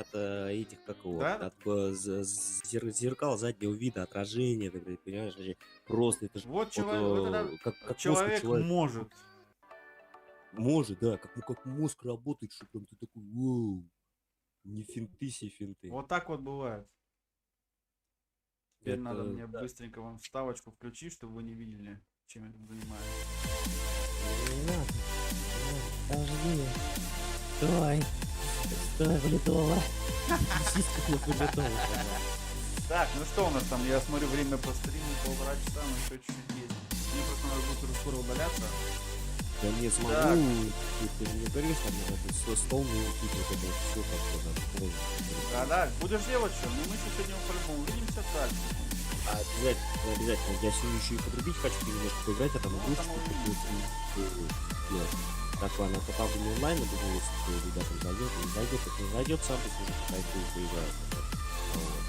S2: от этих, как его,
S1: Да?
S2: от зеркал заднего вида, отражение, ты понимаешь, вообще просто это же
S1: Вот
S2: вот,
S1: человек, вот это
S2: как мозг у
S1: человек
S2: человека.
S1: может.
S2: Может, да, как мозг работает, что прям ты такой, воу, не финты себе финты.
S1: Вот так вот бывает. Теперь
S2: Это
S1: надо мне
S2: да.
S1: быстренько вам вставочку включить, чтобы вы не видели, чем я тут занимаюсь.
S2: Не надо. Подожди. Стой, влетова. Сиська мне влетова.
S1: Так, ну что у нас там? Я смотрю, время по стриму, 1,5 часа, но еще чуть-чуть есть. Мне просто надо будет скоро удаляться.
S2: Я не смогу.
S1: Так.
S2: Ты же не говоришь, там надо стол не вот это все как-то надо.
S1: Да, будешь делать что? Ну мы еще сегодня по-любому увидимся дальше.
S2: Обязательно. Я сегодня еще и подрубить хочу немножко поиграть, а там
S1: Ну,
S2: игрушки
S1: там
S2: какие-то делать. Так, ладно, попробуем онлайн, я думаю, если ребятам зайдет, не зайдет, так не зайдет, сам по себе пойду и поиграю. Вот.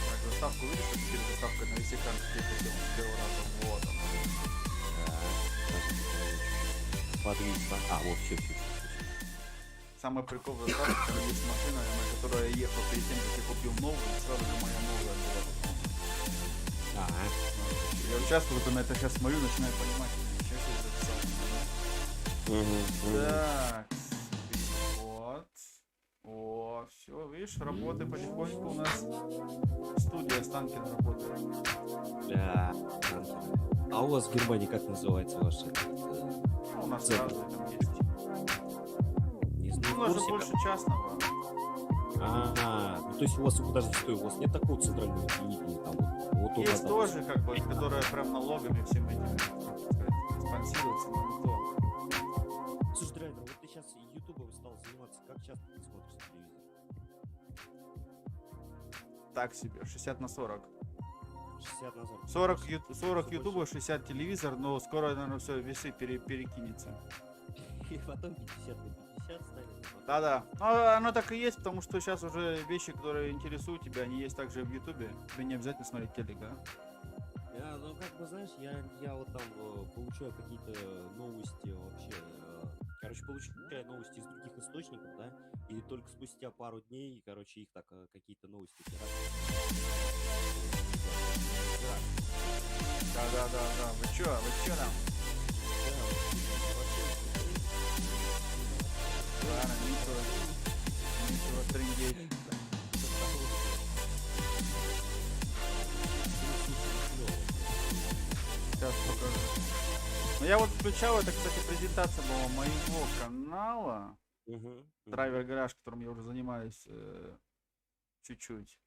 S1: Так, заставку видишь, что теперь заставка на весь экран теперь с первого раза. Вот она.
S2: Подвис, а, вот, все.
S1: Самый прикол в заставке, когда есть машина, на которой я ехал перед тем, как я купил новую, и сразу же моя новая была.
S2: Ага.
S1: Я участвую, вот на это сейчас смотрю, начинаю понимать, ничего себе записал. Так, вот. О, все, видишь, работает потихоньку у нас. Студия Станкина работает.
S2: Да. А у вас в Германии как называется ваша?
S1: Ну, у нас
S2: Центр.
S1: каждый там есть.
S2: Не знаю,
S1: Ну, у нас же
S2: в курсе,
S1: больше частного.
S2: ну то есть у вас, подожди, стой, у вас нет такого центрального телевидения, там вот у
S1: Есть
S2: нас,
S1: тоже, как бы, которая прям налогами всем этим, как сказать, спонсируется, но не то.
S2: Слушай, драйвер, вот ты сейчас ютубом стал заниматься, как часто ты смотришь телевизор?
S1: Так себе, 60/40.
S2: 60 назад.
S1: 40,
S2: Больше.
S1: 40
S2: Всё
S1: ютубов, 60 телевизор, но скоро, наверное, все, весы перекинется.
S2: больше. И потом 50 на 50 станет. а потом-
S1: Да-да. Ну, оно так и есть, потому что сейчас уже вещи, которые интересуют тебя, они есть также в ютубе. Тебе не обязательно смотреть телек, да?
S2: Ну как бы знаешь, я вот там получаю какие-то новости вообще. Короче, получаю новости из других источников, да, и только спустя пару дней, короче, их так какие-то новости
S1: Да. Вы чё там? Ладно, ничего трындеть. Сейчас покажу. Ну я вот включал, это, кстати, презентация была моего канала. Драйвер гараж, которым я уже занимаюсь чуть-чуть.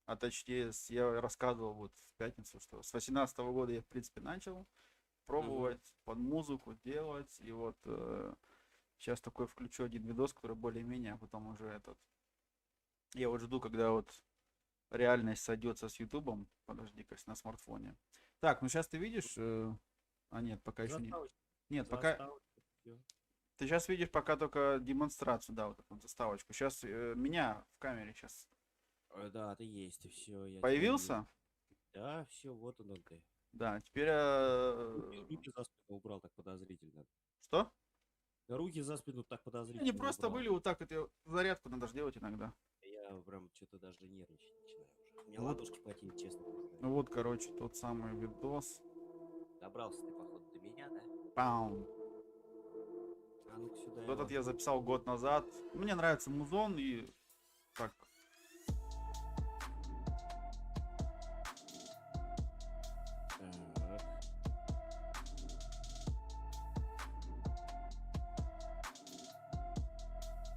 S1: А точнее, я рассказывал вот в пятницу, что с 18 года я, в принципе, начал пробовать под музыку делать. И вот сейчас такой включу один видос, который более-менее, а потом уже этот... Я вот жду, когда вот реальность сойдется с ютубом. Подожди-ка, на смартфоне. Так, ну сейчас ты видишь... А нет, пока еще не... Нет, пока... Ты сейчас видишь пока только демонстрацию, да, вот эту вот заставочку. Сейчас меня в камере сейчас
S2: Да, ты есть, и все.
S1: появился.
S2: Да, все, вот он ты.
S1: Да, теперь...
S2: Руки за спину убрал так подозрительно.
S1: Что?
S2: Руки за спину так подозрительно.
S1: Они просто
S2: убрал.
S1: были вот так вот, зарядку надо же делать иногда.
S2: Я прям что-то даже нервничать начинаю уже. У меня
S1: Вот.
S2: ладошки потеют, честно.
S1: Ну вот, короче, тот самый видос.
S2: Добрался ты, походу, до меня, да?
S1: Пам.
S2: А ну-ка сюда.
S1: Вот этот я записал год назад. Мне нравится музон и так.
S2: Так.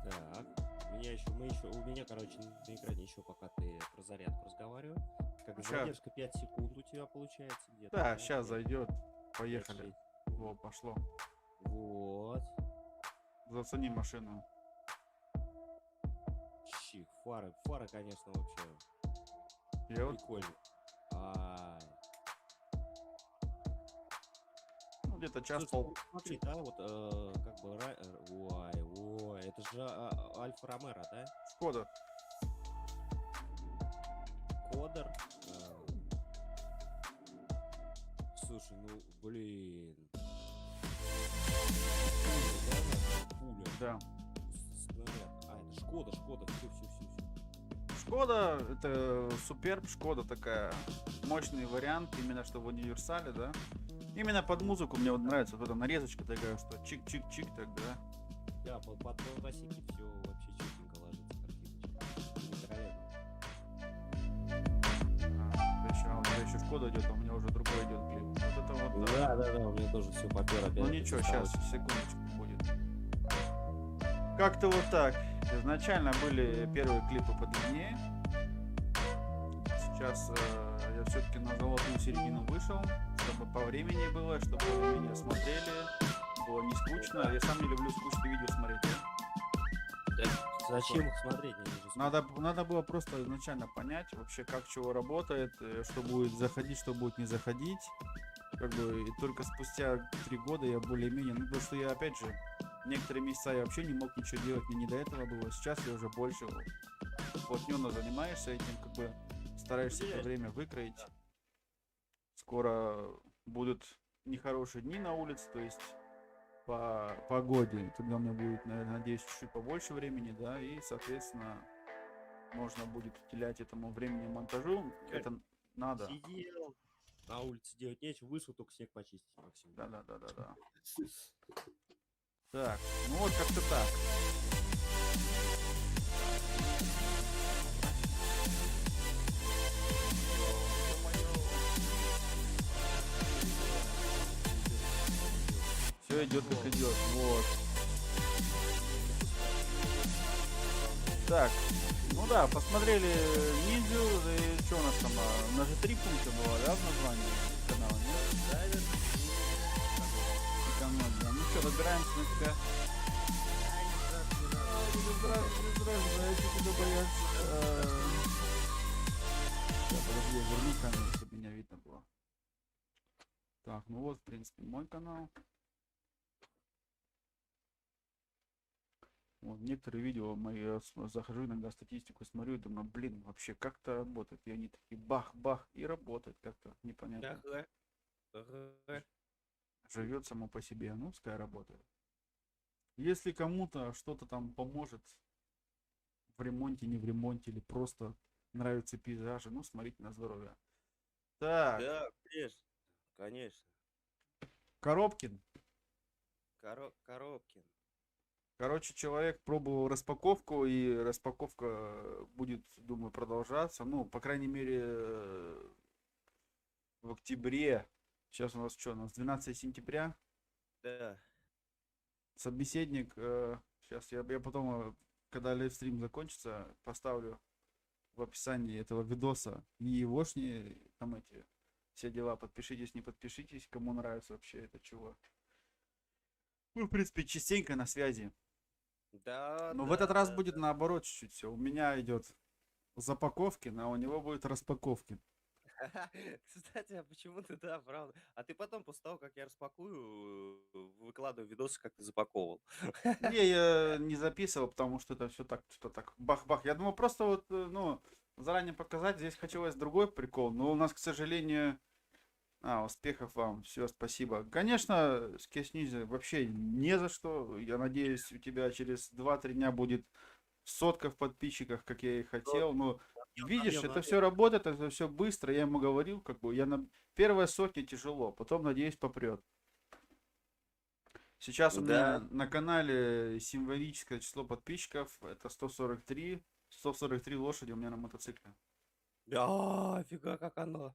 S2: Так. У меня, короче, на экране еще пока ты про зарядку разговариваешь. Как бы
S1: Ща.
S2: задержка 5 секунд у тебя получается где-то.
S1: Да, сейчас зайдет. Поехали.
S2: 5-6.
S1: Во, пошло.
S2: Вот.
S1: Зацени машину.
S2: Чик, фары, конечно, вообще
S1: Я вот,
S2: прикольно. Ай.
S1: ну, где-то час
S2: Слушай,
S1: пол.
S2: ну смотри, да, вот как бы ой, это же Альфа Ромеро, да?
S1: Шкода.
S2: Кодер. Слушай, ну блин. Пуля.
S1: Да.
S2: Снаряд. Это Шкода, все.
S1: Шкода, это суперб, Шкода такая, мощный вариант, именно что в универсале, да. Именно под музыку мне вот нравится вот эта нарезочка такая, что чик-чик-чик так, да.
S2: Да, под классики все вообще чётенько ложится, картиночка.
S1: У тебя еще Шкода идет, а у меня уже другой идет клип. Вот это вот, да.
S2: Да, у меня тоже все попер опять.
S1: Ну ничего, сейчас, секундочку будет. Как-то вот так. Изначально были первые клипы подлиннее. Сейчас я все-таки на золотую середину вышел, чтобы по времени было, чтобы меня смотрели, было не скучно. Я сам не люблю скучные видео смотреть.
S2: Зачем их смотреть? Они же
S1: Надо было просто изначально понять вообще, как чего работает, что будет заходить, что будет не заходить. Как бы и только спустя 3 года я более-менее, ну потому что я опять же некоторые месяца я вообще не мог ничего делать, мне не до этого было. Сейчас я уже больше уплотненно занимаешься этим, как бы стараешься это время выкроить. Скоро будут нехорошие дни на улице, то есть по погоде, тогда у меня будет, наверное, надеюсь, чуть-чуть побольше времени, да, и, соответственно, можно будет уделять этому времени монтажу. Это надо.
S2: Сидел, на улице делать нечего, вышел только снег почистить, Максим.
S1: Да. Так, ну вот как-то так. Все идет как идет. Вот. Так, ну да, посмотрели ниндзю, и что у нас там, у нас же 3 пункта было, да, в названии канала, нет? Экономия. Ну что, добираемся на тебя. Подожди, я верну камеру, чтобы меня видно. Так, ну вот, в принципе, мой канал. Вот, некоторые видео мои, я захожу иногда статистику, смотрю и думаю, блин, вообще как это работает? И они такие бах-бах, и работает как-то непонятно.
S2: Ага. Ага.
S1: Живет само по себе, ну, пускай работает. Если кому-то что-то там поможет в ремонте, не в ремонте, или просто нравятся пейзажи, ну, смотрите на здоровье. Так,
S2: Да, конечно. Конечно.
S1: Коробкин.
S2: Коробкин.
S1: Короче, человек пробовал распаковку, и распаковка будет, думаю, продолжаться. Ну, по крайней мере, в октябре. Сейчас у нас что? У нас 12 сентября.
S2: Да.
S1: Собеседник. Сейчас я потом, когда лайвстрим закончится, поставлю в описании этого видоса и егошние там эти все дела. Подпишитесь, не подпишитесь, кому нравится вообще это чего. Мы, в принципе, частенько на связи.
S2: Да,
S1: Но в
S2: да,
S1: этот раз
S2: да,
S1: будет
S2: да.
S1: наоборот чуть-чуть все. У меня идет запаковки, а у него будет распаковки.
S2: Кстати, а почему ты, да, правда? А ты потом, после того, как я распакую, выкладываю видосы, как ты запаковывал.
S1: Не, я не записывал, потому что это все так, что так, бах-бах. Я думал просто вот, ну, заранее показать. Здесь хотелось другой прикол, но у нас, к сожалению, успехов вам, все, спасибо. Конечно, Скеснизи вообще не за что. Я надеюсь, у тебя через 2-3 дня будет сотка в подписчиках, как я и хотел. Но видишь, это все работает, это все быстро. Я ему говорил, как бы, первая сотня тяжело, потом, надеюсь, попрет. Сейчас у меня
S2: Да.
S1: на канале символическое число подписчиков. Это 143. 143 лошади у меня на мотоцикле.
S2: Фига, как оно.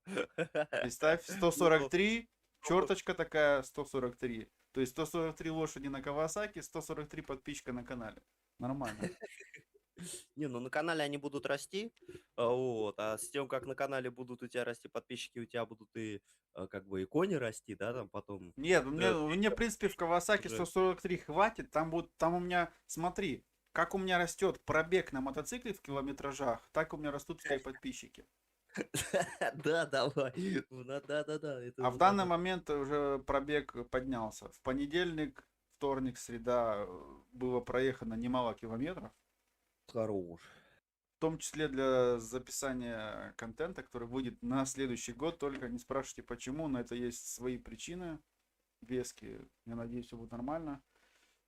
S1: Представь,
S2: Ну,
S1: 143, черточка такая, 143. То есть 143 лошади на Кавасаки, 143 подписчика на канале. Нормально.
S2: Не, ну на канале они будут расти, а с тем, как на канале будут у тебя расти подписчики, у тебя будут и как бы и кони расти, да, там потом.
S1: Нет,
S2: Да,
S1: мне в принципе в Кавасаки
S2: уже.
S1: 143 хватит. Там у меня, смотри, как у меня растет пробег на мотоцикле в километражах, так у меня растут все подписчики.
S2: Да, давай. Да. Это
S1: А в
S2: вот
S1: данный
S2: оно.
S1: момент уже пробег поднялся. В понедельник, вторник, среда было проехано немало километров.
S2: Хорош.
S1: В том числе для записания контента, который выйдет на следующий год. Только не спрашивайте почему, но это есть свои причины веские. Я надеюсь, все будет нормально.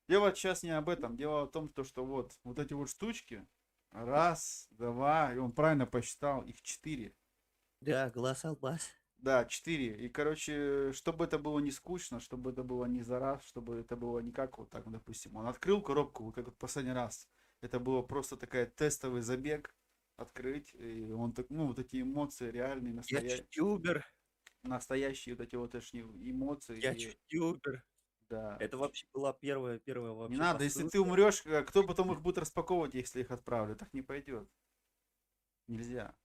S1: Дело сейчас не об этом. Дело о том, что вот эти вот штучки. Раз, два, и он правильно посчитал, их 4.
S2: Да, глаз албас.
S1: Да, 4. И, короче, чтобы это было не скучно, чтобы это было не за раз, чтобы это было не как вот так, допустим, он открыл коробку, вот как вот последний раз. Это было просто такая тестовый забег открыть, и он так, ну, вот эти эмоции реальные,
S2: Я ютубер.
S1: настоящие вот эти вот эмоции.
S2: Я
S1: И,
S2: ютубер.
S1: да.
S2: Это вообще была первая
S1: Не
S2: вообще
S1: надо, если ты
S2: посылка.
S1: умрешь, кто потом их будет распаковывать, если их отправлю? Так не пойдет. Нельзя.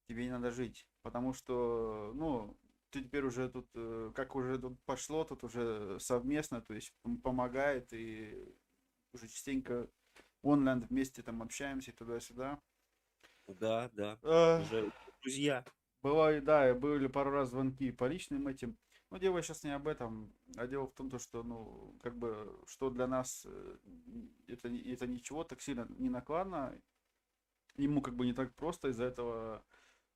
S1: Тебе не надо жить. Потому что, ну, ты теперь уже тут, как уже тут пошло, тут уже совместно, то есть помогает, и уже частенько онлайн вместе там общаемся туда-сюда.
S2: Да, да.
S1: Э,
S2: Уже друзья.
S1: Бывает, да, были пару раз звонки по личным этим. Но дело сейчас не об этом, а дело в том, то, что, ну, как бы, что для нас это ничего так сильно не накладно. Ему как бы не так просто из-за этого,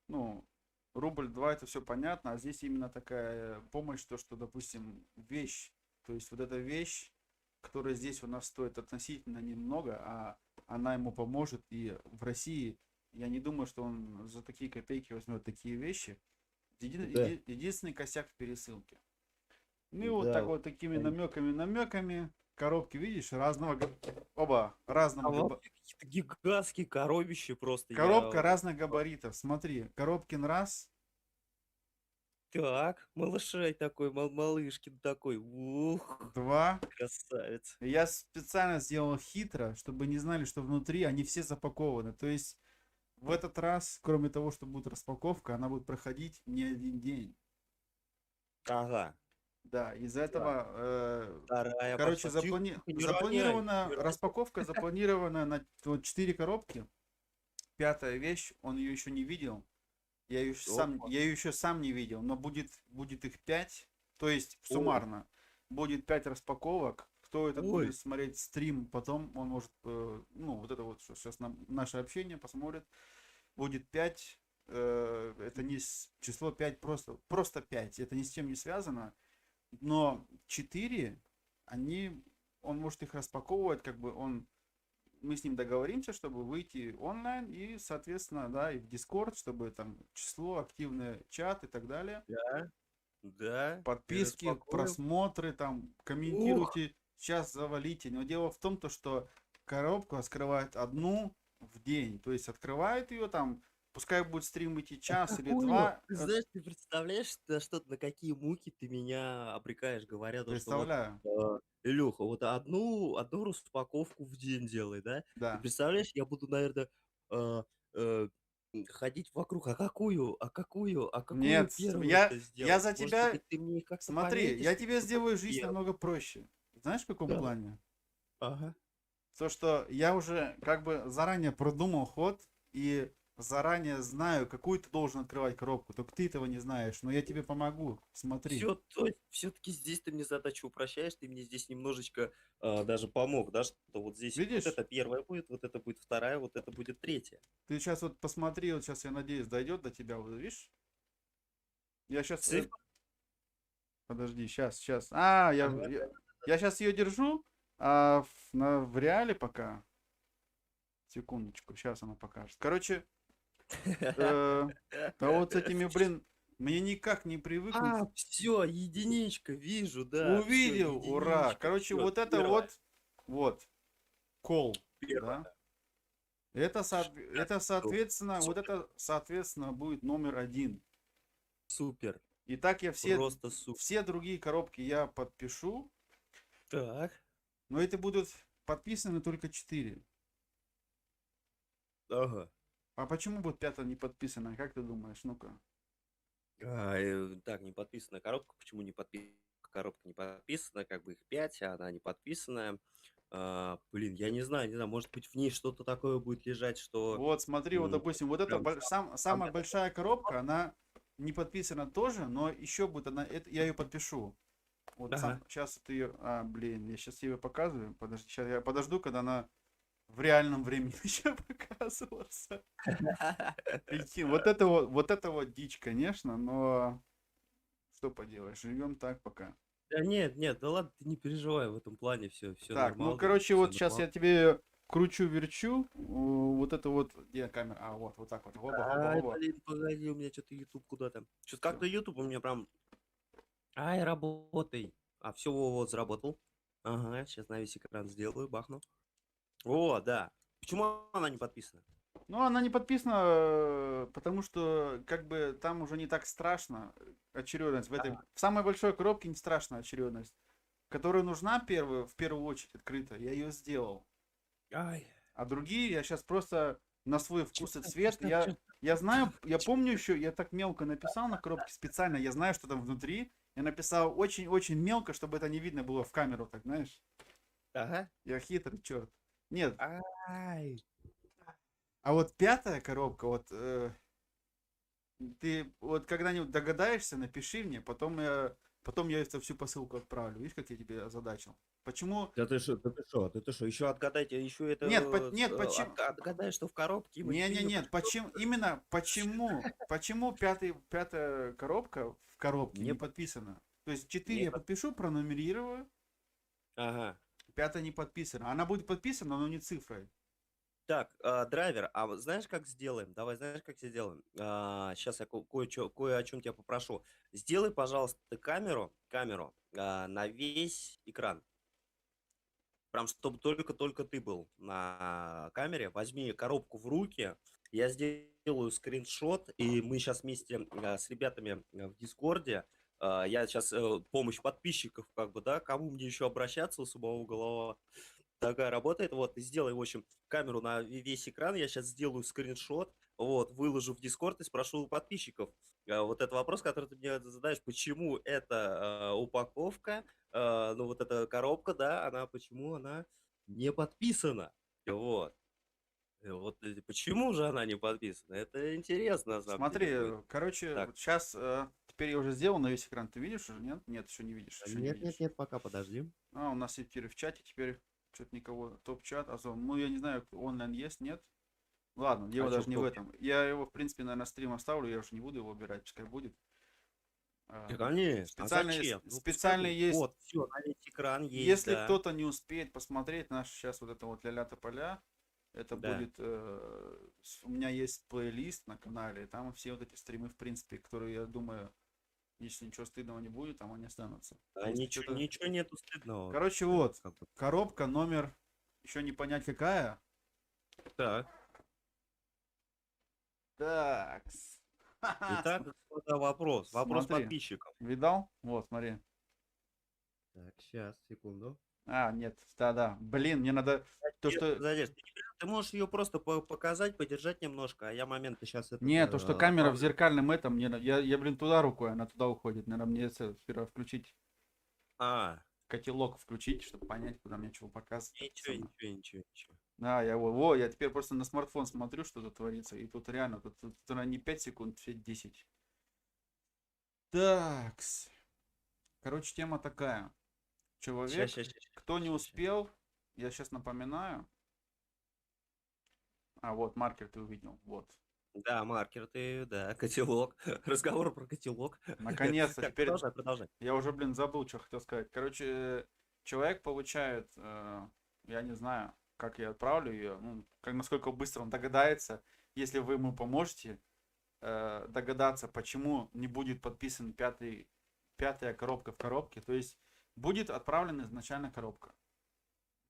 S1: ну, рубль-два, это все понятно, а здесь именно такая помощь, то, что, допустим, вещь, то есть вот эта вещь, которая здесь у нас стоит относительно немного, а она ему поможет, и в России, я не думаю, что он за такие копейки возьмет такие вещи.
S2: Да.
S1: Единственный косяк в пересылке. Ну и вот
S2: Да,
S1: так вот такими намеками, коробки, видишь, разного
S2: там вообще какие-то гигантские коробища просто.
S1: коробка разных габаритов. Смотри, Коробкин раз,
S2: Так, малышей такой, малышкин такой. Ух,
S1: два.
S2: красавец.
S1: Я специально сделал хитро, чтобы не знали, что внутри они все запакованы. То есть в этот раз, кроме того, что будет распаковка, она будет проходить не один день.
S2: Ага.
S1: Да, из-за этого,
S2: Вторая
S1: короче,
S2: пошла. Тихо, не роняй,
S1: запланирована,
S2: не роняй.
S1: распаковка запланирована на вот 4 коробки. Пятая вещь, он ее еще не видел. Я ее
S2: Опа.
S1: еще сам не видел, но будет их 5. То есть суммарно будет 5 распаковок. Кто этот
S2: Ой.
S1: будет смотреть стрим, потом он может, ну, вот это вот, что сейчас наше общение посмотрит, будет 5. Это не число 5, просто 5. Это ни с чем не связано. Но 4, он может их распаковывать, как бы мы с ним договоримся, чтобы выйти онлайн и, соответственно, да, и в Discord, чтобы там число, активный чат и так далее.
S2: Да.
S1: Подписки,
S2: распакуем.
S1: просмотры, там, комментируйте, сейчас завалите. Но дело в том, что коробку раскрывают одну в день. То есть открывают ее там, пускай будет стрим идти час или
S2: Какую?
S1: 2.
S2: Ты знаешь, ты представляешь, на какие муки ты меня обрекаешь, говоря то, что вот,
S1: Представляю.
S2: Илюха, вот одну распаковку в день делай, да? Ты
S1: Да.
S2: представляешь, я буду, наверное, ходить вокруг, а какую
S1: Нет,
S2: первую-то
S1: я
S2: сделать?
S1: за
S2: Может
S1: тебя...
S2: быть, ты мне как-то
S1: Смотри,
S2: пометишь,
S1: я тебе
S2: что
S1: сделаю жизнь
S2: первую?
S1: намного проще. Знаешь, в каком
S2: Да.
S1: плане?
S2: Ага.
S1: То, что я уже как бы заранее продумал ход и заранее знаю, какую ты должен открывать коробку. Только ты этого не знаешь, но я тебе помогу. Смотри.
S2: Все, то есть все-таки здесь ты мне задачу упрощаешь, ты мне здесь немножечко даже помог, да, что вот здесь вот
S1: Видишь?
S2: это первая будет, вот это будет вторая, вот это будет третья.
S1: Ты сейчас вот посмотри, вот сейчас, я надеюсь, дойдет до тебя, вот видишь? Я сейчас...
S2: Цифры?
S1: Подожди, сейчас. Я сейчас ее держу, а в реале пока. Секундочку, сейчас она покажет. Короче, а вот с этими, блин, мне никак не привыкнуть.
S2: Все, единичка, вижу, да. всё,
S1: Увидел, ура.
S2: единичка,
S1: Короче,
S2: всё,
S1: вот это
S2: первая,
S1: вот, кол,
S2: первая.
S1: да. Это, соответственно, вот
S2: Супер.
S1: это, соответственно, будет номер 1.
S2: Супер,
S1: И так я
S2: просто супер.
S1: все другие коробки я подпишу,
S2: Так,
S1: но это будут подписаны только 4.
S2: ага.
S1: А почему будет 5 не подписано? Как ты думаешь? Ну-ка.
S2: Так, не подписанная коробка. Почему не подписана? Коробка не подписана, как бы их 5, а она не подписанная. Блин, я не знаю, может быть в ней что-то такое будет лежать, что...
S1: Вот, смотри, вот,
S2: м,
S1: допустим, вот эта
S2: прям
S1: самая большая коробка, она не подписана тоже, но еще будет она, я ее подпишу. Вот
S2: Ага.
S1: сейчас ты ее, блин, я сейчас ее показываю. Подожди, сейчас я подожду, когда она в реальном времени еще показываться. Прикинь, вот это вот дичь, конечно, но что поделаешь, живем так пока.
S2: Да нет, да ладно, ты не переживай в этом плане, все
S1: Так, ну,
S2: нормально.
S1: короче,
S2: всё
S1: вот сейчас я
S2: нормально.
S1: тебе кручу-верчу, вот это вот, где камера, вот так вот,
S2: Ай,
S1: оба.
S2: блин, погоди, у меня что-то YouTube куда-то. Что-то
S1: Всё.
S2: как-то YouTube у меня прям... Ай, работай. Все, вот, заработал. Ага, сейчас на весь экран сделаю, бахну. О, да. Почему она не подписана?
S1: Ну, она не подписана, потому что, как бы, там уже не так страшно очередность. В самой большой коробке не страшна очередность, которая нужна в первую очередь открыта. Я ее сделал.
S2: Ай.
S1: А другие я сейчас просто на свой вкус и цвет.
S2: чё?
S1: Я знаю, я помню еще, я так мелко написал на коробке специально. Я знаю, что там внутри. Я написал очень-очень мелко, чтобы это не видно было в камеру, так знаешь.
S2: Ага.
S1: Я хитрый черт. Нет,
S2: Ай.
S1: а вот 5-я коробка, вот ты вот когда-нибудь догадаешься, напиши мне, потом я эту всю посылку отправлю. Видишь, как я тебе озадачил? Почему?
S2: Да ты что? Еще отгадайте, еще это...
S1: Нет, почему?
S2: Отгадай, что в коробке. мы
S1: Не,
S2: фильм
S1: нет, почему пятая коробка в коробке
S2: Не
S1: не
S2: под-
S1: подписана? То есть 4
S2: не
S1: я
S2: под-
S1: подпишу, пронумерирую,
S2: Ага.
S1: 5 не подписана. Она будет подписана, но не цифрой.
S2: Так, драйвер, а вот знаешь, как сделаем? Давай, знаешь, как сделаем? Сейчас я кое о чем тебя попрошу. Сделай, пожалуйста, камеру на весь экран. Прям чтобы только ты был на камере. Возьми коробку в руки. Я сделаю скриншот, и мы сейчас вместе с ребятами в Дискорде. Я сейчас помощь подписчиков, как бы, да, кому мне еще обращаться, у самого голова такая работает. Вот, ты сделай, в общем, камеру на весь экран. Я сейчас сделаю скриншот, вот, выложу в Дискорд и спрошу у подписчиков. Вот этот вопрос, который ты мне задаешь, почему эта упаковка, ну, вот эта коробка, да, почему она не подписана? Вот. Почему же она не подписана? Это интересно, на самом
S1: Смотри,
S2: деле будет.
S1: короче,
S2: Так.
S1: вот сейчас теперь я уже сделал на весь экран. Ты видишь уже? Нет? Нет, еще не видишь. Еще не
S5: Нет,
S1: видишь.
S5: нет, нет, пока подожди.
S1: А, у нас эфир в чате теперь. Что-то никого. Топ-чат, Озон. Ну, я не знаю, онлайн есть, нет? Ладно, дело
S2: А чё
S1: даже
S2: в
S1: не в
S2: топе?
S1: этом. Я его, в принципе, наверное, стрим оставлю. Я уже не буду его убирать, пускай будет. А,
S2: Да, конечно. А
S1: Специально,
S2: зачем? Ну, пускай
S1: специально
S2: будет.
S1: есть.
S2: Вот, все, на весь экран есть,
S1: Если
S2: да.
S1: кто-то не успеет посмотреть наш сейчас вот это вот ля-ля тополя, это
S2: Да.
S1: будет, у меня есть плейлист на канале, и там все вот эти стримы, в принципе, которые, я думаю, если ничего стыдного не будет, там они останутся.
S2: А
S1: Если
S2: ничего,
S1: что-то-
S2: ничего нету стыдного.
S1: Короче, вот,
S2: Как бы.
S1: коробка номер, еще не понять какая.
S2: Так.
S1: Так.
S2: Итак, господа, вопрос. Вопрос
S1: Смотри.
S2: подписчиков.
S1: Видал? Вот, смотри.
S5: Так, сейчас, секунду.
S1: А, нет, да-да. Блин, мне надо то, что...
S2: Подожди, ты можешь ее просто показать, подержать немножко, а я моменты сейчас это...
S1: Нет, то, что камера в зеркальном этом, я, блин, туда рукой, она туда уходит. Наверное, мне это сперва включить,
S2: А,
S1: котелок включить, чтобы понять, куда мне чего показывать.
S2: ничего.
S1: Да, я теперь просто на смартфон смотрю, что тут творится, и тут реально, тут не 5 секунд, все 10. Такс. Короче, тема такая. Человек,
S2: Щас.
S1: кто не успел, я сейчас напоминаю. А, вот, маркер ты увидел, вот.
S2: Да, маркер ты, да, котелок. Разговор про котелок.
S1: Наконец-то,
S2: Так,
S1: теперь
S2: продолжай.
S1: я уже, блин, забыл, что хотел сказать. Короче, человек получает, я не знаю, как я отправлю ее, ну, насколько быстро он догадается, если вы ему поможете догадаться, почему не будет подписан пятая коробка в коробке. То есть будет отправлена изначально коробка.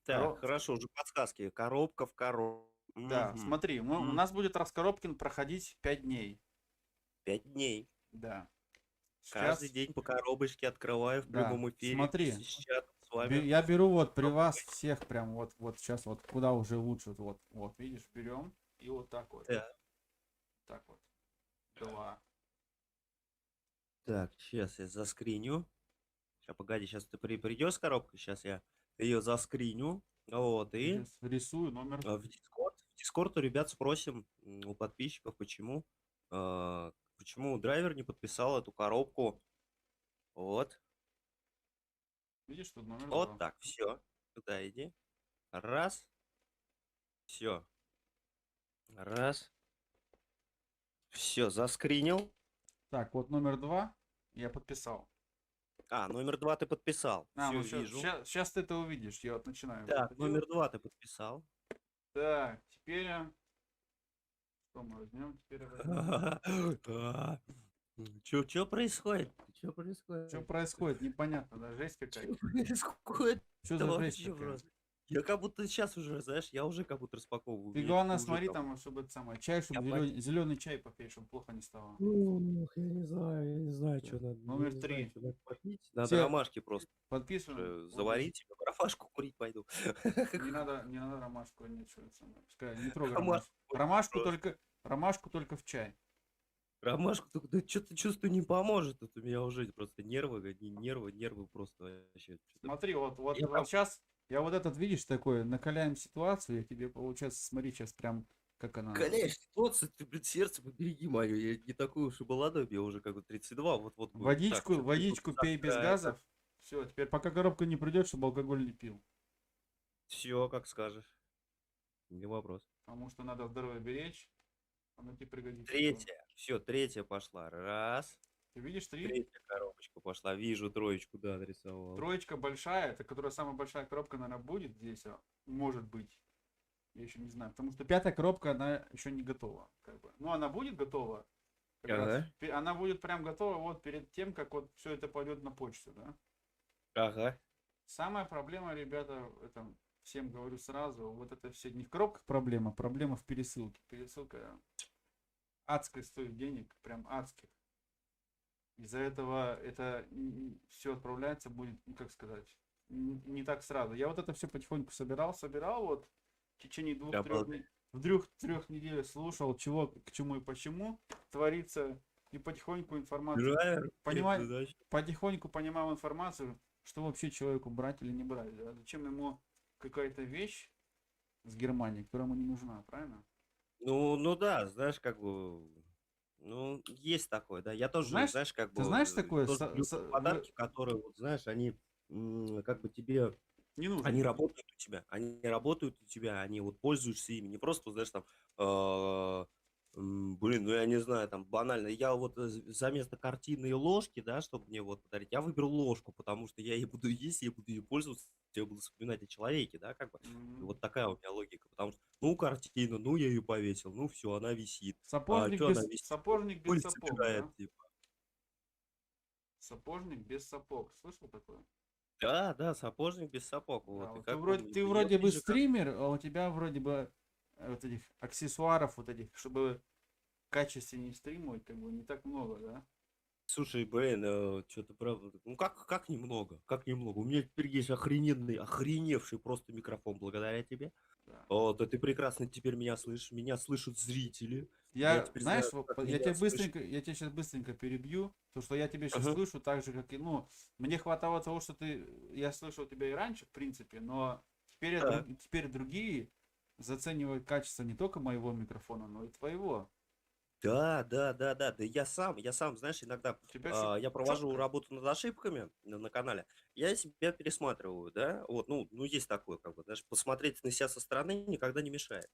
S2: Так,
S1: Коро-
S2: хорошо, уже подсказки. Коробка в коробку.
S1: Да, смотри, у нас будет раскоробкин проходить 5 дней.
S2: 5 дней.
S1: Да.
S2: Каждый
S1: Сейчас,
S2: день по коробочке открываю в
S1: Да,
S2: прямом эфире.
S1: смотри.
S2: с чатом с вами.
S1: я беру вот при вас всех прям вот сейчас вот куда уже лучше, вот видишь, берем и вот так вот.
S2: Да.
S1: Так вот. 2.
S2: Так, сейчас я заскриню. Сейчас, погоди, сейчас ты придешь с коробкой, сейчас я ее заскриню. Вот, и
S1: Сейчас рисую номер.
S2: в Дискорд у ребят спросим, у подписчиков, почему драйвер не подписал эту коробку. Вот,
S1: Видишь, тут номер
S2: вот
S1: 2.
S2: так, все. Сюда иди. Раз. Все. Раз. Все, заскринил.
S1: Так, вот номер 2 я подписал.
S2: А, номер 2 ты подписал.
S1: А,
S2: Все,
S1: ну
S2: вижу.
S1: сейчас ты это увидишь. Я вот начинаю.
S2: Так,
S1: вот это
S2: номер
S1: делать.
S2: 2 ты подписал.
S1: Так, теперь что мы возьмем? Теперь возьмем.
S2: Что происходит?
S5: Что происходит?
S1: Что происходит? Непонятно, да, жесть какая-то.
S2: Происходит
S1: Что за жесть
S2: вообще
S1: такая?
S2: просто. Я как будто сейчас уже, знаешь, я уже как будто распаковываю.
S1: Ты
S2: вещи,
S1: главное
S2: уже
S1: смотри
S2: там-
S1: там, чтобы это самое, чай, чтобы
S2: Я
S1: зеленый чай попей, чтобы плохо не стало.
S5: Ух, я не знаю, что надо.
S1: Номер
S5: я не знаю,
S1: 3.
S5: чё надо попить.
S2: Надо
S1: Все.
S2: ромашки просто
S1: Подписываем. Вот
S2: заварить, ромашку курить пойду.
S1: Не надо ромашку, ничего. это самое. Пускай не трогай
S2: Ромашку
S1: ромашку.
S2: просто.
S1: Ромашку только в чай.
S2: Ромашку только, да что-то чувствую не поможет. Тут у меня уже просто нервы просто вообще. Чё-то-
S1: Смотри, вот
S2: Я прям-
S1: сейчас я вот этот, видишь, такой, накаляем ситуацию, я тебе, получается, смотри, сейчас прям, как она...
S2: Конечно, ситуация, ты, блин, сердце побереги мое. Я не такой уж и молодой, мне уже как бы 32, вот-вот будет.
S1: Водичку,
S2: Так, чё-то
S1: водичку
S2: тут
S1: пей без
S2: завтра
S1: газов. Все, теперь пока коробка не придет, чтобы алкоголь не пил.
S2: Все, как скажешь. Не вопрос.
S1: Потому что надо здоровье беречь. Оно тебе пригодится.
S2: Третья. Все, третья пошла. Раз.
S1: Ты видишь, 3?
S2: Третья коробочка пошла. Вижу троечку, да, нарисовал.
S1: Троечка большая, это которая самая большая коробка, наверное, будет здесь, может быть. Я еще не знаю. Потому что 5-я коробка, она еще не готова. Как бы. Ну, она будет готова. Как раз она будет прям готова вот перед тем, как вот все это пойдет на почту, да?
S2: Ага.
S1: Самая проблема, ребята, это всем говорю сразу, вот это все не в коробках проблема в пересылке. Пересылка адской стоит денег, прям адских. Из-за этого это все отправляется будет, ну, как сказать, не так сразу. Я вот это все потихоньку собирал, вот в течение 2-3 недель слушал, чего, к чему и почему творится, и потихоньку информацию, потихоньку понимал информацию, что вообще человеку брать или не брать. Да? Зачем ему какая-то вещь с Германии, которая ему не нужна, правильно?
S2: Ну да, знаешь, как бы Ну, есть такое, да. Я тоже,
S1: Знаешь,
S2: знаешь, как
S1: ты
S2: бы
S1: знаешь такое?
S2: тоже люблю подарки, которые, вот, знаешь, они как бы тебе,
S1: Не
S2: они
S1: нужно.
S2: работают у тебя, они вот пользуешься ими, не просто, знаешь, там, а, блин, ну я не знаю, там банально, я вот за место картины и ложки, да, чтобы мне вот подарить, я выберу ложку, потому что я ей буду есть, я буду ей пользоваться, я буду вспоминать о человеке, да, как бы. И
S1: Мгм.
S2: вот такая у меня логика, потому что, ну, картина, ну, я ее повесил, ну, все, она висит. А
S1: Сапожник
S2: что она
S1: без
S2: висит?
S1: сапожник без
S2: Пыль
S1: сапог,
S2: собирает,
S1: да?
S2: типа.
S1: Сапожник без сапог. Слышал такое?
S2: Да, да, сапожник без сапог,
S1: Да,
S2: вот. И
S1: вот
S2: как бы
S1: ты
S2: я
S1: вроде бы
S2: вижу, как...
S1: стример, а у тебя вроде бы вот этих аксессуаров, вот этих, чтобы качественнее стримывать, как бы не так много, да?
S2: Слушай, блин, что-то правда... Ну как немного? Как немного? У меня теперь есть охреневший просто микрофон благодаря тебе.
S1: Да.
S2: Вот, и ты прекрасно теперь меня слышишь. Меня слышат зрители. Я
S1: Я,
S2: теперь знаю,
S1: знаешь, вот
S2: как меня слышать.
S1: я тебя сейчас быстренько перебью, то что я тебя сейчас
S2: Ага.
S1: слышу так же, как и, ну, мне хватало того, что я слышал тебя и раньше, в принципе, но теперь,
S2: Так.
S1: теперь другие заценивают качество не только моего микрофона, но и твоего.
S2: Да, да, да, да, да, я сам, знаешь, иногда
S1: У тебя
S2: я провожу
S1: четко.
S2: работу над ошибками на канале, я себя пересматриваю, да, вот, ну, есть такое, как бы, знаешь, посмотреть на себя со стороны никогда не мешает.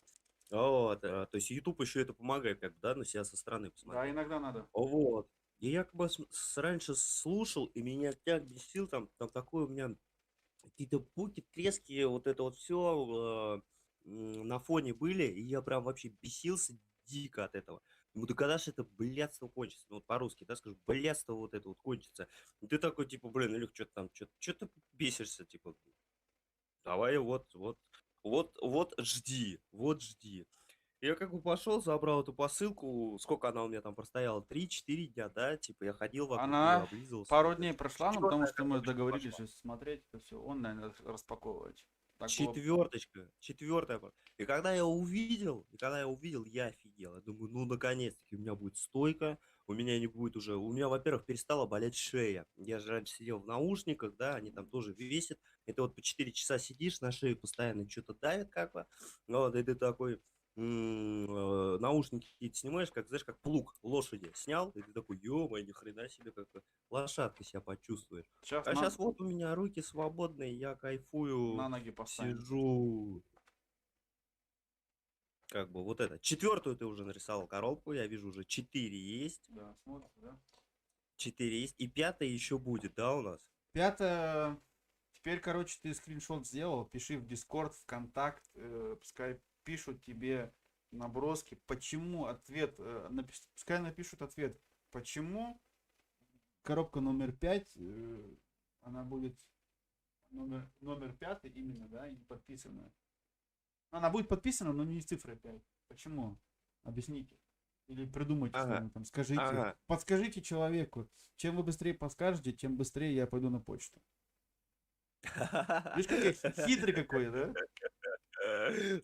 S2: Вот, то есть YouTube еще это помогает, как бы, да, на себя со стороны
S1: Да,
S2: посмотреть.
S1: иногда надо.
S2: Вот. И я как бы раньше слушал, и меня так бесил, там такое у меня какие-то буки, трески, вот это вот все на фоне были, и я прям вообще бесился дико от этого. Ну да когда же это блядство кончится? Ну вот по-русски, да, скажу, блядство вот это вот кончится. И ты такой, типа, блин, Илюх, что ты там, что ты бесишься, типа, давай вот жди, вот жди. Я как бы пошел, забрал эту посылку, сколько она у меня там простояла, 3-4 дня, да, типа я ходил вокруг нее,
S1: Она
S2: облизывался,
S1: пару
S2: вот это.
S1: дней прошла, ну, потому
S2: Четвертая,
S1: что мы
S2: короче,
S1: договорились
S2: пошла.
S1: же смотреть это все онлайн распаковывать. Так было.
S2: Четвертая. И когда я увидел, я офигел. Я думаю, ну, наконец-таки у меня будет стойка, у меня не будет уже... У меня, во-первых, перестала болеть шея. Я же раньше сидел в наушниках, да, они там тоже весят. И ты вот по 4 часа сидишь, на шею постоянно что-то давит как бы. Вот, и ты такой... наушники эти снимаешь, как, знаешь, как плуг лошади снял, и ты такой, ё-моё, ни хрена себе, как лошадкой себя почувствуешь.
S1: Сейчас
S2: А сейчас вот у меня руки свободные, я кайфую,
S1: на ноги поставим.
S2: сижу. Как бы вот это. Четвертую ты уже нарисовал коробку, я вижу уже 4 есть.
S1: Да, смотришь, да?
S2: 4 есть. И пятая еще будет, да, у нас?
S1: Пятое. Теперь, короче, ты скриншот сделал, пиши в Discord, ВКонтакт, пускай пишут тебе наброски, почему ответ, пускай напишут ответ, почему коробка номер 5, она будет номер 5 именно, да, и не подписана. Она будет подписана, но не с цифрой 5. Почему? Объясните. Или придумайте
S2: Ага,
S1: сами, там, скажите.
S2: ага.
S1: Подскажите человеку. Чем вы быстрее подскажете, тем быстрее я пойду на почту. Видишь, как я хитрый какой, да?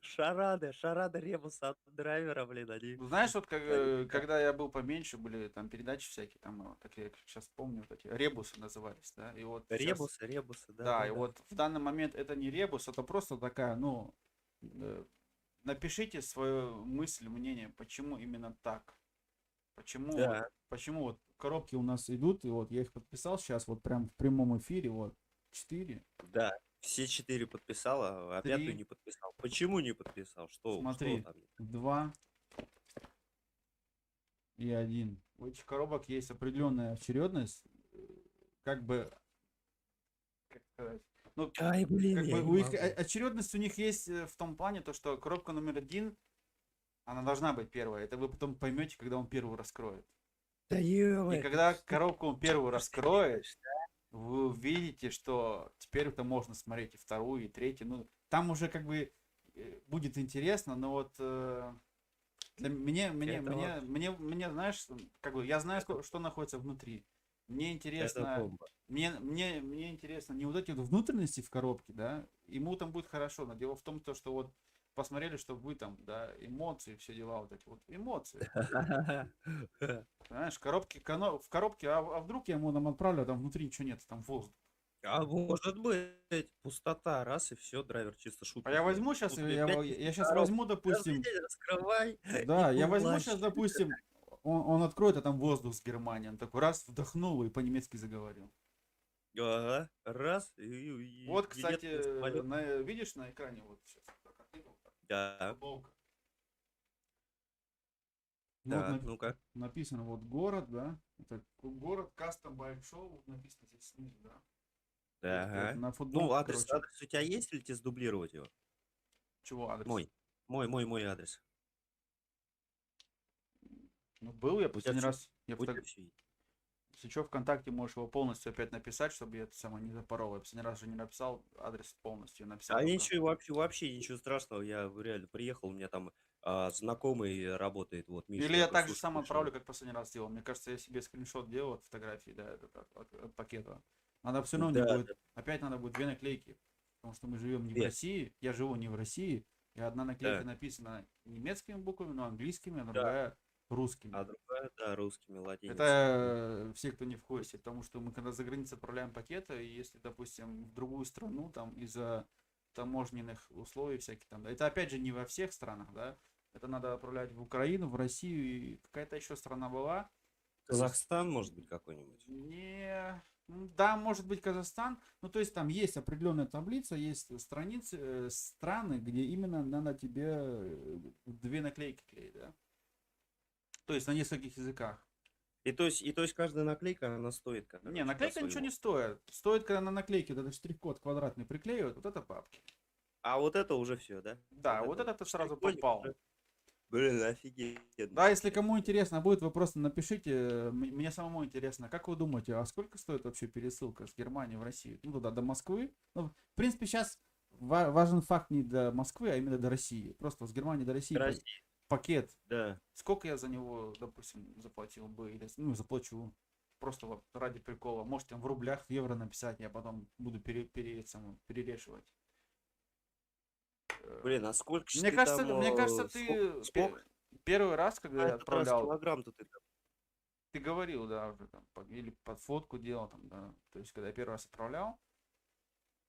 S2: Шарада ребуса от драйвера, блин, они...
S1: Знаешь, вот
S2: они
S1: когда я был поменьше, были там передачи всякие, там, такие, сейчас помню, вот эти ребусы назывались, да, и вот сейчас,
S2: Ребусы,
S1: да, и
S2: да.
S1: вот в данный момент это не ребус, это просто такая, ну, напишите свою мысль, мнение, почему именно так,
S2: Да,
S1: почему вот коробки у нас идут, и вот я их подписал сейчас, вот прям в прямом эфире, вот, 4,
S2: да. Все 4 подписал, а 5
S1: 3,
S2: не подписал. Почему не подписал? Что
S1: смотри,
S2: там?
S1: 2 и 1. У этих коробок есть определенная очередность, как бы, как сказать, ну,
S2: Ай, блин,
S1: как бы
S2: я не
S1: у их
S2: могу.
S1: очередность у них есть в том плане, то что коробка номер 1, она должна быть первая. Это вы потом поймете, когда он первую раскроет.
S2: Да
S1: И
S2: ё-моё,
S1: когда
S2: ты
S1: коробку он первую
S2: что
S1: раскроет,
S2: советуешь?
S1: вы увидите, что теперь это можно смотреть и вторую, и третью. Ну, там уже как бы будет интересно, но вот для
S2: Это вообще,
S1: мне, знаешь, как бы я знаю,
S2: это,
S1: что находится внутри. Мне
S2: это
S1: интересно,
S2: бомба.
S1: мне интересно не вот эти вот внутренности в коробке, да, ему там будет хорошо, но дело в том, то, что вот посмотрели, что вы там, да, эмоции, все дела, вот эти вот эмоции. Понимаешь, в коробке, а вдруг я ему там отправлю, а там внутри ничего нет, там воздух.
S2: А может быть, пустота, раз и все, драйвер чисто
S1: А
S2: шутку
S1: я
S2: делает.
S1: возьму сейчас,
S2: Тут, блин, 5
S1: я
S2: тысяч
S1: сейчас
S2: коробок.
S1: возьму,
S2: Каждый
S1: допустим,
S2: день раскрывай и
S1: да, я возьму сейчас,
S2: плачь.
S1: допустим, он откроет, а там воздух с Германии. Он такой раз вдохнул и по-немецки заговорил.
S2: Ага, раз, и
S1: Вот,
S2: билет
S1: кстати,
S2: на самолет.
S1: видишь на экране вот сейчас
S2: Да,
S1: футболка. Ну, вот
S2: так, ну-ка.
S1: написано вот город, да? Это город Custom Bike Show, вот написано здесь снизу, да? Вот
S2: Ага.
S1: на
S2: Ну,
S1: футболке,
S2: адрес,
S1: короче.
S2: адрес у тебя есть или тебе сдублировать его?
S1: Чего адрес?
S2: Мой. Мой адрес.
S1: Ну, был я
S2: У тебя
S1: последний
S2: всё-
S1: раз.
S2: у тебя всё есть.
S1: Если что, ВКонтакте можешь его полностью опять написать, чтобы я это самое не запорол. Я последний раз же не написал адрес полностью, написал
S2: А
S1: только.
S2: ничего, вообще ничего страшного. Я реально приехал, у меня там знакомый работает, вот, Миша.
S1: Или я
S2: говорю,
S1: так же
S2: «Слушай,
S1: сам
S2: Миша,
S1: отправлю, как последний раз делал. Мне кажется, я себе скриншот делал от фотографии, да, от пакета. Надо все равно не
S2: да,
S1: будет. Опять надо будет 2 наклейки. Потому что мы живем не в
S2: Две.
S1: России. Я живу не в России. И одна наклейка
S2: Да.
S1: написана немецкими буквами, но английскими, а другая русскими.
S2: а другая, да, русскими латиницами.
S1: Это все, кто не в курсе, потому что мы когда за границей отправляем пакеты, и если, допустим, в другую страну, там из-за таможенных условий всяких там, да, это опять же не во всех странах, да, это надо отправлять в Украину, в Россию, и какая-то еще страна была.
S2: Казахстан, может быть, какой-нибудь.
S1: Не, да, может быть Казахстан, ну то есть там есть определенная таблица, есть страницы, страны, где именно надо тебе 2 наклейки клеить, да. То есть на нескольких языках.
S2: И то есть каждая наклейка, она стоит, короче,
S1: Не, наклейка ничего не
S2: по-своему.
S1: стоит. Стоит, когда на наклейке вот этот штрих-код квадратный приклеивают, вот это бабки.
S2: А вот это уже все, да?
S1: Да, вот это ты сразу
S2: штрих-кодик
S1: попал.
S2: уже. Блин, офигенно.
S1: Да, если кому интересно будет, вы просто напишите. Мне самому интересно, как вы думаете, а сколько стоит вообще пересылка с Германии в Россию? Ну, туда, до Москвы. Ну, в принципе, сейчас важен факт не до Москвы, а именно до России. Просто с Германии до России
S2: Россия,
S1: пакет.
S2: да.
S1: Сколько я за него, допустим, заплатил бы, или, ну, заплачу. Просто вот ради прикола. Можете в рублях, в евро написать, я потом буду перерешивать.
S2: Блин, а сколько ж
S1: Мне
S2: ты
S1: кажется,
S2: там,
S1: мне кажется,
S2: сколько,
S1: ты
S2: сколько?
S1: первый раз, когда
S2: На
S1: я
S2: этот раз
S1: отправлял,
S2: килограмм-то ты там?
S1: ты говорил, да, уже там, или под фотку делал, там, да. То есть, когда я первый раз отправлял,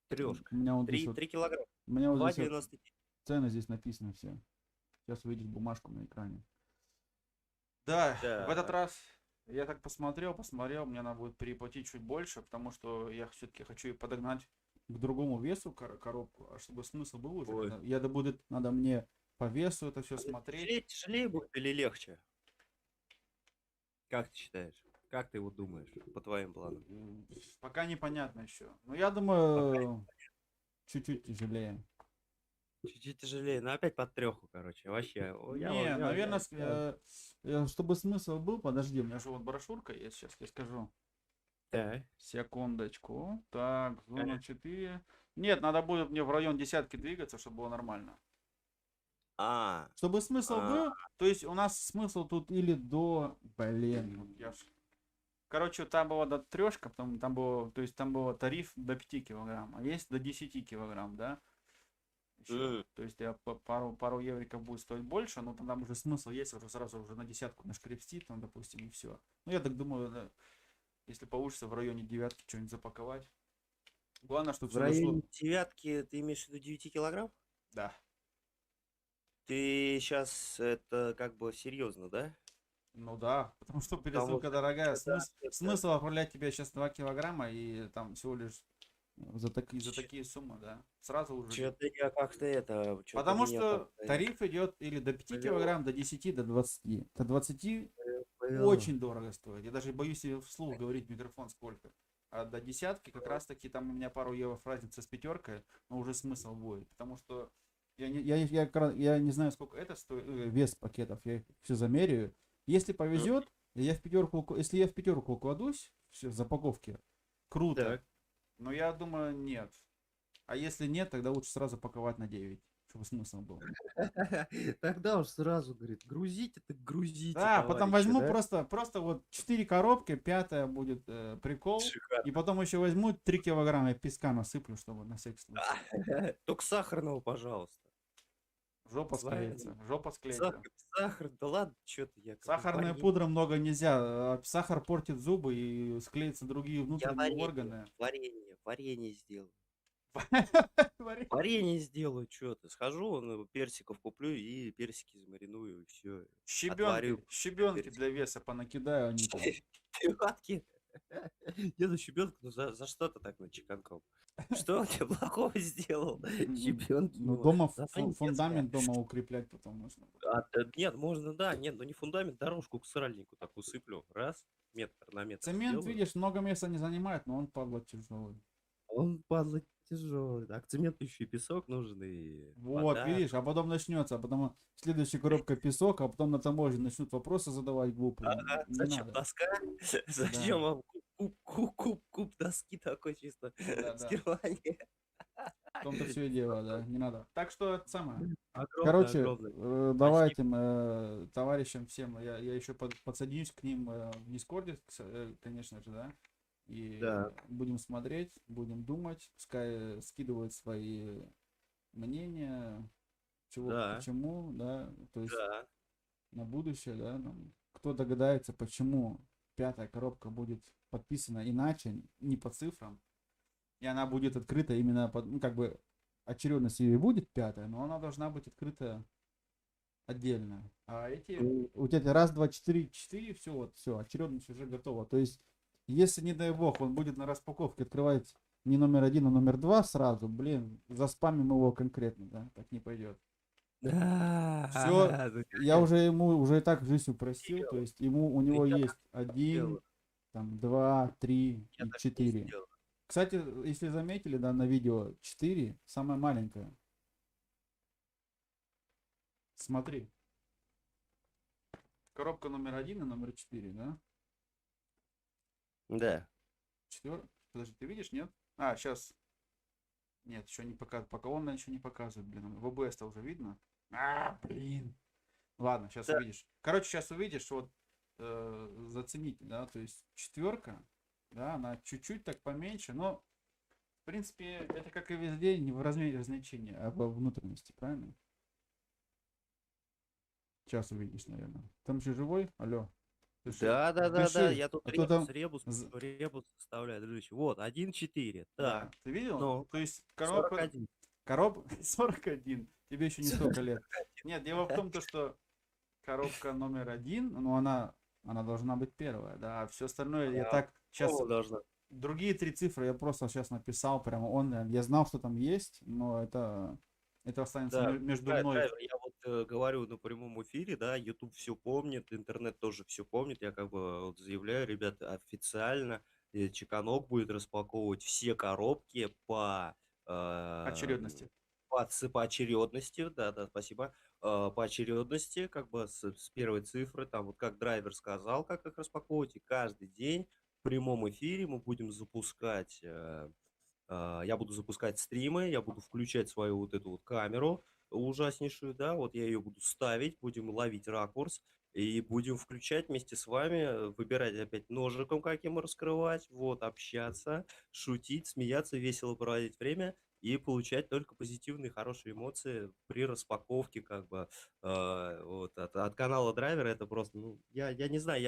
S2: Трешка.
S1: у меня вот здесь
S2: 3 килограмма.
S1: у меня вот здесь вот
S2: 2,99.
S1: цены здесь написаны все. Сейчас увидишь бумажку на экране. Да, в этот
S2: Так.
S1: раз я так посмотрел, мне надо будет переплатить чуть больше, потому что я все-таки хочу и подогнать к другому весу коробку, а чтобы смысл был уже,
S2: Ой.
S1: надо мне по весу это все смотреть.
S2: Тяжелее будет или легче? Как ты считаешь? Как ты вот думаешь, по твоим планам?
S1: Пока непонятно еще. Но я думаю, чуть-чуть тяжелее.
S2: Чуть-чуть тяжелее, но опять под 3, короче. Вообще.
S1: Не, наверное, чтобы смысл был, подожди, у меня же вот брошюрка есть, сейчас я скажу.
S2: Так.
S1: Секундочку. Так, зона 4. Нет, надо будет мне в район десятки двигаться, чтобы было нормально.
S2: А,
S1: Чтобы смысл
S2: А.
S1: был, то есть у нас смысл тут или до... Блин, вот я ж... Короче, там была до 3, потом там было, то есть там был тариф до 5 килограмм, а есть до 10 килограмм, да? Ещё. То есть я пару евриков будет стоить больше, но там уже смысл есть, уже сразу уже на десятку нашкрепсти, там, допустим, и все. Ну, я так думаю, да, если получится в районе 9 что-нибудь запаковать. Главное, чтобы
S2: в
S1: все дошло.
S2: районе 9 ты имеешь в виду 9 килограмм?
S1: Да.
S2: Ты сейчас это как бы серьезно, да?
S1: Ну да, потому что
S2: Потому
S1: пересылка
S2: что
S1: дорогая.
S2: это- это-
S1: Смысл отправлять тебе сейчас 2 килограмма и там всего лишь за такие суммы, да. Сразу уже.
S2: Чё-то я как-то это... чё-то
S1: Потому
S2: меня
S1: что
S2: как-то
S1: тариф идет или до 5
S2: повело.
S1: килограмм, до 10, до 20. До 20
S2: повело.
S1: очень дорого стоит. Я даже боюсь себе вслух говорить в микрофон сколько. А до десятки как раз таки там у меня пару евро разница с 5, но уже смысл будет. Потому что я не знаю, сколько это стоит, вес пакетов, я их все замеряю. Если повезет, если я в 5 укладусь, все, в запаковке, круто.
S2: Так.
S1: Но я думаю, нет. А если нет, тогда лучше сразу паковать на 9, чтобы смысл был.
S5: Тогда уж сразу, говорит, грузите, так грузите,
S1: Да, потом
S5: товарищи,
S1: возьму
S5: да?
S1: просто вот 4 коробки, 5 будет прикол.
S2: Шикарно.
S1: И потом еще возьму 3 килограмма песка насыплю, чтобы на всякий случай.
S2: Только сахарного, пожалуйста.
S1: Жопа
S2: Правильно.
S1: склеится, жопа склеится.
S2: Сахар, да ладно, что-то я... как
S1: Сахарной
S2: варенье.
S1: пудры много нельзя. Сахар портит зубы и склеятся другие
S2: Я
S1: внутренние органы.
S2: варенье сделал.
S1: Варенье.
S2: Варенье сделаю, что ты. Схожу, персиков куплю и персики замариную, и все. Отварю
S1: Щебенки
S2: персик.
S1: для веса понакидаю, они там.
S2: Щепётки? Я за щебенку, ну за что ты так начеканкал? Что он тебе плохого сделал? Щебенки,
S1: Ну,
S2: ну,
S1: дома
S2: зато не детская.
S1: фундамент дома укреплять потом можно будет.
S2: Нет, можно, да, нет, ну не фундамент, дорожку к сыральнику так усыплю. Раз, метр на метр
S1: Цемент,
S2: сделаю.
S1: видишь, много места не занимает, но он, падла, тяжелый.
S2: Он, падла, тяжелый. А к цементу еще и песок нужен, и
S1: Вот,
S2: вода.
S1: видишь, а потом начнется, а потом следующая коробка песок, а потом на таможне начнут вопросы задавать глупые.
S2: Ага,
S1: Не
S2: зачем
S1: надо.
S2: доска? Зачем вам куб доски такой чисто
S1: Да,
S2: с
S1: да.
S2: Германии?
S1: В том-то все и дело, да, не надо. Так что это самое.
S2: Огромный,
S1: Короче,
S2: огромный.
S1: давайте товарищам всем, я еще подсоединюсь к ним в Дискорде, конечно же, да. И
S2: Да.
S1: будем смотреть, будем думать, пускай скидывают свои мнения, чего,
S2: Да.
S1: почему, да, то есть
S2: Да.
S1: на будущее, да, там, кто догадается, почему пятая коробка будет подписана иначе, не по цифрам, и она будет открыта именно под, ну, как бы очередность ее и будет пятая, но она должна быть открыта отдельно. А эти, вот эти раз, два, четыре, четыре, все, вот, все, очередность уже готова. То есть, если, не дай бог, он будет на распаковке открывать не номер один, а номер два сразу, блин, заспамим его конкретно, да, так не пойдет.
S2: Да.
S1: Все,
S2: ну,
S1: я уже ему уже и так жизнь упростил, то есть у него
S2: я
S1: есть один,
S2: сделаю.
S1: там, два, три
S2: Я
S1: и
S2: так не
S1: четыре.
S2: сделаю.
S1: Кстати, если заметили, да, на видео 4 самая маленькая. Смотри. Коробка номер один и номер 4, да?
S2: Да.
S1: Подожди, ты видишь, нет? А, сейчас. Нет, еще не показывает. Пока он еще не показывает, блин. В OBS-то уже видно. А, блин. Ладно, сейчас
S2: Да.
S1: увидишь. Короче, сейчас увидишь, вот зацените, да, то есть четверка, да, она чуть-чуть так поменьше, но в принципе это как и везде, не в размере значения, а во внутренности, правильно? Сейчас увидишь, наверное. Там же живой? Алло. Ты ж
S2: Да.
S1: пиши,
S2: Я тут
S1: а то там...
S2: ребус составляю, дружище. Вот, 1,4.
S1: Да,
S2: Так.
S1: ты видел?
S2: Ну,
S1: То есть коробка...
S2: 41.
S1: 41. Тебе еще не столько лет. Нет, дело в том, то, что коробка номер один, ну она должна быть первая, да, а все остальное я так сейчас...
S2: Должна.
S1: Другие три цифры я просто сейчас написал прямо онлайн. Я знал, что там есть, но это останется
S2: Да,
S1: между мной.
S2: драйвер, я вот говорю на прямом эфире, да, YouTube все помнит, интернет тоже все помнит. Я как бы вот заявляю, ребята, официально Чеканок будет распаковывать все коробки
S1: Очередности.
S2: по очередности, да, спасибо, по очередности, как бы с первой цифры, там вот как драйвер сказал, как их распаковывать, и каждый день в прямом эфире мы будем запускать я буду запускать стримы, я буду включать свою вот эту вот камеру ужаснейшую, да, вот я ее буду ставить, будем ловить ракурс и будем включать вместе с вами, выбирать опять ножиком, каким раскрывать, вот, общаться, шутить, смеяться, весело проводить время и получать только позитивные, хорошие эмоции при распаковке, как бы, вот, от канала Драйвера. Это просто, ну, я не знаю,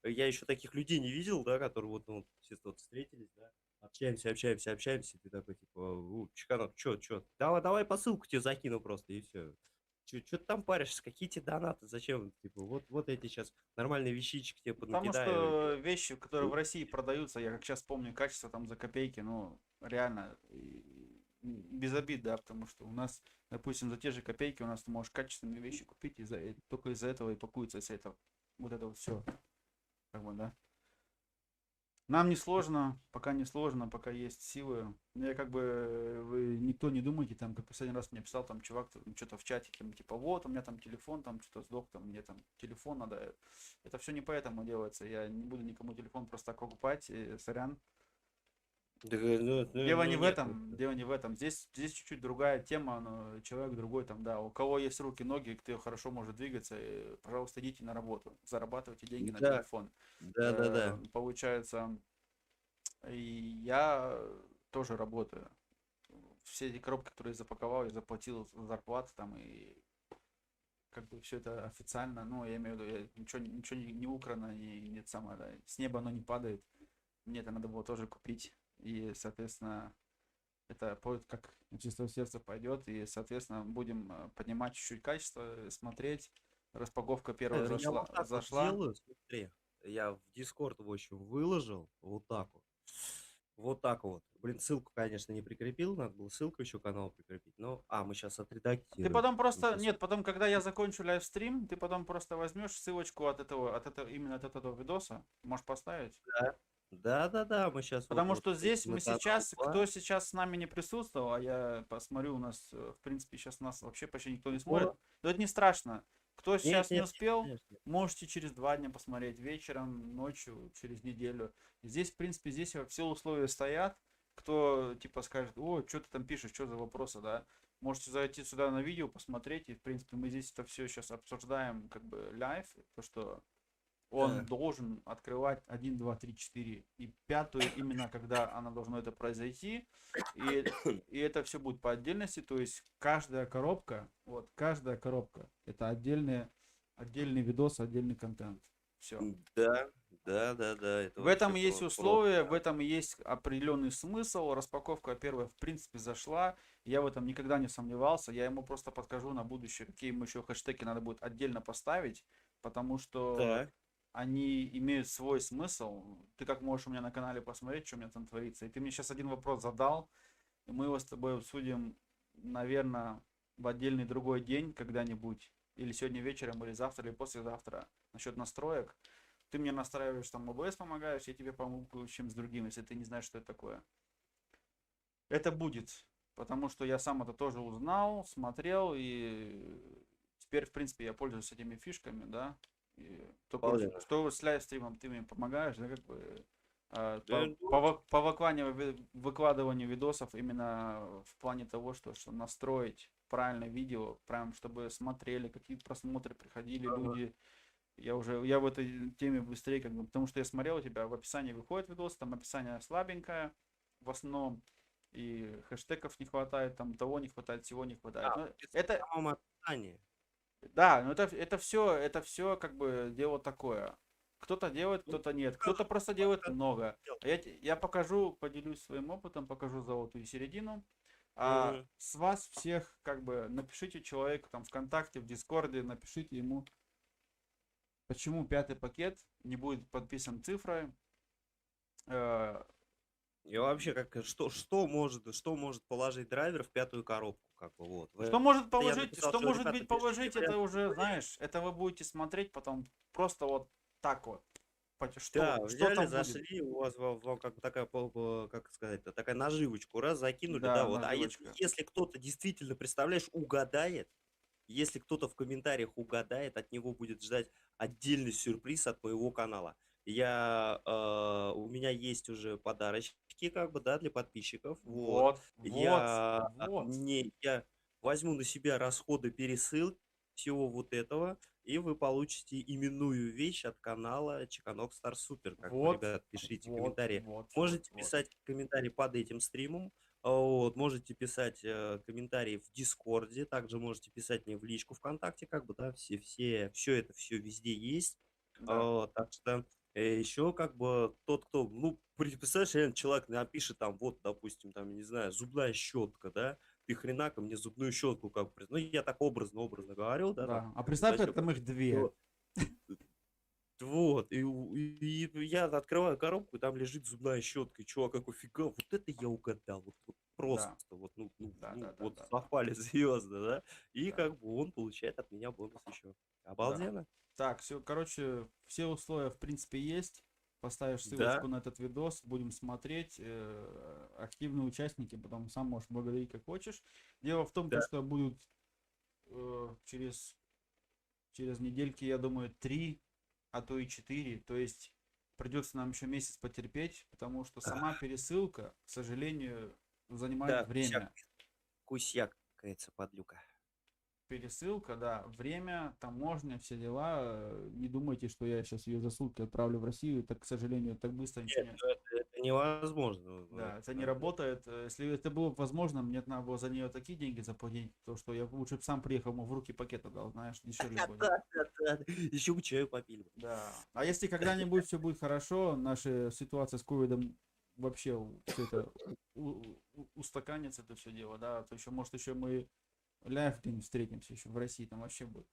S2: я еще таких людей не видел, да, которые вот, ну, чисто вот встретились, да, общаемся, и ты такой, типа, Чеканок, чё, давай посылку тебе закину просто, и все. Чё ты там паришься, какие тебе донаты, зачем, типа, вот эти сейчас нормальные вещички тебе
S1: Потому
S2: поднакидаю.
S1: что вещи, которые в России продаются, я как сейчас помню, качество там за копейки, ну, реально, без обид, да, потому что у нас, допустим, за те же копейки у нас ты можешь качественные вещи купить, и только из-за этого и пакуется вся эта, вот это вот все, как бы, да. Нам не сложно, пока есть силы. Я как бы, вы никто не думайте, там, как последний раз мне писал там чувак, что-то в чате, там, типа, вот, у меня там телефон, там, что-то сдох, там, мне там телефон надо. Это все не поэтому делается, я не буду никому телефон просто так покупать, сорян. Дело не в этом, дело не в этом. Здесь чуть-чуть другая тема, но человек другой там, да. У кого есть руки, ноги, кто хорошо может двигаться, пожалуйста, идите на работу, зарабатывайте деньги на
S2: Да.
S1: телефон.
S2: Да.
S1: Получается, и я тоже работаю. Все эти коробки, которые я запаковал, я заплатил зарплату там, и как бы все это официально, ну, я имею в виду, ничего не украно, и нет самое, да, с неба оно не падает. Мне это надо было тоже купить. И, соответственно, Это как чистое сердце пойдет, и, соответственно, будем поднимать чуть-чуть качество, смотреть. Распаковка первая
S2: Я вот так вот
S1: зашла.
S2: делаю, смотри. Я в Discord, в общем, выложил вот так вот. Вот так вот. Блин, ссылку, конечно, не прикрепил, надо было ссылку еще канал прикрепить. Но, мы сейчас
S1: Ты
S2: отредактируем.
S1: потом
S2: Мы
S1: просто,
S2: щас-
S1: нет, потом, когда я закончу лайвстрим, ты потом просто возьмешь ссылочку именно от этого видоса, можешь поставить.
S2: Да, мы сейчас
S1: Потому что здесь
S2: на
S1: мы
S2: канал
S1: сейчас,
S2: 2.
S1: кто сейчас с нами не присутствовал, а я посмотрю, у нас, в принципе, сейчас нас вообще почти никто не
S2: Вот.
S1: смотрит. Но это не страшно. Кто
S2: Нет,
S1: сейчас не
S2: нет,
S1: успел,
S2: конечно.
S1: можете через 2 дня посмотреть, вечером, ночью, через неделю. Здесь, в принципе, здесь все условия стоят. Кто, типа, скажет, о, что ты там пишешь, что за вопросы, да? Можете зайти сюда на видео, посмотреть, и, в принципе, мы здесь это все сейчас обсуждаем, как бы, лайв, то, что он
S2: Да.
S1: должен открывать 1, 2, 3, 4 и пятую, именно когда она должно это произойти. И это все будет по отдельности. То есть каждая коробка, каждая коробка, это отдельный видос, отдельный контент. Все.
S2: Да, это
S1: В этом
S2: вообще
S1: есть
S2: просто.
S1: условия, в этом есть определенный смысл. Распаковка первая, в принципе, зашла. Я в этом никогда не сомневался. Я ему просто подкажу на будущее, какие ему еще хэштеги надо будет отдельно поставить, потому что
S2: Так.
S1: они имеют свой смысл. Ты как можешь у меня на канале посмотреть, что у меня там творится. И ты мне сейчас один вопрос задал, и мы его с тобой обсудим, наверное, в отдельный другой день когда-нибудь. Или сегодня вечером, или завтра, или послезавтра. Насчет настроек. Ты мне настраиваешь там OBS, помогаешь, я тебе помогу чем с другим, если ты не знаешь, что это такое. Это будет. Потому что я сам это тоже узнал, смотрел, и теперь, в принципе, я пользуюсь этими фишками, да. И только
S2: Вполне.
S1: что с лайвстримом ты мне помогаешь, да, как бы
S2: Да,
S1: по выкладыванию видосов именно в плане того, что настроить правильно видео, прям чтобы смотрели, какие просмотры приходили люди. Я в этой теме быстрее, как бы, потому что я смотрел у тебя в описании выходит видос, там описание слабенькое в основном, и хэштегов не хватает, там того не хватает, всего не хватает. Но это,
S2: в самом описании.
S1: да, но это все как бы дело такое. Кто-то делает, кто-то нет. Кто-то просто делает много. А я покажу, поделюсь своим опытом, покажу золотую середину. А
S2: Мгм.
S1: с вас всех, как бы, напишите человеку там ВКонтакте, в Дискорде, напишите ему, почему 5-й пакет не будет подписан цифрой. Э,
S2: И вообще, что может положить драйвер в 5-ю коробку, как бы вот.
S1: Что может
S2: Я
S1: положить,
S2: написал,
S1: что
S2: что,
S1: может
S2: ребята,
S1: быть
S2: пишите
S1: положить, это
S2: варианты
S1: уже,
S2: вариантов.
S1: знаешь, это вы будете смотреть потом просто вот так вот.
S2: Да,
S1: Что
S2: взяли,
S1: там будет?
S2: зашли, у вас вам как бы такая, как сказать, такая наживочку, раз закинули,
S1: Да,
S2: да, вот. А если,
S1: наживочка.
S2: если кто-то действительно, представляешь, угадает, если кто-то в комментариях угадает, от него будет ждать отдельный сюрприз от моего канала. У меня есть уже подарочки, как бы, да, для подписчиков. Вот. Я возьму на себя расходы пересылки всего вот этого, и вы получите именную вещь от канала Чеканок Стар Супер. Как бы,
S1: Вот,
S2: ребят, пишите
S1: вот,
S2: комментарии.
S1: вот,
S2: Можете
S1: вот.
S2: писать комментарии под этим стримом. Вот, можете писать комментарии в Дискорде, также можете писать мне в личку ВКонтакте, как бы, да, все это везде есть.
S1: Да.
S2: Так что еще как бы тот, кто, представляешь, реально человек напишет там, вот, допустим, там, я не знаю, зубная щетка, да, ты хренака мне зубную щетку как бы, ну, я так образно говорил, да, там,
S1: Да. А представь,
S2: зачем?
S1: там их две.
S2: Вот, и я открываю коробку, и там лежит зубная щетка, и чувак какой, фига, вот это я угадал, вот просто,
S1: Да.
S2: вот,
S1: Да, да, да,
S2: вот
S1: да, да.
S2: совпали звезды, да, и
S1: Да.
S2: как бы он получает от меня бонус еще.
S1: Да.
S2: Обалденно.
S1: Так, все, короче, все условия в принципе есть. Поставишь
S2: Да.
S1: ссылочку на этот видос, будем смотреть. Активные участники, потом сам можешь благодарить как хочешь. Дело в том,
S2: Да.
S1: что будут через недельки, я думаю, 3, а то и 4. То есть придется нам еще месяц потерпеть, потому что сама пересылка, к сожалению, занимает
S2: Да,
S1: время.
S2: кусякается подлюка.
S1: Пересылка, да, время, таможня, все дела. Не думайте, что я сейчас ее за сутки отправлю в Россию. Так, к сожалению, так быстро ничего
S2: Нет,
S1: не...
S2: ну это невозможно.
S1: Да, это не работает. Если это было возможно, мне надо было за нее такие деньги заплатить, то что я лучше бы сам приехал, ему в руки пакет отдал, знаешь, дешевле будет.
S2: Да. Еще бы чаю попили.
S1: Да. А если когда-нибудь все будет хорошо, наша ситуация с ковидом вообще все это устаканится это все дело, да, то еще, может, еще мы ляв где-нибудь встретимся еще в России, там вообще будет.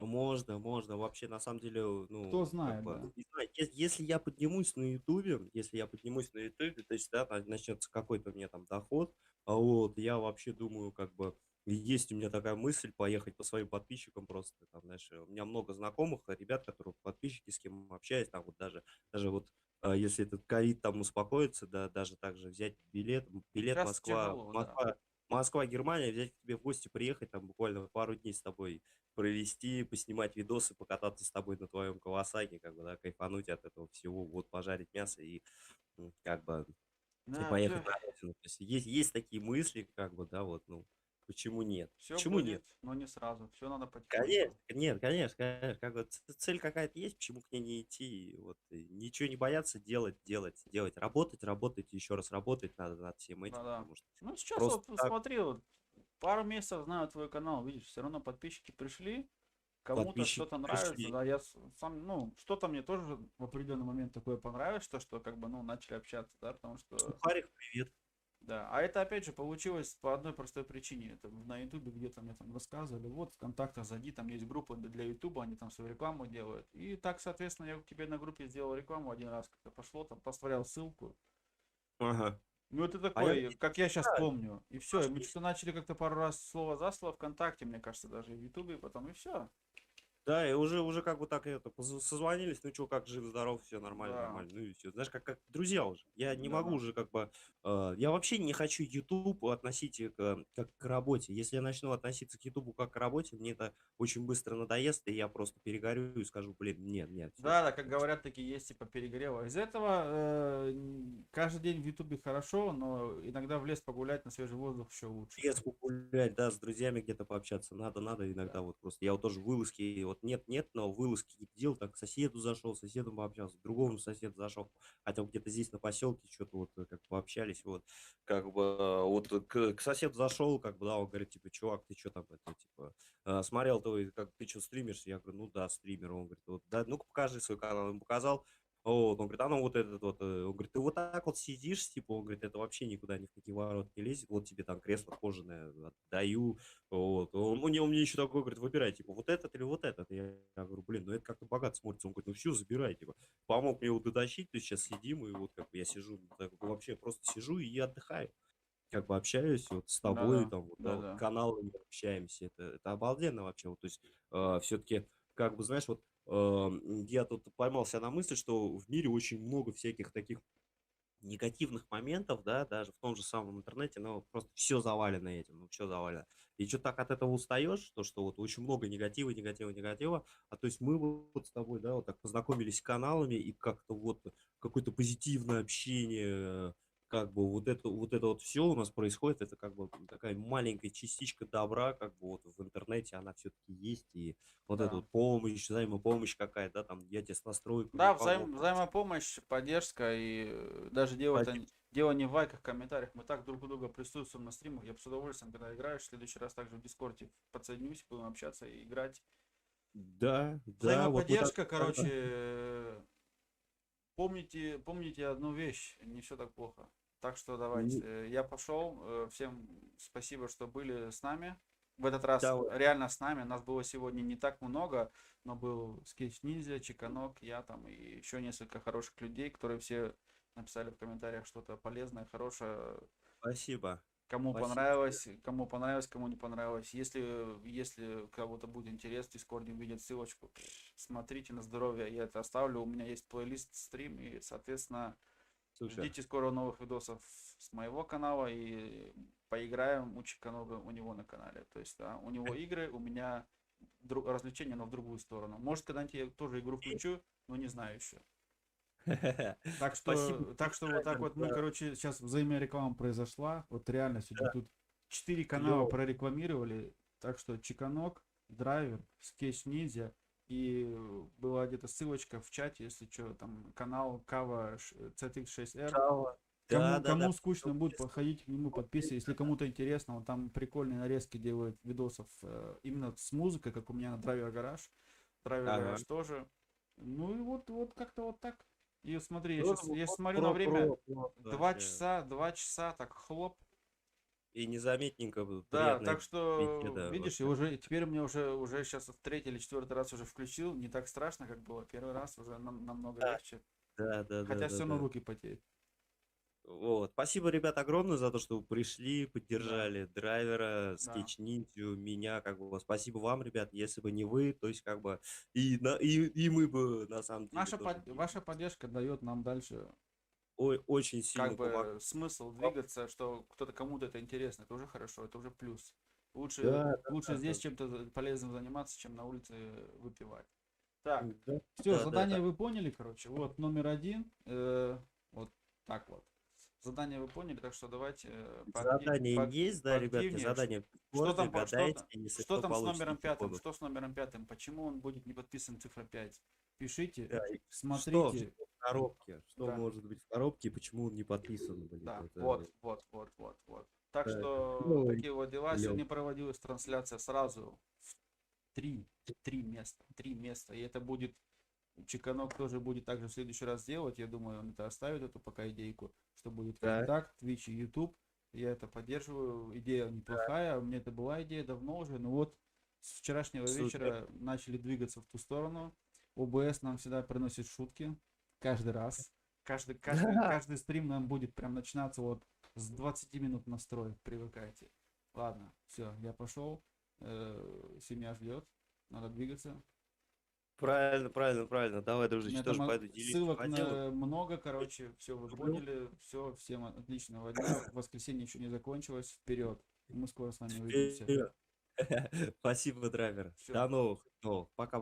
S2: Ну, можно. Вообще, на самом деле,
S1: Кто
S2: ну, как
S1: знает,
S2: бы,
S1: да.
S2: не знаю, если я поднимусь на Ютубе, то есть, да, начнется какой-то у меня там доход, а вот, я вообще думаю, как бы, и есть у меня такая мысль поехать по своим подписчикам просто, там, знаешь, у меня много знакомых, ребят, которые подписчики, с кем общаюсь, там, вот даже вот, если этот ковид там успокоится, да, даже так же взять билет
S1: Сейчас тяжело, да.
S2: Москва, Германия, взять к тебе в гости, приехать, там, буквально пару дней с тобой провести, поснимать видосы, покататься с тобой на твоем Кавасаки, как бы, да, кайфануть от этого всего, вот пожарить мясо и как бы и
S1: Да,
S2: поехать на родину. То есть есть такие мысли, как бы, да, вот, ну, почему нет?
S1: все
S2: Почему нет?
S1: будет, но не сразу. Все надо
S2: Конечно,
S1: потихоньку.
S2: нет, конечно, как бы цель какая-то есть, почему к ней не идти, и вот, и ничего не бояться, делать, работать, еще раз работать надо над всем этим,
S1: Да-да.
S2: потому что
S1: Ну, сейчас
S2: просто
S1: вот
S2: так
S1: смотри, вот пару месяцев знаю твой канал, видишь, все равно подписчики пришли, кому-то
S2: подписчики
S1: что-то нравится,
S2: пришли.
S1: да, сам, ну, что-то мне тоже в определенный момент такое понравилось, что как бы, ну, начали общаться, да, потому что,
S2: Сухарик, привет.
S1: да, а это, опять же, получилось по одной простой причине, это на ютубе где-то мне там рассказывали, вот, ВКонтакте зайди, там есть группа для ютуба, они там свою рекламу делают, и так, соответственно, я тебе на группе сделал рекламу один раз, как-то пошло, там, поставлял ссылку,
S2: Ага.
S1: ну, это
S2: А я
S1: такой, как я сейчас
S2: да,
S1: помню. И все. И мы
S2: тоже
S1: что-то начали как-то пару раз слово за слово ВКонтакте, мне кажется, даже и в Ютубе, и потом, и все.
S2: да, и уже как бы так это, созвонились, ну чё, как жив-здоров, все нормально,
S1: Да,
S2: нормально, ну и все. Знаешь, как друзья уже. Я не могу
S1: да-да.
S2: уже как бы, я вообще не хочу YouTube относить как к работе. Если я начну относиться к YouTube как к работе, мне это очень быстро надоест, и я просто перегорю и скажу, блин, нет, все.
S1: Да, да, как говорят, такие есть, типа, перегрева. Из этого каждый день в Ютубе хорошо, но иногда в лес погулять на свежий воздух еще лучше.
S2: Лес погулять, да, с друзьями где-то пообщаться. Надо иногда
S1: Да.
S2: вот просто. Я вот тоже вылазки, вот нет, но вылазки какие-то делал, так к соседу зашел, с соседом пообщался, к другому соседу зашел, хотя вот где-то здесь на поселке что-то вот как пообщались, вот, как бы, вот к соседу зашел, как бы, да, он говорит, типа, чувак, ты что там, это, типа, смотрел твой, как ты что, стримишь? Я говорю, ну да, стример. Он говорит, вот, да, ну-ка покажи свой канал. Он показал, вот, он говорит, а ну вот этот вот, он говорит, ты вот так вот сидишь, типа, он говорит, это вообще никуда ни в какие ворота не лезет, вот тебе там кресло кожаное отдаю, вот. Он мне еще такой говорит, выбирай, типа, вот этот или вот этот. Я говорю, блин, ну это как-то богато смотрится. Он говорит, ну все, забирай, типа. Помог мне его дотащить, то есть сейчас сидим, и вот как бы я сижу, так, вообще просто сижу и отдыхаю. Как бы общаюсь вот с тобой,
S1: Да-да,
S2: там, вот, да, вот
S1: да-да.
S2: каналами общаемся, это обалденно вообще, вот, то есть все-таки, как бы, знаешь, вот я тут поймался на мысли, что в мире очень много всяких таких негативных моментов, да, даже в том же самом интернете, но просто все завалено этим, ну, все завалено. И что так от этого устаешь, то, что вот очень много негатива, а то есть мы вот с тобой, да, вот так познакомились с каналами, и как-то вот какое-то позитивное общение, как бы вот это вот все у нас происходит, это как бы такая маленькая частичка добра, как бы вот в интернете она все-таки есть, и вот эта
S1: Да.
S2: вот помощь, взаимопомощь какая-то, да, там, я тебе с настройками
S1: Да,
S2: помог, там,
S1: взаимопомощь, поддержка и даже дело не в лайках, комментариях. Мы так друг у друга присутствуем на стримах. Я бы с удовольствием, когда играешь, в следующий раз также в Дискорде подсоединюсь, будем общаться и играть.
S2: да, вот мы так,
S1: Взаимоподдержка, короче, помните одну вещь, не все так плохо. Так что давайте, я пошел. Всем спасибо, что были с нами. В этот раз
S2: давай.
S1: реально с нами. Нас было сегодня не так много, но был Скетч Ниндзя, Чиканок, я там и еще несколько хороших людей, которые все написали в комментариях что-то полезное, хорошее.
S2: Спасибо.
S1: Кому
S2: Спасибо
S1: понравилось, кому не понравилось. Если кого-то будет интерес, в Дискорде увидят ссылочку, смотрите на здоровье, я это оставлю. У меня есть плейлист, стрим, и, соответственно,
S2: Слушай,
S1: ждите скоро новых видосов с моего канала, и поиграем у Чиканога у него на канале. То есть, да, у него игры, у меня развлечения, но в другую сторону. Может, когда-нибудь я тоже игру включу, но не знаю еще. Так
S2: спасибо
S1: что,
S2: тебе,
S1: вот так
S2: Драйвер,
S1: вот мы,
S2: за-
S1: короче, сейчас взаимореклама произошла. Вот реально сегодня
S2: да,
S1: тут 4 канала
S2: клево.
S1: прорекламировали. Так что Чиканок, Драйвер, Скетч Ниндзя. И была где-то ссылочка в чате, если что, там канал Кава CTX6R.
S2: Чао.
S1: Кому,
S2: Да.
S1: кому скучно будет, походить к нему, подписывайтесь. Если кому-то интересно, он там прикольные нарезки делает видосов именно с музыкой, как у меня на Драйвер Гараж. Драйвер
S2: Ага.
S1: Гараж тоже. Ну и вот как-то вот так. И смотри, я
S2: Ну,
S1: сейчас
S2: вот
S1: смотрю на время
S2: просто
S1: 2
S2: вообще.
S1: часа, 2 часа, так хлоп.
S2: и незаметненько
S1: Да,
S2: приятная
S1: так что,
S2: беседа.
S1: видишь, и уже теперь мне уже сейчас третий или четвертый раз уже включил, не так страшно, как было первый раз, уже намного
S2: Да,
S1: легче.
S2: да, да, да,
S1: Хотя
S2: да,
S1: все равно
S2: да.
S1: руки потеют.
S2: Вот. Спасибо, ребят, огромное за то, что вы пришли,
S1: Да,
S2: поддержали драйвера,
S1: да.
S2: скетч ниндзю, меня, как бы. Спасибо вам, ребят. Если бы не вы, то есть, как бы, и мы бы, на самом деле, тоже не
S1: Ваша поддержка дает нам дальше
S2: очень
S1: как
S2: сильно помогли.
S1: бы смысл двигаться, что кто-то кому-то это интересно, это уже хорошо, это уже плюс.
S2: Да,
S1: Лучше
S2: да,
S1: здесь
S2: да,
S1: чем-то полезным заниматься, чем на улице выпивать. Так,
S2: да,
S1: все,
S2: да, да,
S1: задание
S2: да.
S1: вы поняли, короче. Вот номер один. Вот так вот. Задание вы поняли, так что давайте
S2: Задание есть, да, ребятки,
S1: поактивнее.
S2: задание в
S1: Что
S2: Дискорде,
S1: там,
S2: гадайте, если
S1: что
S2: кто
S1: там с
S2: получит
S1: номером
S2: эти
S1: пятым?
S2: бонусы.
S1: Что с номером пятым? Почему он будет не подписан цифра 5? Пишите,
S2: Да, и
S1: смотрите.
S2: что в коробке? Что
S1: Да.
S2: может быть в коробке, и почему он не подписан, блин?
S1: Да,
S2: Это,
S1: вот. Так
S2: да,
S1: что
S2: ну,
S1: такие вот дела.
S2: Лёв.
S1: Сегодня проводилась трансляция сразу в три места. И это будет, Чеканок тоже будет также в следующий раз делать. Я думаю, он это оставит, эту пока идейку, что будет
S2: Так.
S1: контакт, Twitch и YouTube. Я это поддерживаю. Идея неплохая. У меня это была идея давно уже. Но вот с вчерашнего
S2: Супер.
S1: вечера начали двигаться в ту сторону. ОБС нам всегда приносит шутки. Каждый раз. Каждый стрим нам будет прям начинаться вот с 20 минут настроек. Привыкайте. Ладно, все, я пошел. Семья ждет. Надо двигаться.
S2: Правильно. Давай,
S1: У
S2: дружище,
S1: меня
S2: тоже
S1: там
S2: пойду делиться
S1: ссылок
S2: по делу.
S1: много, короче, все вы
S2: Люблю.
S1: поняли. Все, всем отличного дня. Воскресенье еще не закончилось. Вперед. Мы скоро с вами увидимся.
S2: Вперед. Спасибо, драйвер.
S1: Всё.
S2: До новых. Пока.